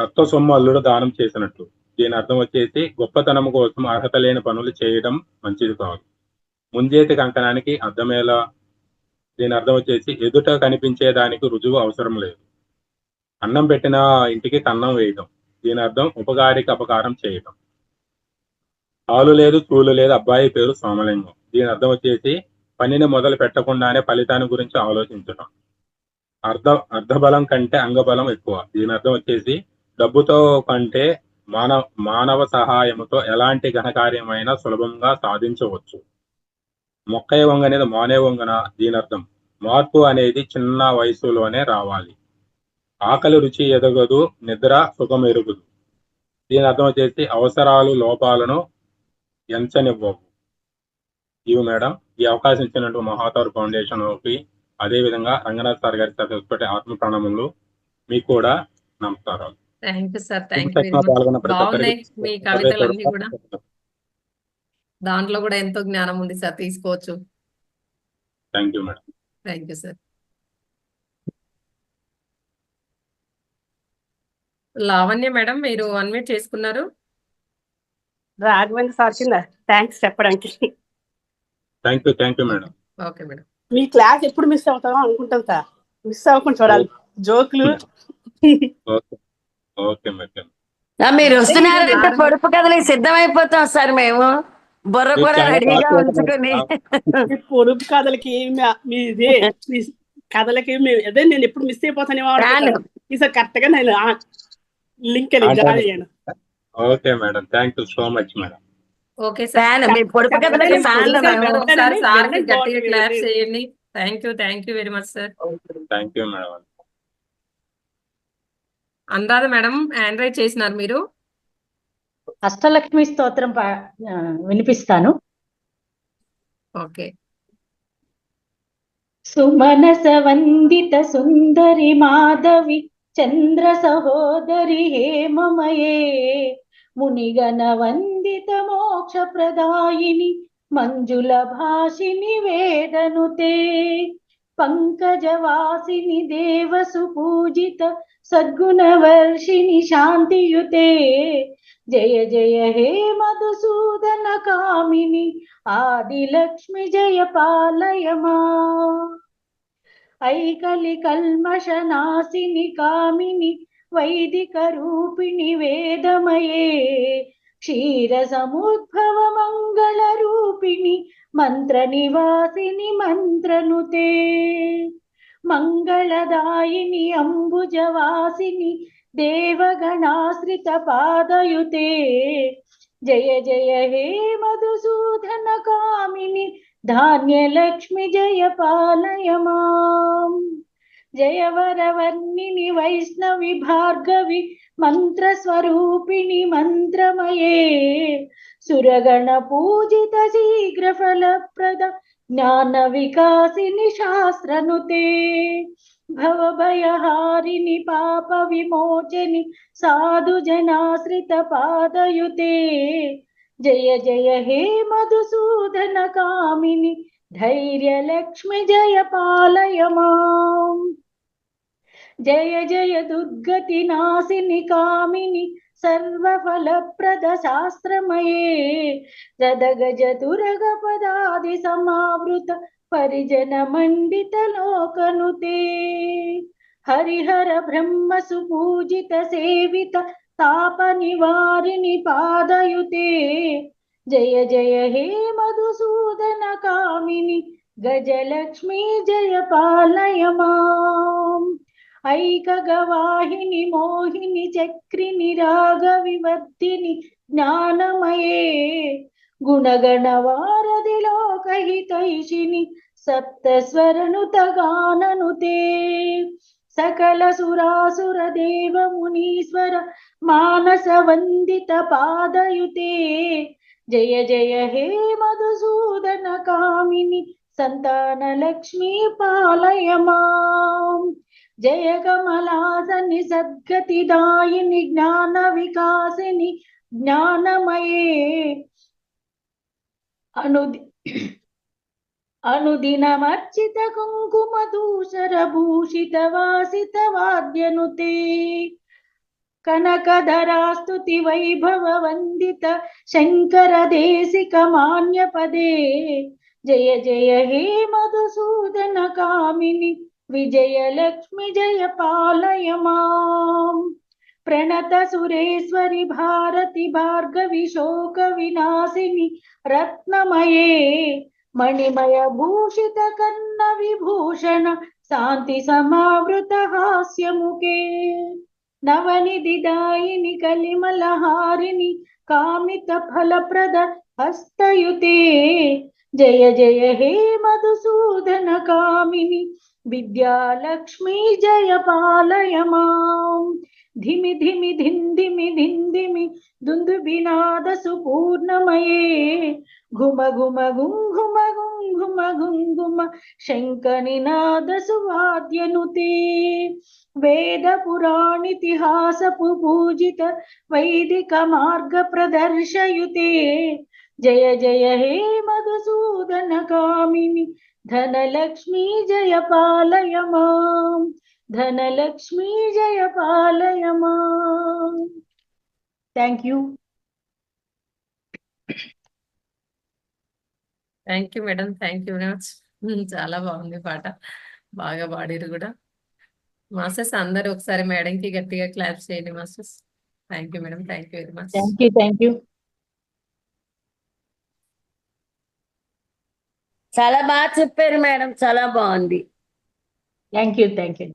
అత్త సొమ్ము అల్లుడు దానం చేసినట్లు. దీని అర్థం వచ్చేసి గొప్పతనం కోసం అర్హత లేని పనులు చేయడం మంచిది కాదు. ముంజేతి కంకణానికి అర్థమేలా? దీని అర్థం వచ్చేసి ఎదుట కనిపించేదానికి రుజువు అవసరం లేదు. అన్నం పెట్టిన ఇంటికి కన్నం వేయటం. దీని అర్థం ఉపకారికి అపకారం చేయటం. ఆలు లేదు చూలు లేదు అబ్బాయి పేరు సోమలింగం. దీని అర్థం వచ్చేసి పనిని మొదలు పెట్టకుండానే ఫలితాన్ని గురించి ఆలోచించటం. అర్ధబలం కంటే అంగబలం ఎక్కువ. దీని అర్థం వచ్చేసి డబ్బుతో కంటే మానవ సహాయంతో ఎలాంటి ఘనకార్యమైనా సులభంగా సాధించవచ్చు. మొక్కై వంగనేది మానే వంగన. దీని అర్థం మార్పు అనేది చిన్న వయసులోనే రావాలి. ఆకలి రుచి ఎదగదు, నిద్ర సుఖం ఎరుగుదు. దీని అర్థం వచ్చేసి అవసరాలు లోపాలను ఎంచనివ్వవు. ఇవి మేడం ఈ అవకాశం ఇచ్చినటువంటి మహాతౌర్ ఫౌండేషన్కి, అదేవిధంగా రంగనాథ్ సార్ గారి సరస్వతి ఆత్మ ప్రణామములు. మీకు కూడా నమస్కారాలు. Thank you sir, thank you very much. పాల్గొన్న ప్రతి బాగున్నాయి ఒక్కరికి మీ కవితలన్నీ కూడా. దాంట్లో కూడా ఎంతో జ్ఞానం ఉంది సార్, తీసుకోవచ్చు. Thank you madam. Thank you sir. Lavanya madam, మీరు అన్మ్యూట్ చేసుకున్నారు. రాఘవేంద్ర సార్ కింద థ్యాంక్స్ చెప్పడానికి. Thank you madam. Okay madam. Me class ఎప్పుడు మిస్ అవుతామో అనుకుంటాం సార్. మిస్ అవ్వకుండా చూడాలి. జోకులు. Okay madam. మీరు వస్తున్నారంటే పొడుపు కథలకి సిద్ధమైపోతాం సార్ మేము. బుర్ర కూడా రెడీగా ఉంచుకొని. పొడుపు కథలకి మీది మీ కథలకి అదే నేను ఎప్పుడు మిస్ అయిపోతానేమో. ఈసారి కరెక్ట్ గా నేను లింక్ జాయిన్ అయ్యాను. Okay madam, thank you so much madam. Okay sir, పొడుపు కథలకి ఒకసారి సార్కి గట్టిగా క్లాప్స్ చేయండి. Thank you very much sir. Thank you madam. Anuradha madam hand right చేసినారు మీరు. అష్టలక్ష్మి స్తోత్రం వినిపిస్తాను. ఓకే. సుమనస వందిత సుందరి మాధవి చంద్ర సహోదరి హేమమయే మునిగణ వందిత మోక్ష ప్రదాయిని మంజుల భాషిని వేదనుతే పంకజవాసిని దేవసు పూజిత సద్గుణవర్షిణి శాంతియుతే జయ జయ హే మధుసూదన కామిని ఆదిలక్ష్మి జయ పాలయమా ఐకలి కల్మష నాశిని కామిని వైదిక రూపిణి వేదమయే క్షీర సముద్భవ మంగళ రూపిణి మంత్ర నివాసిని మంత్రనుతే మంగళదాయిని అంబుజవాసిని దేవగణాశ్రిత పాదయుతే జయ జయ హే మధుసూదన కామిని ధాన్యలక్ష్మి జయ పాలయమాం జయ వరవర్ణిని వైష్ణవి భార్గవి మంత్రస్వరూపిణి మంత్రమయే సురగణ పూజిత శీఘ్ర ఫలప్రద జ్ఞాన వికాసిని శాస్త్రనుతే భవభయహారిణి పాప విమోచని సాధు జనాశ్రిత పాదయుతే జయ జయ హే మధుసూదన కామిని ధైర్యలక్ష్మి జయ పాలయమాం జయ జయ దుర్గతి నాశిని కామిని సర్వఫలప్రద శాస్త్రమయే రదగజ తురగ పదాది సమావృత పరిజన మండిత లోకనుతే హరిహర బ్రహ్మ సుపూజిత సేవిత తాప నివారిణి పాదయుతే జయ జయ హే మధుసూదన కామిని గజలక్ష్మి జయ పాలయమాం ఐకగవాహిని మోహిని చక్రిని రాగ వివర్ధిని జ్ఞానమయే గుణగణ వారధి లోకహితైషిని సప్తస్వరనుత గాననుతే సకల సురాసుర దేవ మునీశ్వర మానస వందిత పాదయుతే జయ జయ హే మధుసూదన కామిని సంతానలక్ష్మీ పాలయ మాం. జయ కమలాసని సద్గతిదాయిని జ్ఞాన వికాసిని జ్ఞానమయే అనుదినమర్చిత కుంకుమ దూషర భూషిత వాసిత వాద్యనుతే కనకధరాస్తుతి వైభవ వందిత శంకర దేశిక మాన్య పదే. జయ జయ హే మధుసూదన కామిని విజయలక్ష్మి జయ పాలయ మాం. ప్రణత సురేశ్వరి భారతి భార్గవి శోక వినాశిని రత్నమయే మణిమయ భూషిత కన్న విభూషణ శాంతి సమావృత హాస్యముఖే. నవనిధిదాయిని కలిమలహారిణి కామిత ఫలప్రద హస్తయుతే. జయ జయ హే మధుసూదన కామిని విద్యాలక్ష్మీ జయ పాలయ మాం. ధిమి ధిమి ధింధిమి ధింధిమి దుందుబినాద సుపూర్ణమయే ఘుమ ఘుమ గుంఘుమ గుంఘుమ గుంఘుమ శంఖ నినాద సువాద్యనుతే. వేద పురాణితిహాసపు పూజిత వైదిక మార్గ ప్రదర్శయుతే. జయ జయ హే మధుసూదన కామిని ధనలక్ష్మీ జయ పాలయ మాం. ధనలక్ష్మీ జయ పాలయ మాం. Thank you. Thank you madam, thank you very much. చాలా బాగుంది పాట, బాగా పాడిరు కూడా. మాస్టర్స్ అందరూ ఒకసారి మేడంకి గట్టిగా క్లాప్స్ చేయండి masters. Thank you madam, thank you very much. Thank you. Thank you. చాలా బాగా చెప్పారు మేడం, చాలా బాగుంది. Thank you. Thank you.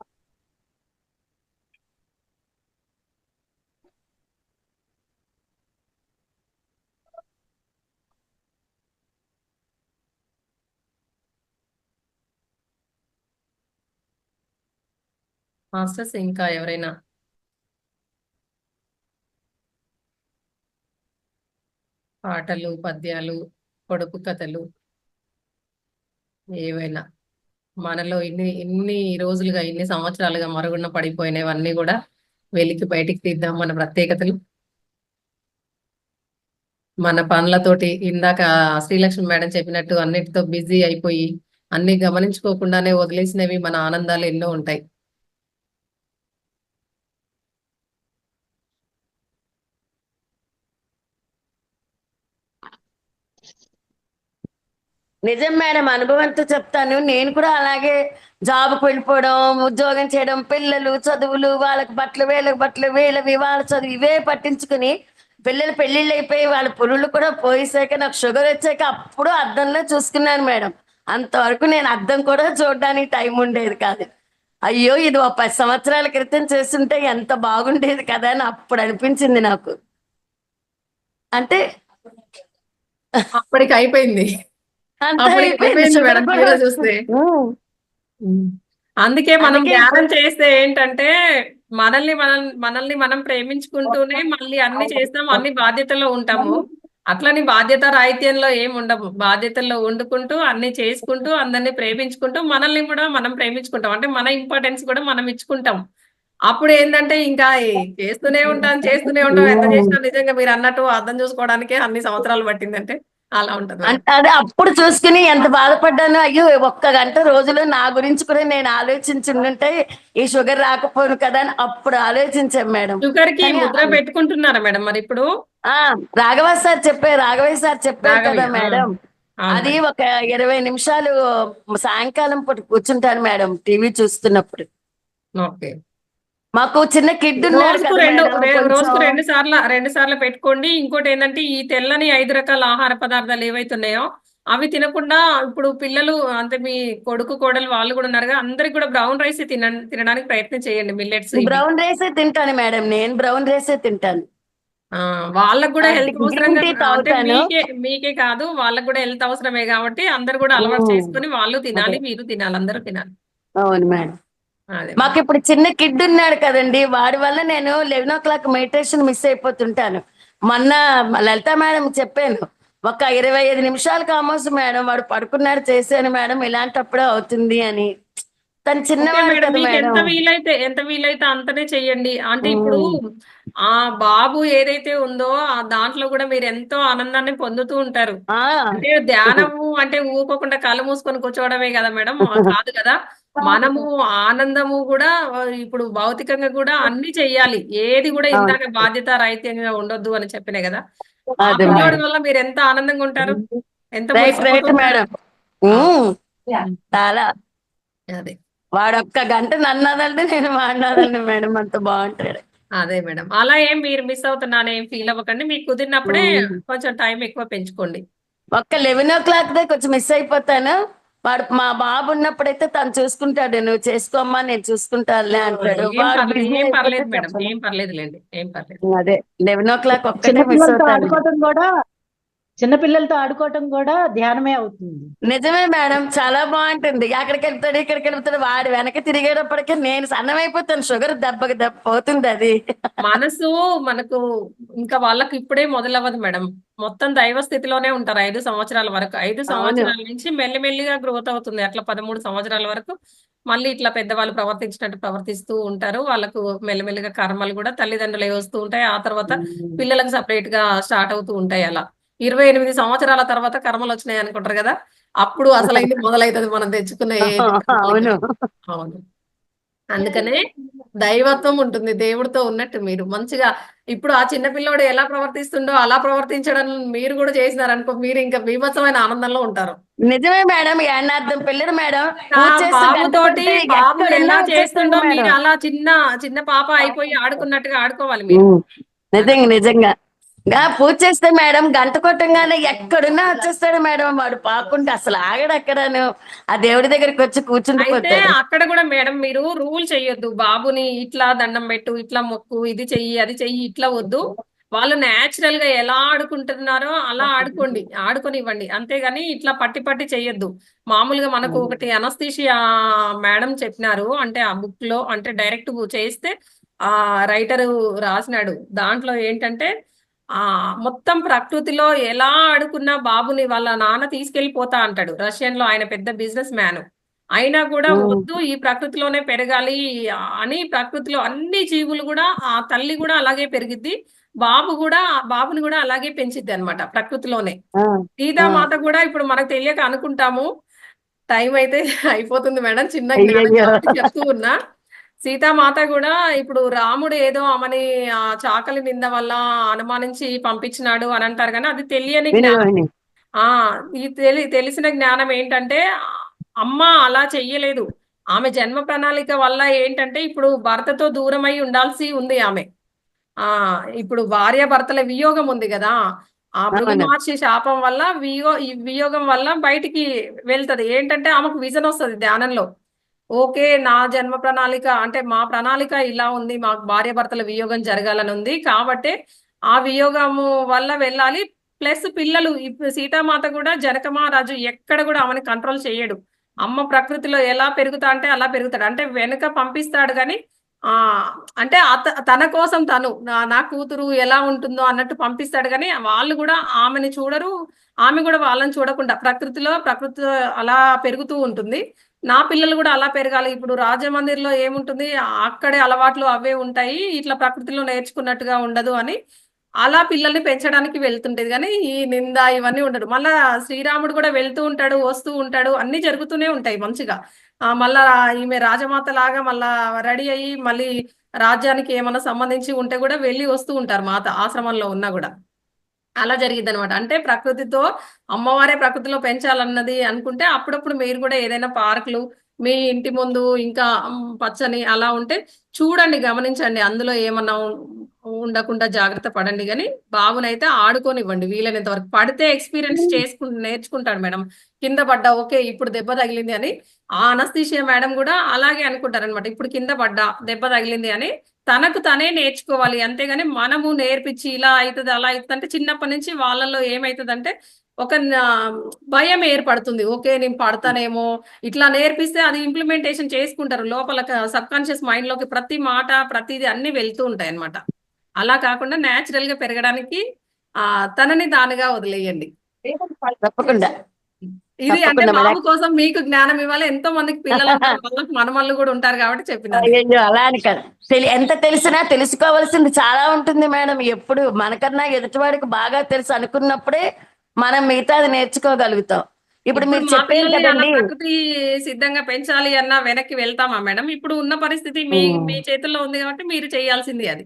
Masters ఇంకా ఎవరైనా పాటలు, పద్యాలు, పొడుపు కథలు ఏవైనా మనలో ఇన్ని రోజులుగా, ఇన్ని సంవత్సరాలుగా మరుగున పడిపోయినవన్నీ కూడా వెలికి బయటికి తీద్దాం. మన ప్రత్యేకతలు, మన పనులతోటి ఇందాక శ్రీలక్ష్మి మేడం చెప్పినట్టు అన్నిటితో బిజీ అయిపోయి అన్ని గమనించుకోకుండానే వదిలేసినవి మన ఆనందాలు ఎన్నో ఉంటాయి. నిజం మేడం, అనుభవంతో చెప్తాను. నేను కూడా అలాగే జాబ్కి వెళ్ళిపోవడం, ఉద్యోగం చేయడం, పిల్లలు చదువులు, వాళ్ళకి బట్టలు, వీళ్ళకి బట్టలు, వీళ్ళవి వాళ్ళ చదువు, ఇవే పట్టించుకుని పిల్లలు పెళ్ళిళ్ళు అయిపోయి వాళ్ళ పురుళ్ళు కూడా పోయేసాక నాకు షుగర్ వచ్చాక అప్పుడు అద్దంలో చూసుకున్నాను మేడం. అంతవరకు నేను అద్దం కూడా చూడడానికి టైం ఉండేది కాదు. అయ్యో ఇది ఒక 10 సంవత్సరాల క్రితం చేస్తుంటే ఎంత బాగుండేది కదా అని అప్పుడు అనిపించింది నాకు. అంటే అప్పటికి అయిపోయింది, మేడం టీవీలో చూస్తే. అందుకే మనం ధ్యానం చేస్తే ఏంటంటే మనల్ని మనం ప్రేమించుకుంటూనే మళ్ళీ అన్ని చేస్తాం, అన్ని బాధ్యతల్లో ఉంటాము. అట్లని బాధ్యత రాహిత్యంలో ఏమి ఉండము. బాధ్యతల్లో వండుకుంటూ అన్ని చేసుకుంటూ అందరినీ ప్రేమించుకుంటూ మనల్ని కూడా మనం ప్రేమించుకుంటాం. అంటే మన ఇంపార్టెన్స్ కూడా మనం ఇచ్చుకుంటాం. అప్పుడు ఏంటంటే ఇంకా చేస్తూనే ఉంటాం. ఎంత చేసినా నిజంగా మీరు అన్నట్టు అర్థం చూసుకోవడానికే అన్ని సంవత్సరాలు పట్టిందంటే అలా ఉంటది. అదే అప్పుడు చూసుకుని ఎంత బాధపడ్డాను. అయ్యో 1 గంట రోజులు నా గురించి కూడా నేను ఆలోచించుంటే ఈ షుగర్ రాకపోను కదా అని అప్పుడు ఆలోచించాం మేడం. షుగర్ కి ముద్ర పెట్టుకుంటున్నారా మేడం మరి ఇప్పుడు? రాఘవయ్య సార్ చెప్పారు కదా మేడం. అది ఒక 20 నిమిషాలు సాయంకాలం పూట కూర్చుంటాను మేడం టీవీ చూస్తున్నప్పుడు. ఓకే, మాకు చిన్న కిడ్ ఉన్నాడు రోజుకు 2 సార్లు పెట్టుకోండి. ఇంకోటి ఏంటంటే ఈ తెల్లని 5 రకాల ఆహార పదార్థాలు ఏవైతున్నాయో అవి తినకుండా, ఇప్పుడు పిల్లలు అంటే మీ కొడుకు కోడలు వాళ్ళు కూడా ఉన్నారుగా, అందరికి కూడా బ్రౌన్ రైస్ తినడానికి ప్రయత్నం చేయండి. మిల్లెట్స్, బ్రౌన్ రైసే తింటాను మేడం, నేను బ్రౌన్ రైసే తింటాను. వాళ్ళకు కూడా హెల్త్ అవసరం, మీకే కాదు వాళ్ళకు కూడా హెల్త్ అవసరమే కాబట్టి అందరు కూడా అలవాటు చేసుకుని వాళ్ళు తినాలి, మీరు తినాలి, అందరూ తినాలి. అవును మేడం. మాకు ఇప్పుడు చిన్న కిడ్ ఉన్నాడు కదండి, వాడి వల్ల నేను 11 o'clock మెడిటేషన్ మిస్ అయిపోతుంటాను. మొన్న లలిత మేడం చెప్పాను, ఒక 25 నిమిషాలు కామోసు మేడం వాడు పడుకున్నాడు చేశాను మేడం ఇలాంటప్పుడే అవుతుంది అని. తను ఓకే చిన్నవాడు మేడం, కదా మీకు మేడం. ఎంత వీలైతే అంతనే చెయ్యండి. అంటే ఇప్పుడు ఆ బాబు ఏదైతే ఉందో ఆ దాంట్లో కూడా మీరు ఎంతో ఆనందాన్ని పొందుతూ ఉంటారు. ఆ అంటే ధ్యానము అంటే ఊకోకుండా కళ్ళు మూసుకొని కూర్చోవడమే కదా మేడం, కాదు కదా. మనము ఆనందము కూడా ఇప్పుడు భౌతికంగా కూడా అన్ని చెయ్యాలి. ఏది కూడా అవును. ఇందాక బాధ్యత రహితంగా ఉండొద్దు అని చెప్పినే కదా. ఆ అదే పిల్లోడి మేడం. వల్ల మీరు ఎంత ఆనందంగా ఉంటారు, ఎంత రైట్ మురిసిపోతుంటారు. మేడం. చాలా అదే వాడొక్క గంట నన్నదంటే నేను వాడినదండి మేడం అంత బాగుంటాడు. అదే మేడం, అలా ఏం మీరు మిస్ అవుతున్నాను ఏం ఫీల్ అవ్వకండి. మీకు కుదిరినప్పుడే కొంచెం టైం ఎక్కువ పెంచుకోండి. ఒక్క 11 దే కొంచెం మిస్ అయిపోతాను. వాడు మా బాబు ఉన్నప్పుడైతే తను చూసుకుంటాడు. నువ్వు చేసుకోమ్మా నేను చూసుకుంటానులే అంటాడు. వాడు బిజీ ఏం అయిపోతే పర్లేదు మేడం, చెప్పను. ఏం పర్లేదులేండి, ఏం పర్లేదు. అదే 11 ఒక్కటే మిస్ చిన్నపిల్లలతో అవుతాను. ఆడుకోవటం కూడా చిన్నపిల్లలతో ఆడుకోవటం కూడా ధ్యానమే అవుతుంది. నిజమే మేడం చాలా బాగుంటుంది. అక్కడికి వెళ్తాడు ఇక్కడికి వెళ్తాడు వాడు వెనక తిరిగేటప్పటికే నేను సన్నమైపోతాను. షుగర్ దెబ్బకి దెబ్బ పోతుంది అది. మనసు మనకు ఇంకా వాళ్ళకి ఇప్పుడే మొదలవ్వదు మేడం. మొత్తం దైవ స్థితిలోనే ఉంటారు 5 సంవత్సరాల వరకు. 5 అవును. సంవత్సరాల నుంచి మెల్లిమెల్లిగా గ్రోత్ అవుతుంది. అట్లా 13 సంవత్సరాల వరకు మళ్ళీ ఇట్లా పెద్దవాళ్ళు ప్రవర్తించినట్టు ప్రవర్తిస్తూ ఉంటారు. వాళ్ళకు మెల్లిమెల్లిగా కర్మలు కూడా తల్లిదండ్రులు వస్తూ ఉంటాయి. ఆ తర్వాత పిల్లలకు సపరేట్ గా స్టార్ట్ అవుతూ ఉంటాయి. అలా 28 సంవత్సరాల తర్వాత కర్మలు వచ్చినాయి అనుకుంటారు కదా, అప్పుడు అసలైంది మొదలైతుంది మనం తెచ్చుకున్న ఏజ్. అవును. అవును, అందుకనే దైవత్వం ఉంటుంది. దేవుడితో ఉన్నట్టు మీరు మంచిగా ఇప్పుడు ఆ చిన్న పిల్లోడు ఎలా ప్రవర్తిస్తుండో అలా ప్రవర్తించడం మీరు కూడా చేసినారనుకో, మీరు ఇంకా బీభత్సమైన ఆనందంలో ఉంటారు. నిజమే మేడం. ఏనార్థం పిల్లడు మేడం ఆ పూజ చేస్తూ గంట బాబుతోటి కొడితే బాబు ఎక్కడున్నా ఎలా వచ్చేస్తాడు చేస్తుండో మీరు మేడం. అలా చిన్న చిన్న పాప అయిపోయి ఆడుకున్నట్టుగా ఆడుకోవాలి మీరు. అలా నిజంగా పూజ చేస్తే మేడం గంట కొట్టంగానే ఎక్కడున్నా వచ్చేస్తాడు మేడం. వాడు పాకుంటే అసలు ఆగడు అక్కడను. ఆ దేవుడి దగ్గరికి వచ్చి అయితే కూర్చుండిపోతాడు. అక్కడ కూడా మేడం మీరు రూల్ చెయ్యొద్దు. బాబుని ఇట్లా దండం పెట్టు, ఇట్లా మొక్కు, ఇది చెయ్యి, అది చెయ్యి, ఇట్లా వద్దు. వాళ్ళు నేచురల్ గా ఎలా ఆడుకుంటున్నారో అలా ఆడుకొనివ్వండి. అంతేగాని ఇట్లా పట్టి పట్టి చెయ్యొద్దు. మామూలుగా మనకు ఒకటి అనస్థీషియా మేడం చెప్పినారు. అంటే ఆ బుక్ లో అంటే డైరెక్ట్ చేస్తే ఆ రైటరు రాసినాడు. దాంట్లో ఏంటంటే ఆ మొత్తం ప్రకృతిలో ఎలా ఆడుకున్నా బాబుని వాళ్ళ నాన్న తీసుకెళ్లిపోతా అంటాడు. రష్యన్ లో ఆయన పెద్ద బిజినెస్ మ్యాన్. అయినా కూడా వద్దు, ఈ ప్రకృతిలోనే పెరగాలి అని ప్రకృతిలో అన్ని జీవులు కూడా ఆ తల్లి కూడా అలాగే పెరిగిద్ది, బాబుని కూడా అలాగే పెంచిద్ది అన్నమాట ప్రకృతిలోనే. సీతామాత కూడా ఇప్పుడు మనకు తెలియక అనుకుంటాము. టైం అయితే అయిపోతుంది మేడం. చిన్న జ్ఞానం అయ్యయ్యో. కాబట్టి చెప్తూ ఉన్నా. సీతామాత కూడా ఇప్పుడు రాముడు ఏదో ఆమెని ఆ చాకలి నింద వల్ల అనుమానించి పంపించినాడు అని అంటారు కానీ అది తెలియని జ్ఞానం. విను. ఆ ఈ తెలిసిన జ్ఞానం ఏంటంటే అమ్మ అలా చెయ్యలేదు. ఆమె జన్మ ప్రణాళిక వల్ల ఏంటంటే ఇప్పుడు భర్తతో దూరమై ఉండాల్సి ఉంది ఆమె. ఆ ఇప్పుడు భార్య భర్తల వియోగం ఉంది కదా, ఆ భృగు అవును. మహర్షి శాపం వల్ల ఈ వియోగం వల్ల బయటికి వెళ్తది. ఏంటంటే ఆమెకు విజన్ వస్తుంది ధ్యానంలో. ఓకే, నా జన్మ ప్రణాళిక అంటే మా ప్రణాళిక ఇలా ఉంది, మాకు భార్య భర్తల వియోగం జరగాలని ఉంది కాబట్టి ఆ వియోగము వల్ల వెళ్ళాలి. ప్లస్ పిల్లలు ఇప్పుడు సీతామాత కూడా జనక మహారాజు ఎక్కడ కూడా ఆమెను కంట్రోల్ చేయడు. అమ్మ ప్రకృతిలో ఎలా పెరుగుతా అంటే అలా పెరుగుతాడు. అంటే వెనుక పంపిస్తాడు కానీ ఆ అంటే తన కోసం తను నా కూతురు ఎలా ఉంటుందో అన్నట్టు పంపిస్తాడు కానీ వాళ్ళు కూడా ఆమెని చూడరు. ఆమె కూడా వాళ్ళని చూడకుండా ప్రకృతిలో అలా పెరుగుతూ ఉంటుంది. నా పిల్లలు కూడా అలా పెరగాలి. ఇప్పుడు రాజమందిర్లో ఏముంటుంది, అక్కడే అలవాట్లు అవే ఉంటాయి, ఇట్లా ప్రకృతిలో నేర్చుకున్నట్టుగా ఉండదు అని అలా పిల్లల్ని పెంచడానికి వెళ్తుంటది. కానీ ఈ నింద ఇవన్నీ ఉండడు. మళ్ళా శ్రీరాముడు కూడా వెళ్తూ ఉంటాడు, వస్తూ ఉంటాడు, అన్ని జరుగుతూనే ఉంటాయి మంచిగా. మళ్ళా ఈమె రాజమాత లాగా మళ్ళా రెడీ అయ్యి మళ్ళీ రాజ్యానికి ఏమన్నా సంబంధించి ఉంటే కూడా వెళ్ళి వస్తూ ఉంటారు మాత ఆశ్రమంలో ఉన్నా కూడా. అలా జరిగిద్ది అనమాట. అంటే ప్రకృతితో అమ్మవారే ప్రకృతిలో పెంచాలన్నది అనుకుంటే అప్పుడప్పుడు మీరు కూడా ఏదైనా పార్కులు మీ ఇంటి ముందు ఇంకా పచ్చని అలా ఉంటే చూడండి, గమనించండి. అందులో ఏమన్నా ఉండకుండా జాగ్రత్త పడండి. కానీ బాబునైతే ఆడుకోనివ్వండి వీలైనంత వరకు. పడితే ఎక్స్పీరియన్స్ నేర్చుకుంటాడు మేడం. కింద పడ్డా ఓకే ఇప్పుడు దెబ్బ తగిలింది అని ఆ అనస్థీషియా మేడం కూడా అలాగే అనుకుంటారనమాట. ఇప్పుడు కింద పడ్డా దెబ్బ తగిలింది అని తనకు తనే నేర్చుకోవాలి. అంతేగాని మనము నేర్పించి ఇలా అవుతుంది అలా అవుతుంది అంటే చిన్నప్పటి నుంచి వాళ్ళలో ఏమవుతుందంటే ఒక భయం ఏర్పడుతుంది. ఓకే నేను పడతానేమో, ఇట్లా నేర్పిస్తే అది ఇంప్లిమెంటేషన్ చేసుకుంటారు లోపల సబ్ కాన్షియస్ మైండ్ లోకి. ప్రతి మాట ప్రతిది అన్ని వెళ్తూ ఉంటాయి అన్నమాట. అలా కాకుండా నేచురల్ గా పెరగడానికి తనని తానుగా వదిలేయండి. తప్పకుండా ఇది అంటే తప్పకుండా బాబు మేడం. కోసం మీకు జ్ఞానం ఇవ్వాలి. ఎంతో మందికి పిల్లలు ఉంటారు, వాళ్ళకి మనమళ్ళు కూడా ఉంటారు కాబట్టి చెప్పినది. అయ్యో అలా అని కాదు. ఎంత తెలిసినా తెలుసుకోవాల్సింది చాలా ఉంటుంది మేడం. ఎప్పుడు మనకన్నా ఎదుటివాడికి బాగా తెలుసు అనుకున్నప్పుడే మనం మిగతాది నేర్చుకోగలుగుతాం. ఇప్పుడు మీరు మా చెప్పారు పిల్లల్ని అలా కదండి. ప్రకృతి సిద్ధంగా పెంచాలి అన్నా వెనక్కి వెళ్తామా మేడం? ఇప్పుడు ఉన్న పరిస్థితి మీ మీ చేతుల్లో ఉంది కాబట్టి మీరు చేయాల్సింది అది.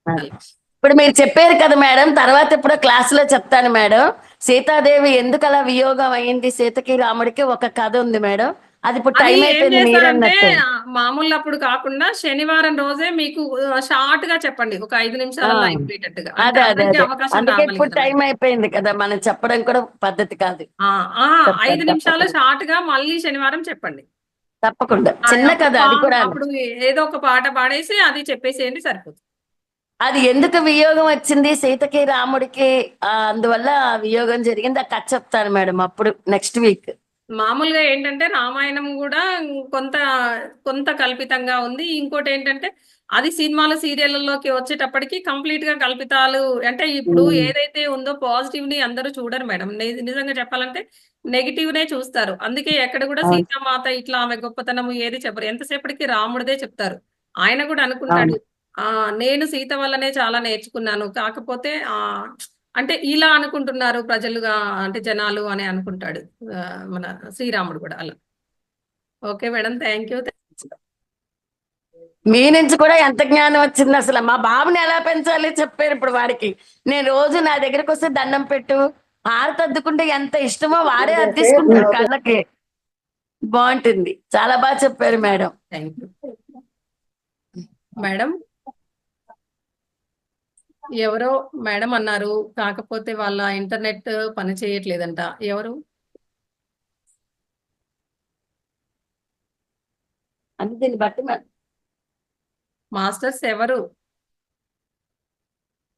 అది. ఇప్పుడు మీరు చెప్పారు కదా మేడం, తర్వాత ఎప్పుడో క్లాసులో చెప్తాను మేడం. సీతాదేవి ఎందుకు అలా వియోగం అయింది, సీతకి రాముడికి ఒక కథ ఉంది మేడం. అది ఇప్పుడు అది టైం ఏం అయిపోయింది చేస్తారంటే మీరన్నట్టు. మామూలు అప్పుడు కాకుండా శనివారం రోజే మీకు షార్ట్ గా చెప్పండి, ఒక 5 ఆ, నిమిషాలలో అయిపోయేటట్టుగా. అంటే అదే అదే అందరికీ అదే అవకాశం అందుకే రావాలి ఇప్పుడు కదా టైం మేడం. అయిపోయింది కదా, మనం చెప్పడం కూడా పద్ధతి కాదు. ఆ, ఆ, 5 చెప్తాను నిమిషాలు తప్పకుండా. షార్ట్ గా మళ్ళీ శనివారం చెప్పండి. తప్పకుండా చిన్న అప్పుడు కథ అది కూడా. అప్పుడు ఏదో ఒక పాట పాడేసి అది చెప్పేసేయండి, సరిపోతుంది. అది ఎందుకు వియోగం వచ్చింది సీతకి రాముడికి, అందువల్ల ఆ వియోగం జరిగింది. ఆ కథ చెప్తాను మేడం అప్పుడు నెక్స్ట్ వీక్. మామూలుగా ఏంటంటే రామాయణం కూడా కొంత కొంత కల్పితంగా ఉంది. ఇంకోటి ఏంటంటే అది సినిమాలు సీరియళ్లలోకి వచ్చేటప్పటికి కంప్లీట్ గా కల్పితాలు. అంటే ఇప్పుడు ఏదైతే ఉందో పాజిటివ్ ని అందరూ చూడరు మేడం. నిజంగా చెప్పాలంటే నెగిటివ్ నే చూస్తారు. అందుకే ఎక్కడ కూడా అవును సీతామాత ఇట్లా ఆమె గొప్పతనము ఏది చెప్పరు. ఎంతసేపటికి రాముడిదే చెప్తారు. ఆయన కూడా అవును అనుకుంటాడు, నేను సీత వల్లనే చాలా నేర్చుకున్నాను. కాకపోతే అంటే ఇలా అనుకుంటున్నారు ప్రజలుగా, అంటే జనాలు అని అనుకుంటాడు మన శ్రీరాముడు కూడా అలా. Okay madam, thank you. మీ నుంచి కూడా ఎంత జ్ఞానం వచ్చింది. అసలు మా బాబుని ఎలా పెంచాలి చెప్పారు ఇప్పుడు వాడికి. నేను రోజు నా దగ్గరకు వస్తే దండం పెట్టు, హారతి అద్దుకుంటే ఎంత ఇష్టమో వాడే అద్దేసుకుంటాడు కళ్ళకి. బాగుంటుంది, చాలా బాగా చెప్పారు మేడం. Thank you madam. ఎవరో మేడం అన్నారు, కాకపోతే వాళ్ళ ఇంటర్నెట్ పని చేయట్లేదంట. ఎవరు? అంటే దీన్ని బట్టి మాస్టర్స్ ఎవరు?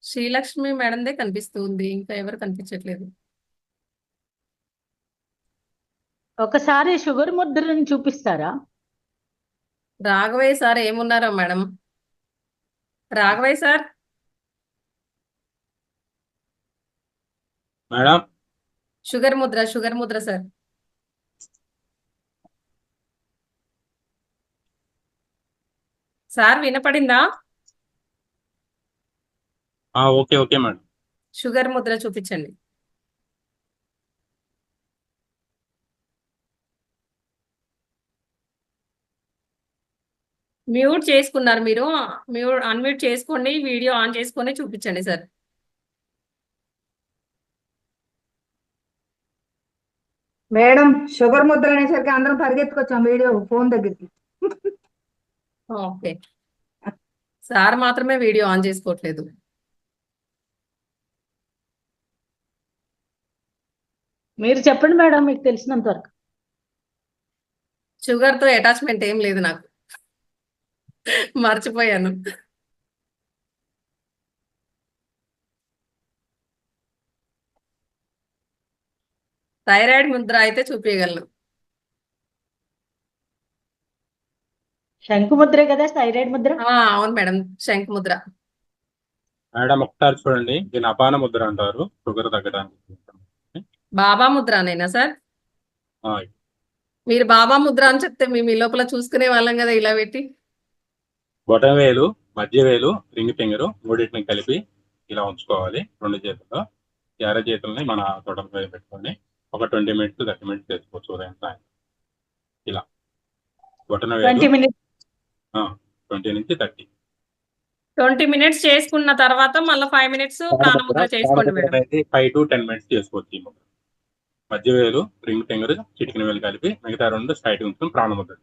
శ్రీలక్ష్మి మేడందే కనిపిస్తుంది, ఇంకా ఎవరు కనిపించట్లేదు. ఒకసారి షుగర్ ముద్రని చూపిస్తారా? రాఘవయ్య సార్ ఏమున్నారో madam? Raghavaiah sir. Madam sugar ముద్ర సార్. సార్ వినపడిందా? Okay okay madam. షుగర్ ముద్ర చూపించండి. మ్యూట్ చేసుకున్నారు మీరు. అన్మ్యూట్ చేసుకోండి, వీడియో ఆన్ చేసుకొని చూపించండి సార్. మేడం షుగర్ ముద్ర అనేసరికి అందరం పరిగెత్తుకొచ్చాం వీడియో ఫోన్ దగ్గరికి. ఓకే, సార్ మాత్రమే వీడియో ఆన్ చేసుకోవట్లేదు. మీరు చెప్పండి మేడం, మీకు తెలిసినంత వరకు. షుగర్ తో అటాచ్మెంట్ ఏం లేదు నాకు, మర్చిపోయాను. థైరాయిడ్ ముద్ర అయితే చూపించగలను. శంకు ముద్రే కదా థైరాయిడ్ ముద్ర? అవును మేడం, శంకు ముద్ర. మేడం ఒకసారి చూడండి, దీని అపాన ముద్ర అంటారు, షుగర్ తగ్గడానికి. బాబా ముద్రనేనా సార్? మీరు బాబా ముద్ర అని చెప్తే మేము ఈ లోపల చూసుకునే వాళ్ళం కదా ఇలా పెట్టి. బొటనవేలు, మధ్య వేలు, రింగ్ ఫింగర్ మూడింటిని కలిపి ఇలా ఉంచుకోవాలి 2 చేతుల్లో. ఈ అర చేతుల్ని మన తొడలపై పెట్టుకొని ఒక 20 మినిట్స్ 30 మినిట్స్ చేసుకోవచ్చు ఉదయం సాయంత్రం. ఇలా బొటనవేలు 20 minutes 20 నుంచి 30. 20 మినిట్స్ చేసుకున్న తర్వాత మళ్ళీ 5 మినిట్స్ ప్రాణముద్ర చేసుకోండి మేడం. 5 to 10 మినిట్స్ చేసుకోవచ్చు ఈ ముద్ర. మధ్య వేలు, రింగ్ ఫింగర్, చిటికిన వేలు కలిపి మిగతా 2 స్ట్రైట్ ఉంచుకుని ప్రాణముద్ర.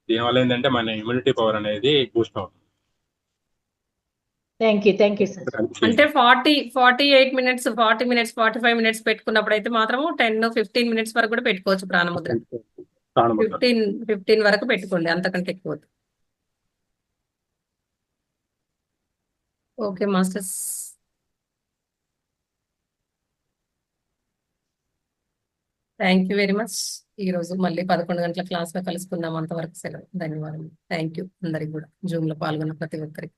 దీనివల్ల ఏంటంటే మన ఇమ్యూనిటీ పవర్ అనేది బూస్ట్ అవుతుంది. Thank you sir. అంటే 48 మినిట్స్ 40 మినిట్స్ 45 మినిట్స్ పెట్టుకున్నప్పుడు అయితే మాత్రం 10-15 మినిట్స్ వరకు కూడా పెట్టుకోవచ్చు ప్రాణముద్ర. 15 వరకు పెట్టుకోండి, అంతకంటే ఎక్కువ. Okay masters, thank you very much. ఈరోజు మళ్ళీ 11 గంటల క్లాస్లో కలుసుకుందాం. అంతవరకు సెలవు. ధన్యవాదాలు. థ్యాంక్ యూ అందరికి కూడా, జూమ్లో పాల్గొన్న ప్రతి ఒక్కరికి.